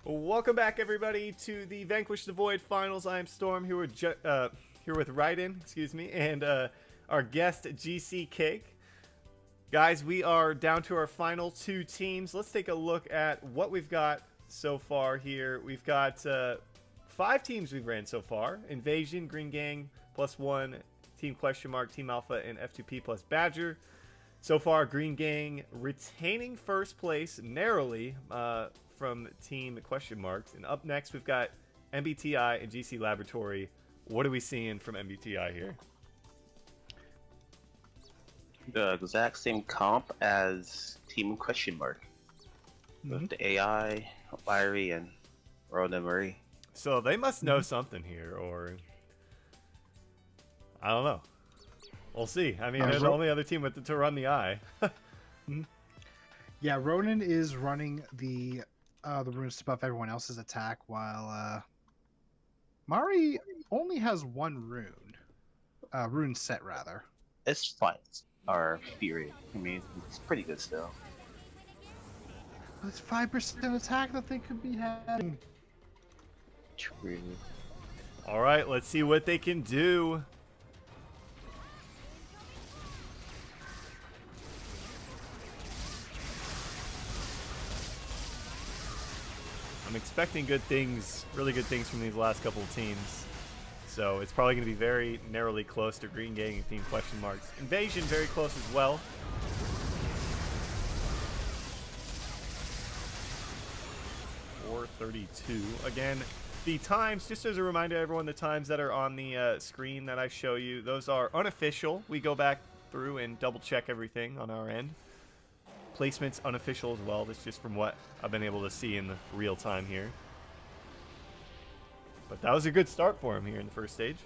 Welcome back, everybody, to the Vanquish the Void Finals. I am Storm, here with Raiden, excuse me, and our guest, GC Cake. Guys, we are down to our final 2 teams. Let's take a look at what we've got so far here. We've got 5 teams we've ran so far. Invasion, Green Gang, +1, Team Question Mark, Team Alpha, and F2P plus Badger. So far, Green Gang retaining first place narrowly from Team Question Marks. And up next, we've got MBTI and GC Laboratory. What are we seeing from MBTI here? The exact same comp as Team Question Mark. With the AI, Fiery, and Rhoda Murray. So they must know something here, or I don't know. We'll see. I mean, they're the only other team to run the eye. Yeah, Ronan is running the runes to buff everyone else's attack, while Mari only has 1 rune set rather. It's fine. Our Fury. I mean, it's pretty good still. It's 5% attack that they could be having. True. All right, let's see what they can do. I'm expecting good things, really good things from these last couple of teams. So it's probably going to be very narrowly close to Green Gang and Team Question Marks. Invasion very close as well. .432. Again, the times, just as a reminder to everyone, the times that are on the screen that I show you, those are unofficial. We go back through and double check everything on our end. Placements unofficial as well. That's just from what I've been able to see in the real time here. But that was a good start for him here in the first stage.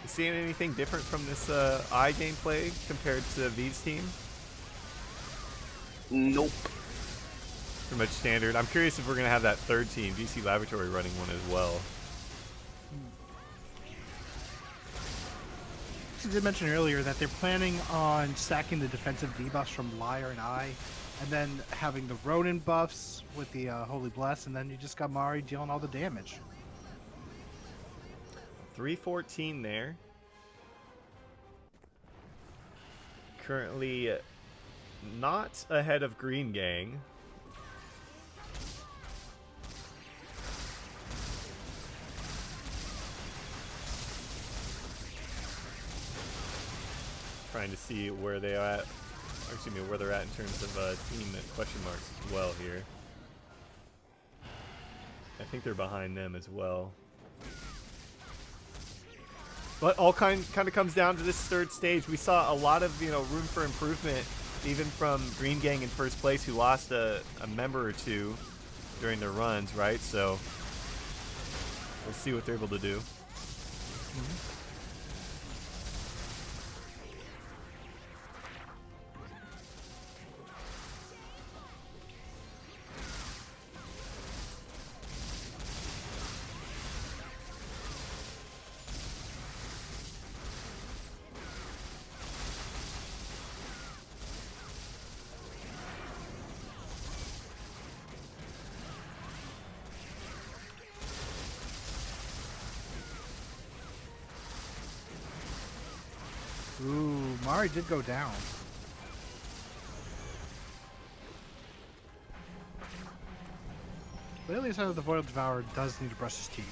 Seeing anything different from this eye gameplay compared to V's team? Nope. Pretty much standard. I'm curious if we're going to have that third team, GC Laboratory, running one as well. I did mention earlier that they're planning on stacking the defensive debuffs from Liar and Eye, and then having the Ronin buffs with the Holy Bless, and then you just got Mari dealing all the damage. 314 there. Currently not ahead of Green Gang. Trying to see where they are at, or excuse me, where they're at in terms of Team Question Marks as well here. I think they're behind them as well. But all kind of comes down to this third stage. We saw a lot of, room for improvement, even from Green Gang in first place, who lost a member or 2 during their runs, right? So we'll see what they're able to do. Ooh, Mari did go down. Lately, said the Void Devourer does need to brush his teeth.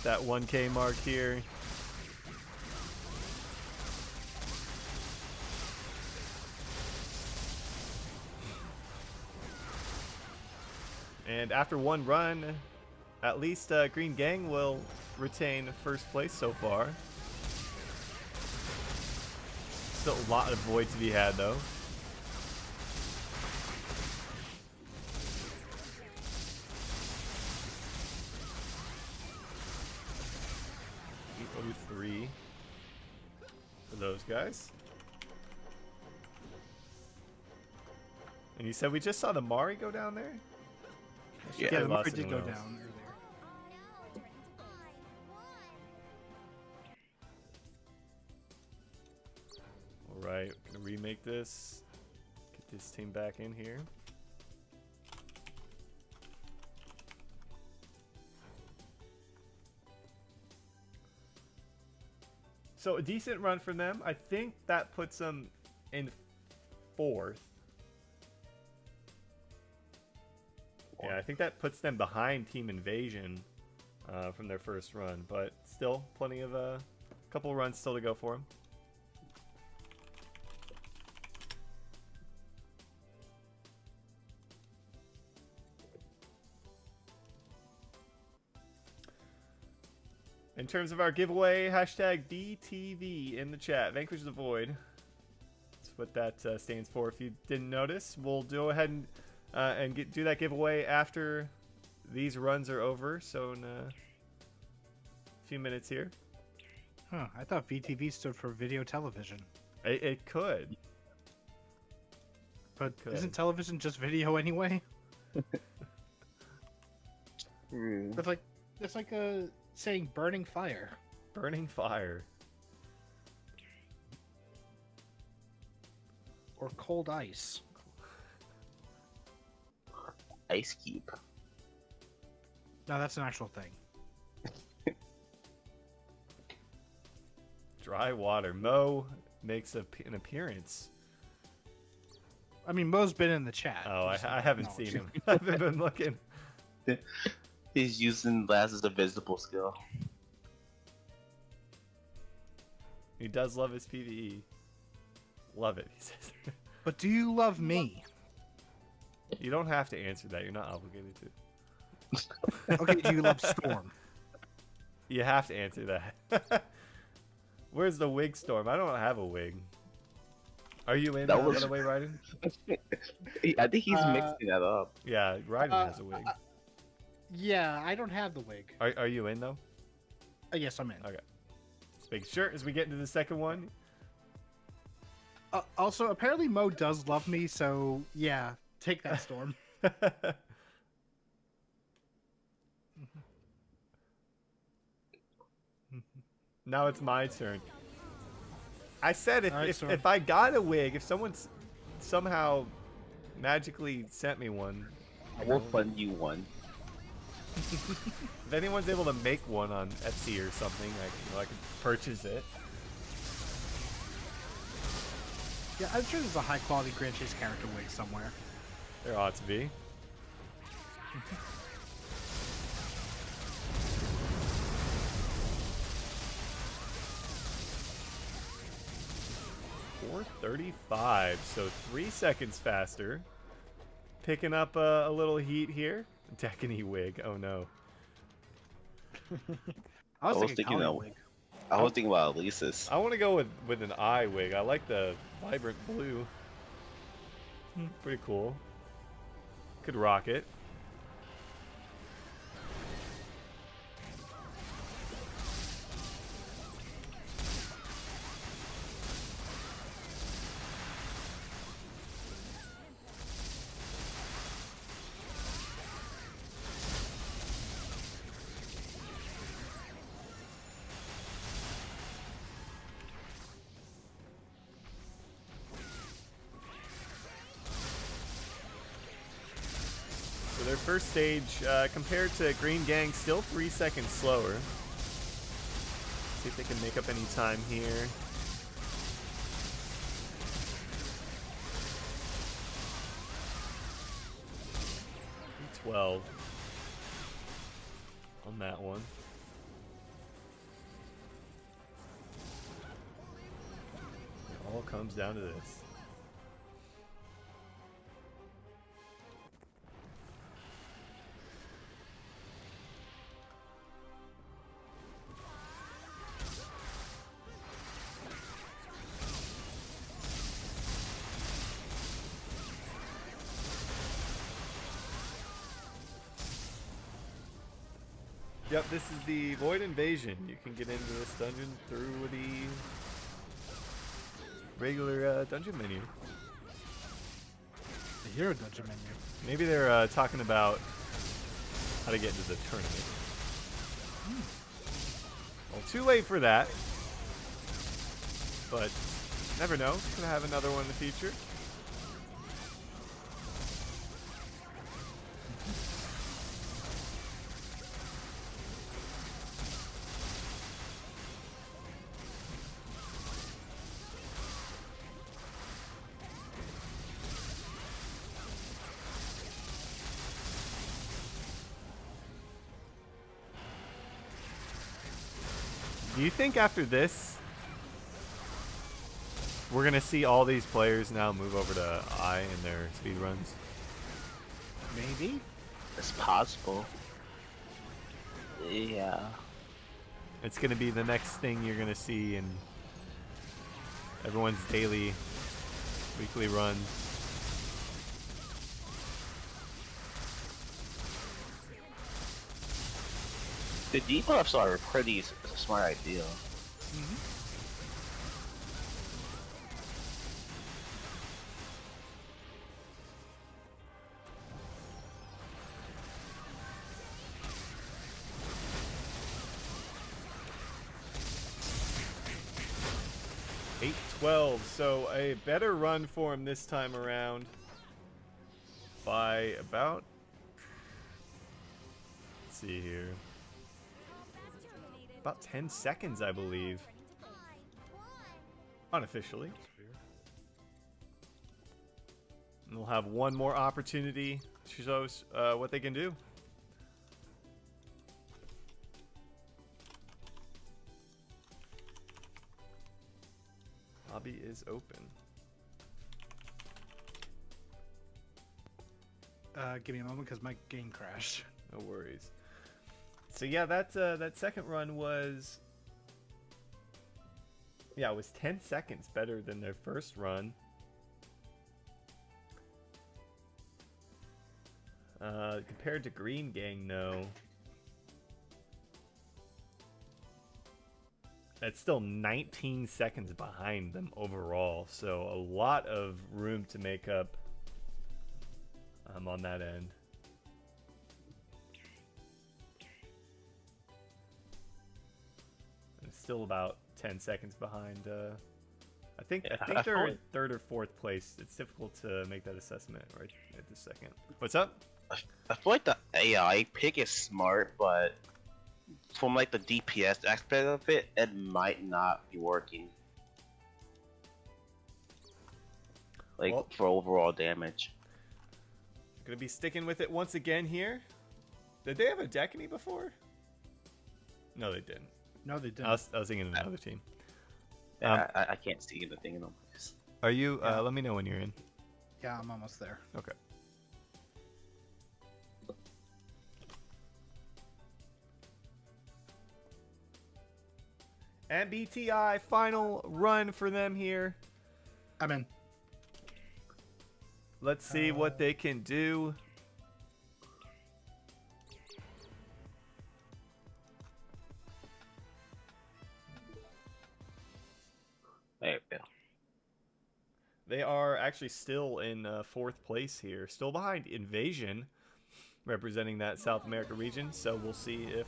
That 1K mark here. And after one run, at least Green Gang will retain first place so far. Still a lot of void to be had, though. 803 for those guys. And you said we just saw the Mari go down there? Yeah, Yeah, I the lost Mari it did in go Wales. down earlier. Alright, gonna remake this. Get this team back in here. So a decent run from them. I think that puts them in 4th. Yeah, I think that puts them behind Team Invasion from their first run, but still plenty of a couple runs still to go for them. In terms of our giveaway, hashtag VTV in the chat. Vanquish the Void. That's what that stands for. If you didn't notice, we'll go ahead and do that giveaway after these runs are over. So in a few minutes here. Huh, I thought VTV stood for video television. It could. But Could. isn't television just video anyway? It's like a saying burning fire. Burning fire. Or cold ice. Ice Cube. No, that's an actual thing. Dry water. Mo makes an appearance. I mean, Mo's been in the chat. Oh, just I haven't acknowledge seen it. him. I haven't been looking. He's using Laz as a visible skill. He does love his PvE. Love it, he says. But do you love me? You don't have to answer that. You're not obligated to. Okay, do you love Storm? You have to answer that. Where's the wig Storm? I don't have a wig. Are you in, That by was- the way, Raiden? I think he's mixing that up. Yeah, Raiden has a wig. Yeah, I don't have the wig. Are you in, though? Yes, I'm in. Okay. Just making sure as we get into the second one. Also, apparently Mo does love me, so yeah, take that, Storm. Now it's my turn. I said All right, if I got a wig, if someone's somehow magically sent me one, I will fund you one. if anyone's able to make one on Etsy or something, I could purchase it. Yeah, I'm sure there's a high quality Grand Chase character wig somewhere. There ought to be. .435, so 3 seconds faster. Picking up a little heat here. Decany wig, oh no. I was was thinking thinking Kali that- wig. I was thinking about Elisa's. I want to go with an eye wig. I like the vibrant blue. Pretty cool. Could rock it. So their first stage, compared to Green Gang, still 3 seconds slower. See if they can make up any time here. .12 on that one. It all comes down to this. Yep, this is the Void Invasion. You can get into this dungeon through the regular dungeon menu. The hero dungeon menu. Maybe they're talking about how to get into the tournament. Well, too late for that. But never know. Could have another one in the future. Do you think after this, we're going to see all these players now move over to I in their speedruns? Maybe. It's possible. Yeah. It's going to be the next thing you're going to see in everyone's daily, weekly runs. The debuffs are a pretty smart idea. Mm-hmm. Eight 12, so a better run for him this time around by about, let's see here, about 10 seconds, I believe, unofficially. And they'll have one more opportunity to show us what they can do. Lobby is open. Give me a moment because my game crashed. No worries. So yeah, that second run was, yeah, it was 10 seconds better than their first run. Compared to Green Gang, no. That's still 19 seconds behind them overall, so a lot of room to make up on that end. And still about 10 seconds behind. I think they're in third or fourth place. It's difficult to make that assessment right at this second. What's up? I feel like the AI pick is smart, but from like the DPS aspect of it, it might not be working. Like Well, for overall damage. gonna be sticking with it once again here. Did they have a Decany before? No, they didn't. No, they didn't. I was thinking of another team. I can't see anything in them. Are you? Yeah. Let me know when you're in. Yeah, I'm almost there. Okay. MBTI final run for them here. I'm in. Let's see what they can do. There we go. They are actually still in fourth place here, still behind Invasion, representing that South America region. So we'll see if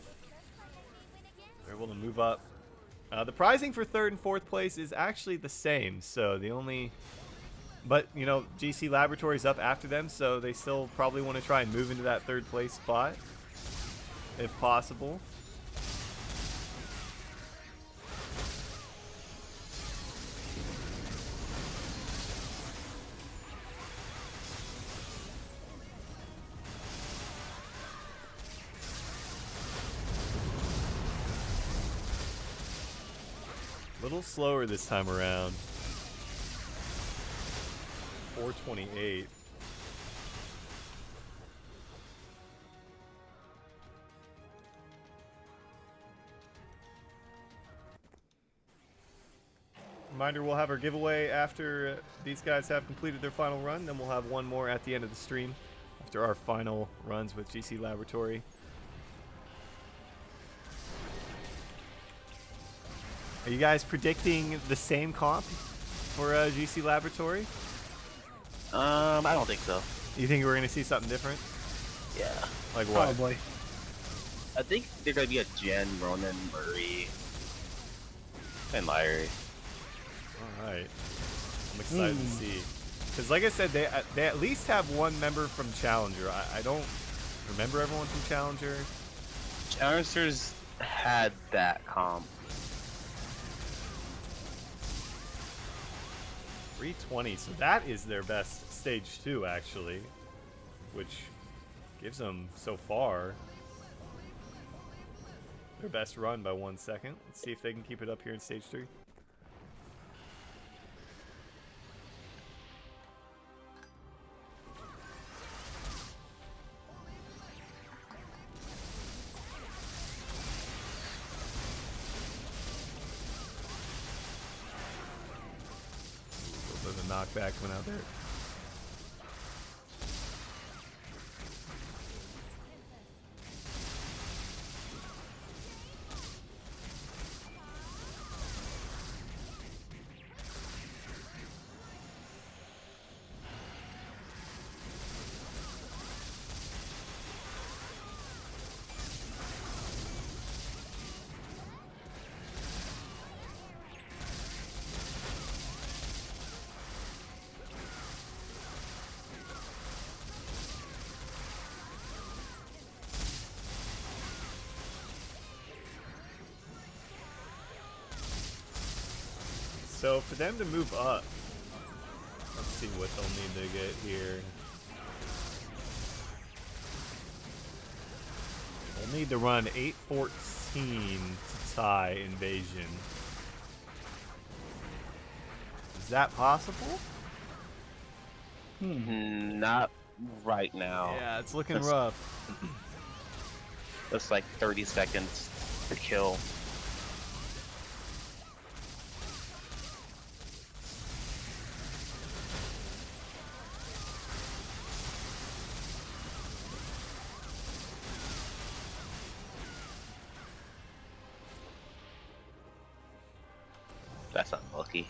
they're able to move up. The pricing for third and fourth place is actually the same. So the only, but you know, GC Laboratories up after them, so they still probably want to try and move into that third place spot, if possible. A little slower this time around. 428. Reminder, we'll have our giveaway after these guys have completed their final run. Then we'll have one more at the end of the stream after our final runs with GC Laboratory. Are you guys predicting the same comp for GC Laboratory? I don't think so. You think we're gonna see something different? Yeah. Like what? Probably. I think they're gonna be a Jen, Ronan, Murray, and Lyrie. All right. I'm excited to see. Because like I said, they at least have one member from Challenger. I don't remember everyone from Challenger. Challengers had that comp. 320, so that is their best stage 2 actually, which gives them so far their best run by 1 second. Let's see if they can keep it up here in stage 3. The knockback coming out there. So for them to move up, let's see what they'll need to get here. They'll need to run 8:14 to tie Invasion. Is that possible? Not right now. Yeah, it's looking That's- rough. That's like 30 seconds to kill. That's unlucky.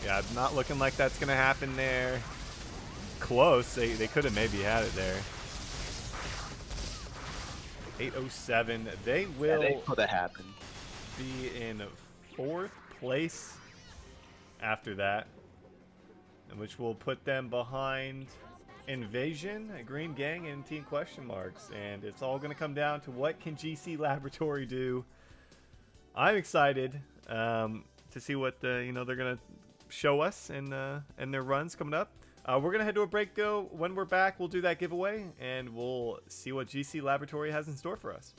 Yeah, not looking like that's gonna happen there. Close. They could have maybe had it there. 8:07. They will Yeah, they could have happened. be in 4th place after that, which will put them behind Invasion, Green Gang, and Team Question Marks. And it's all going to come down to what can GC Laboratory do. I'm excited to see what they're going to show us in their runs coming up. We're going to head to a break, though. When we're back, we'll do that giveaway, and we'll see what GC Laboratory has in store for us.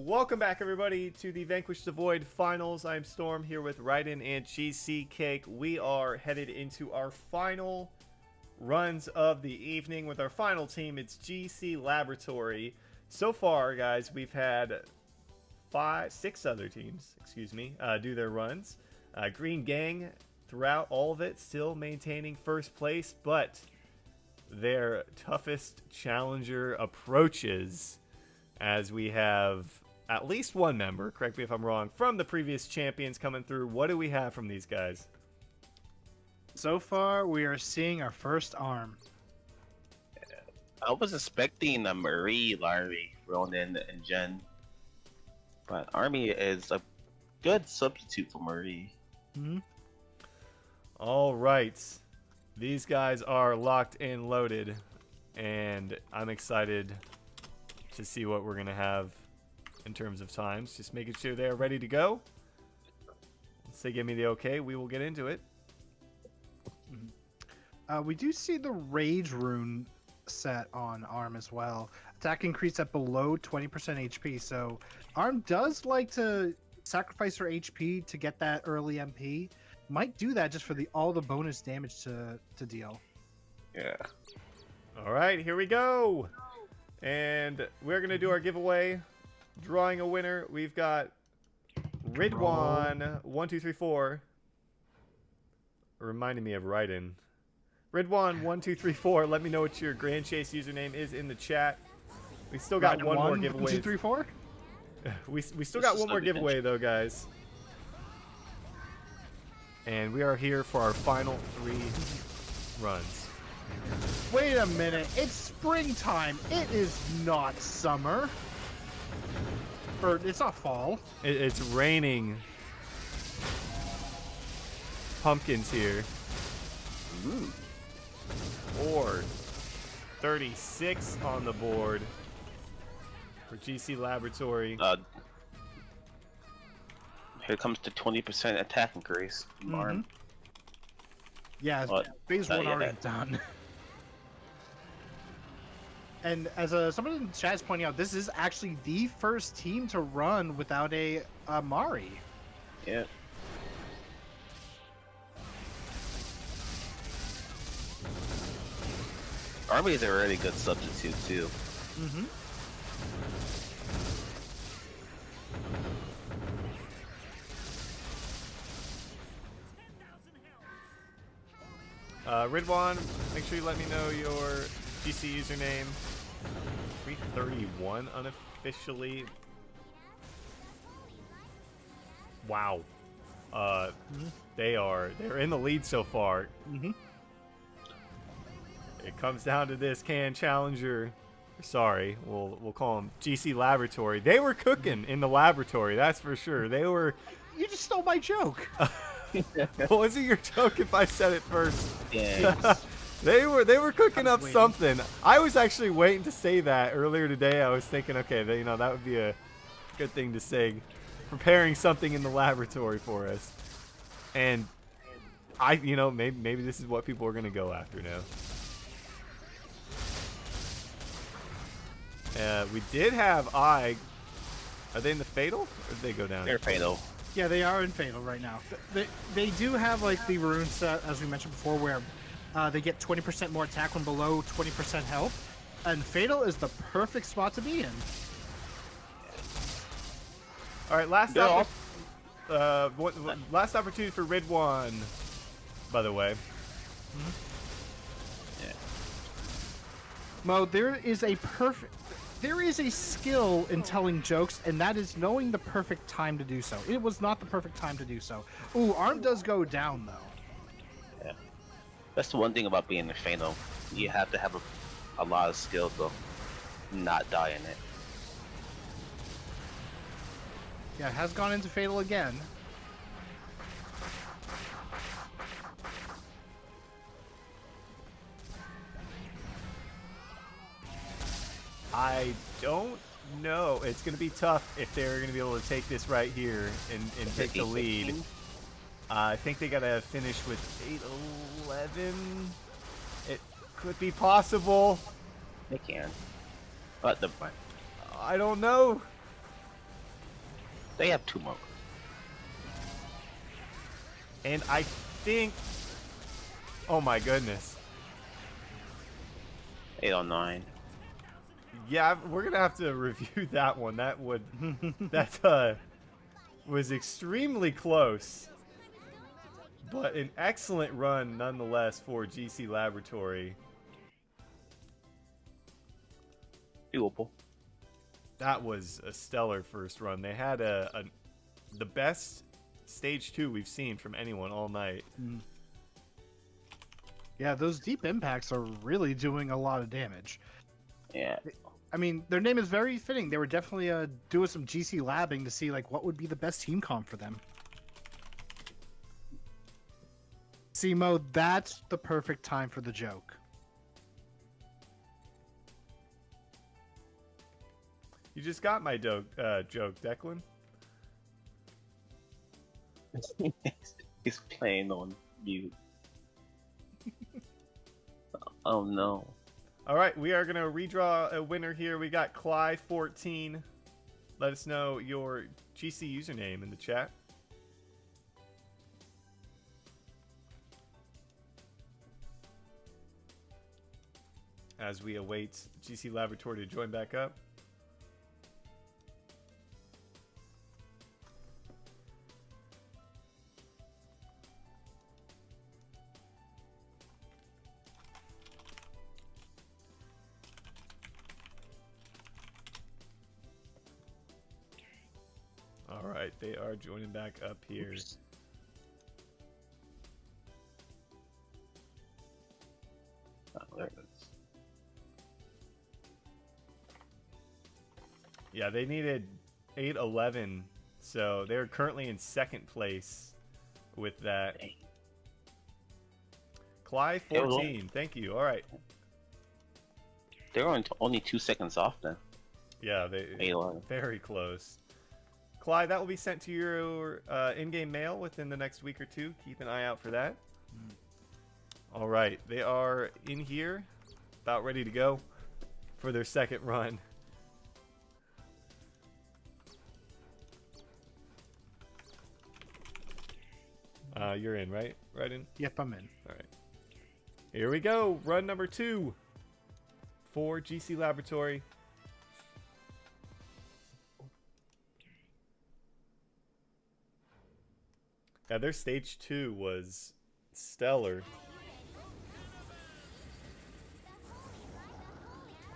Welcome back, everybody, to the Vanquish the Void Finals. I'm Storm here with Raiden and GC Cake. We are headed into our final runs of the evening with our final team. It's GC Laboratory. So far, guys, we've had six other teams, do their runs. Green Gang, throughout all of it, still maintaining first place, but their toughest challenger approaches as we have at least one member, correct me if I'm wrong, from the previous champions coming through. What do we have from these guys? So far, we are seeing our first arm. I was expecting a Marie, Larry, Ronan, and Jen, but Army is a good substitute for Marie. Mm-hmm. All right. These guys are locked and loaded, and I'm excited to see what we're going to have in terms of times. Just making sure they're ready to go. Once they give me the okay, we will get into it. We do see the Rage Rune set on Arm as well. Attack increase at below 20% HP, so Arm does like to sacrifice her HP to get that early MP. Might do that just for all the bonus damage to deal. Yeah. All right, here we go. And we're going to do our giveaway. Drawing a winner. We've got Ridwan1234. Reminding me of Raiden. Ridwan1234. Let me know what your Grand Chase username is in the chat. We still got one more giveaway. 1, 2, 3, 4? We still got one more giveaway though, guys. And we are here for our final 3 runs. Wait a minute. It's springtime. It is not summer. Or it's not fall. It's raining pumpkins here. Ooh. Or 36 on the board for GC Laboratory. Here comes the 20% attack increase from Arm. Yeah, phase 1 already done. And as someone in the chat is pointing out, this is actually the first team to run without a Mari. Yeah. Army is a really good substitute too. Mm-hmm. Ridwan, make sure you let me know your GC username. 331 unofficially. Wow. They're in the lead so far. Mm-hmm. It comes down to this challenger. Sorry, we'll call them GC Laboratory. They were cooking in the laboratory, that's for sure. They were. You just stole my joke. Was it your joke if I said it first? Yeah. They were cooking up waiting. something. I was actually waiting to say that earlier today. I was thinking, okay, that would be a good thing to say, preparing something in the laboratory for us. And maybe this is what people are gonna go after now. We did have Are they in the Fatal? Or did they go down? They're Fatal. Yeah, they are in Fatal right now. They do have like the rune set, as we mentioned before, where they get 20% more attack when below 20% health. And Fatal is the perfect spot to be in. All right, last opportunity for Ridwan, by the way. Yeah. Mo, there is a skill in telling jokes, and that is knowing the perfect time to do so. It was not the perfect time to do so. Ooh, Arm does go down, though. Yeah. That's the one thing about being a Fatal. You have to have a lot of skill to not die in it. Yeah, it has gone into Fatal again. I don't know. It's going to be tough if they're going to be able to take this right here and take the lead. I think they got to finish with 8-11. It could be possible. They can. But I don't know. They have 2 more. And I think... Oh my goodness. 809. Yeah, we're gonna have to review that one. That would... that was extremely close. But an excellent run nonetheless for GC Laboratory. Doable. That was a stellar first run. They had the best stage 2 we've seen from anyone all night. Yeah, those deep impacts are really doing a lot of damage. Yeah. I mean, their name is very fitting. They were definitely doing some GC labbing to see like what would be the best team comp for them. See, Mo, that's the perfect time for the joke. You just got my joke, Declan. He's playing on mute. Oh no. All right, we are going to redraw a winner here. We got Cly14. Let us know your GC username in the chat. As we await GC Laboratory to join back up. All right, they are joining back up here. Oops. Oh, there it is. Yeah, they needed 811, so they're currently in second place with that. Dang. Cly14, thank you. All right. They were only 2 seconds off then. Yeah, they 811. very close. Cly, that will be sent to your in-game mail within the next week or two. Keep an eye out for that. All right, they are in here, about ready to go for their second run. You're in, right? Right in? Yep, I'm in. All right. Here we go. Run number 2 for GC Laboratory. Yeah, their stage 2 was stellar.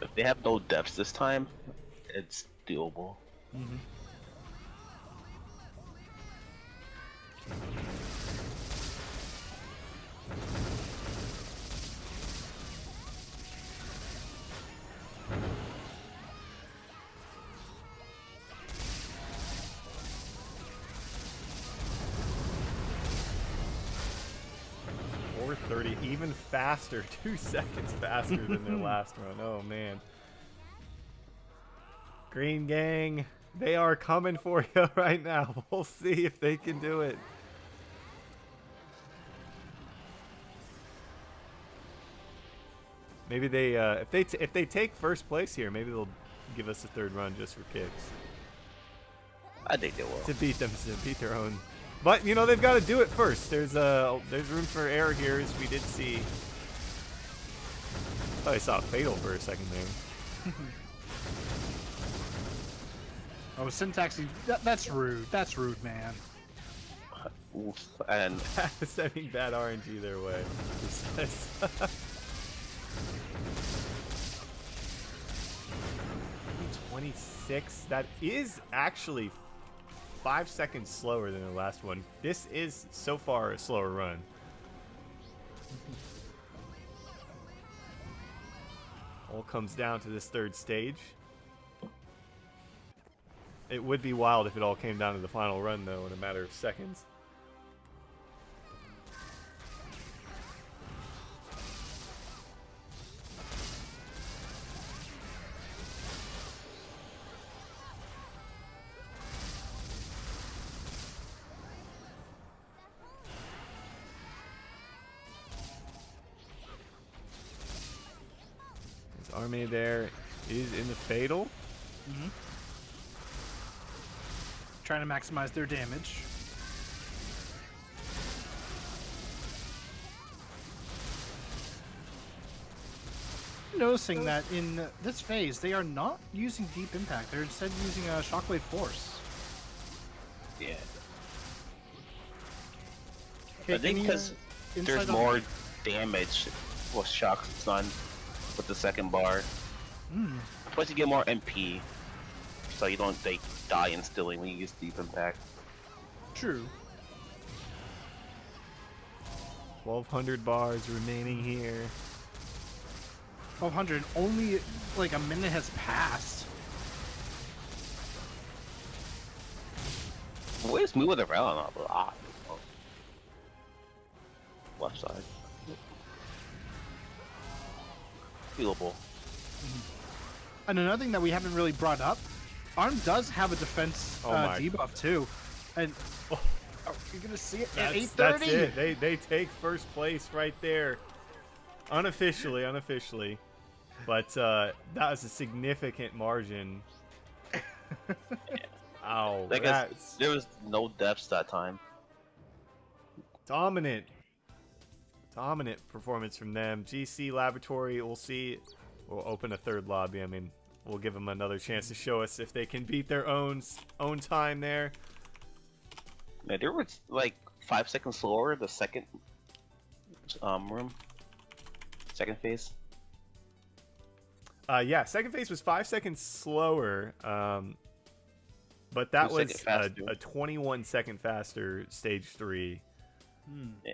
If they have no depths this time, it's doable. Mm-hmm. Even faster, 2 seconds faster than their last run. Oh man. Green Gang, they are coming for you right now. We'll see if they can do it. Maybe they if they take first place here, maybe they'll give us a third run just for kicks. I think they will. To beat their own. But you know they've got to do it first. There's room for error here, as we did see. I saw a fatal for a second there. Oh, Syntaxy, that's rude. That's rude, man. Oof. And Sending bad RNG their way. 26. That is actually 5 seconds slower than the last one. This is so far a slower run. All comes down to this third stage. It would be wild if it all came down to the final run, though, in a matter of seconds. Army there is in the fatal. Mm-hmm. trying to maximize their damage. Noticing that in this phase, they are not using Deep Impact. They're instead using Shockwave Force. Yeah. Okay, I think because there's more damage with Shock Stun with the second bar. Plus you get more MP, so you don't die instantly when you use Deep Impact. True. 1,200 bars remaining here. 1,200. Only like a minute has passed. Where's moving around a lot? Left side. Feelable. And another thing that we haven't really brought up, Arm does have a defense debuff too. And you're gonna see it at 8:30. That's it. They take first place right there. Unofficially. But that was a significant margin. Ow. There was no depths that time. Dominant performance from them. GC Laboratory, we'll see. We'll open a third lobby. I mean, we'll give them another chance to show us if they can beat their own time there. Yeah, there was like 5 seconds slower the second room. Second phase. Yeah, second phase was 5 seconds slower. But that was a 21 second faster stage 3. Yeah.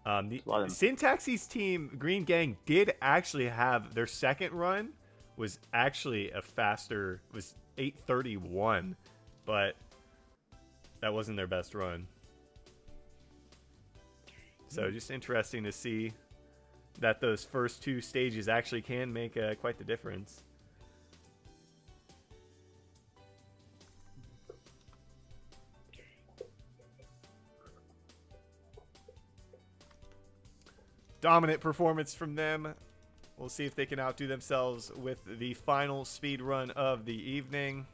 The Syntax's team, Green Gang, did actually have their second run was actually a faster, was 8:31, but that wasn't their best run. So just interesting to see that those first two stages actually can make quite the difference. Dominant performance from them. We'll see if they can outdo themselves with the final speed run of the evening.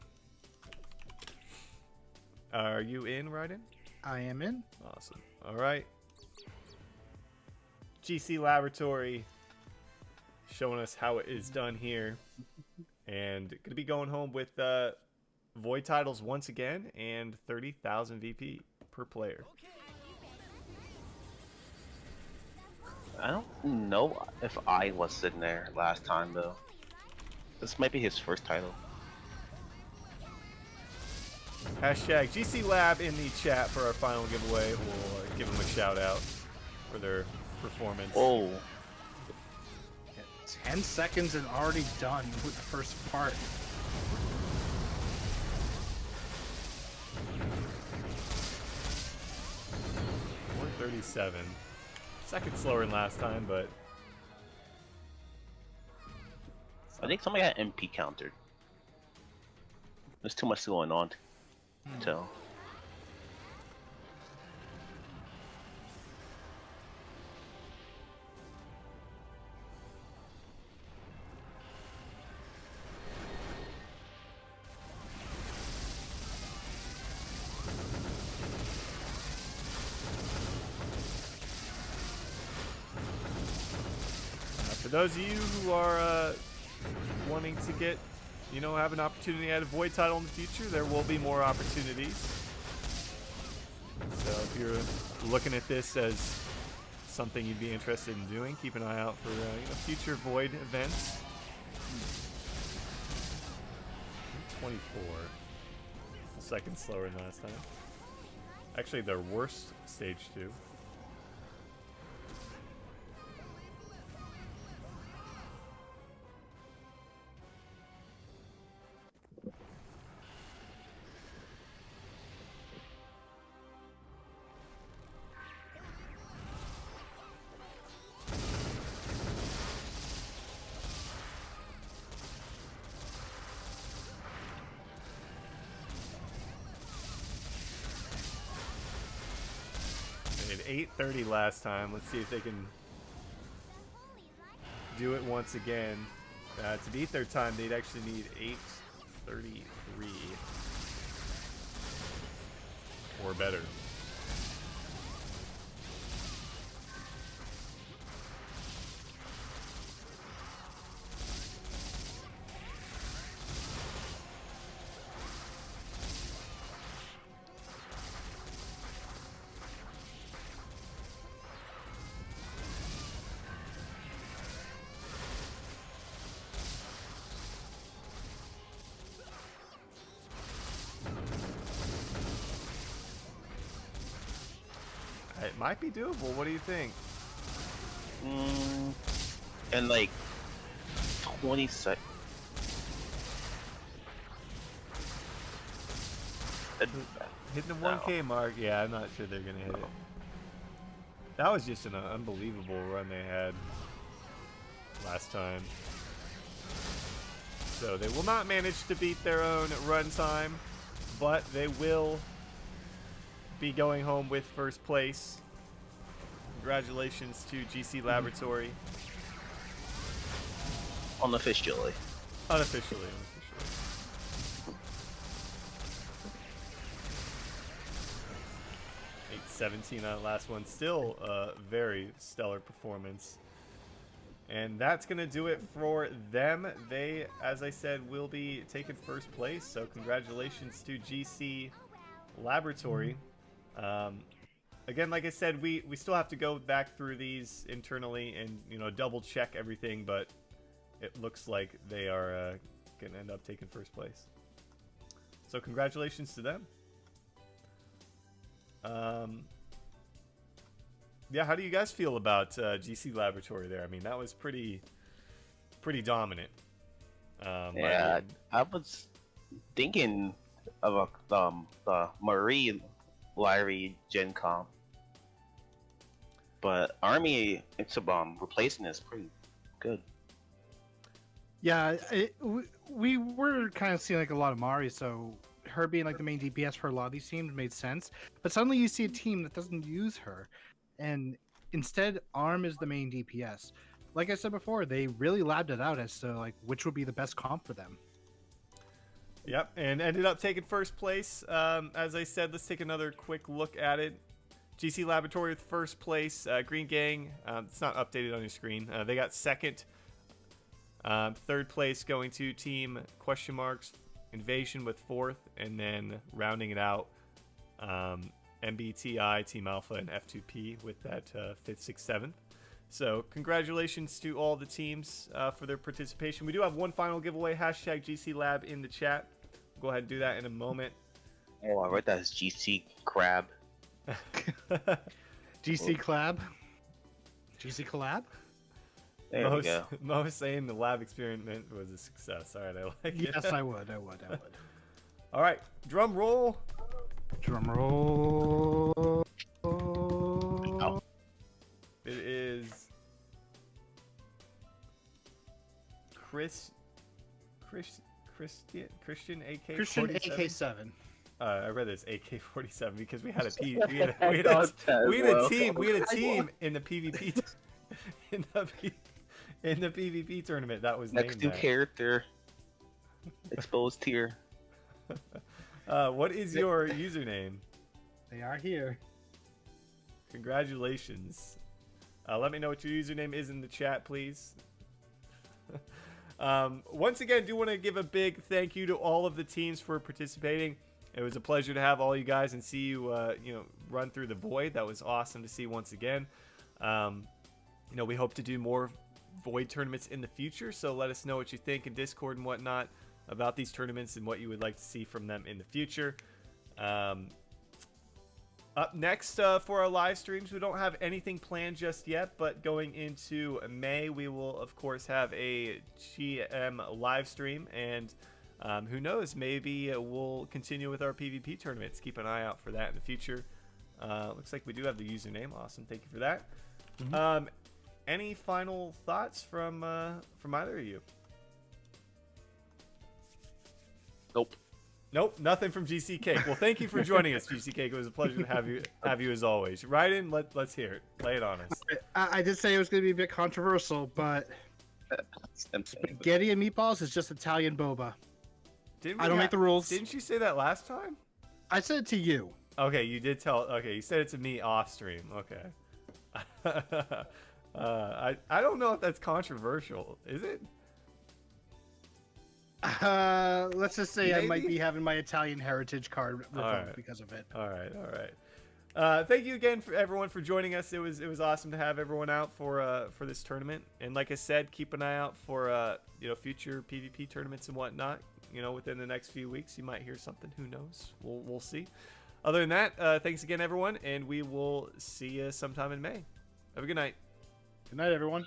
Are you in, Raiden? I am in. Awesome. All right. GC Laboratory showing us how it is done here. And going to be going home with Void titles once again and 30,000 VP per player. I don't know if I was sitting there last time though. This might be his first title. Hashtag GC Lab in the chat for our final giveaway. We'll give them a shout out for their performance. Oh. Yeah, 10 seconds and already done with the first part. .437. Second slower than last time, but I think somebody got MP countered. There's too much going on to tell. For those of you who are wanting to get, have an opportunity at a Void title in the future, there will be more opportunities. So if you're looking at this as something you'd be interested in doing, keep an eye out for future Void events. 24. A second slower than last time. Actually, their worst stage 2. They did 8:30 last time. Let's see if they can do it once again. To beat their time, they'd actually need 8:33. or better. It might be doable. What do you think? And like 20 seconds. Hitting the 1K mark, yeah, I'm not sure they're gonna hit it. That was just an unbelievable run they had last time. So they will not manage to beat their own run time, but they will be going home with first place. Congratulations to GC Laboratory. Unofficially. Unofficially. 817 on the last one. Still a very stellar performance. And that's going to do it for them. They, as I said, will be taking first place. So congratulations to GC Laboratory. Again, like I said, we still have to go back through these internally and, double check everything. But it looks like they are going to end up taking first place. So congratulations to them. Yeah, how do you guys feel about GC Laboratory there? I mean, that was pretty dominant. Yeah, I was thinking of the Marie Lyrie Gen Con, but Army replacing is pretty good. Yeah, we were kind of seeing like a lot of Mari, so her being like the main DPS for a lot of these teams made sense. But suddenly you see a team that doesn't use her, and instead Arm is the main DPS. Like I said before, they really labbed it out as to like which would be the best comp for them. Yep, and ended up taking first place. As I said, let's take another quick look at it. GC Laboratory with first place. Green Gang, it's not updated on your screen. They got second. Third place going to Team question marks Invasion with fourth, and then rounding it out, MBTI, Team Alpha, and F2P with that fifth, sixth, seventh. So congratulations to all the teams for their participation. We do have one final giveaway, hashtag GC Lab in the chat. We'll go ahead and do that in a moment. Oh, I read that as GC Crab. GC Collab? GC Collab? There we go. Mo saying the lab experiment was a success. All right, I like it. Yes, I would. All right, drum roll. Drum roll. Oh. It is Christian AK Christian 47? AK7. I read this AK-47 because we had a team in the PvP in the PvP tournament that was next named new that. character exposed here. What is your username? They are here. Congratulations. Let me know what your username is in the chat, please. Once again, do want to give a big thank you to all of the teams for participating. It was a pleasure to have all you guys and see you, run through the void. That was awesome to see once again. We hope to do more void tournaments in the future, so let us know what you think in Discord and whatnot about these tournaments and what you would like to see from them in the future. Up next for our live streams, we don't have anything planned just yet, but going into May, we will of course have a GM live stream, and who knows, maybe we'll continue with our PvP tournaments. Keep an eye out for that in the future. Looks like we do have the username. Awesome, thank you for that. Mm-hmm. Any final thoughts from either of you? Nope, nothing from GC Cake. Well, thank you for joining us, GC Cake. It was a pleasure to have you as always. Ryden, let's hear it. Lay it on us. I did say it was going to be a bit controversial, but spaghetti and meatballs is just Italian boba. I don't make the rules. Didn't you say that last time? I said it to you. Okay, you did tell. Okay, you said it to me off stream. Okay. I don't know if that's controversial. Is it? Let's just say I might Maybe? be having my Italian heritage card revoked Alright. because of it. All right. Thank you again for everyone for joining us. It was awesome to have everyone out for this tournament. And like I said, keep an eye out for future PvP tournaments and whatnot. Within the next few weeks, you might hear something. Who knows? We'll see. Other than that, thanks again, everyone, and we will see you sometime in May. Have a good night. Good night, everyone.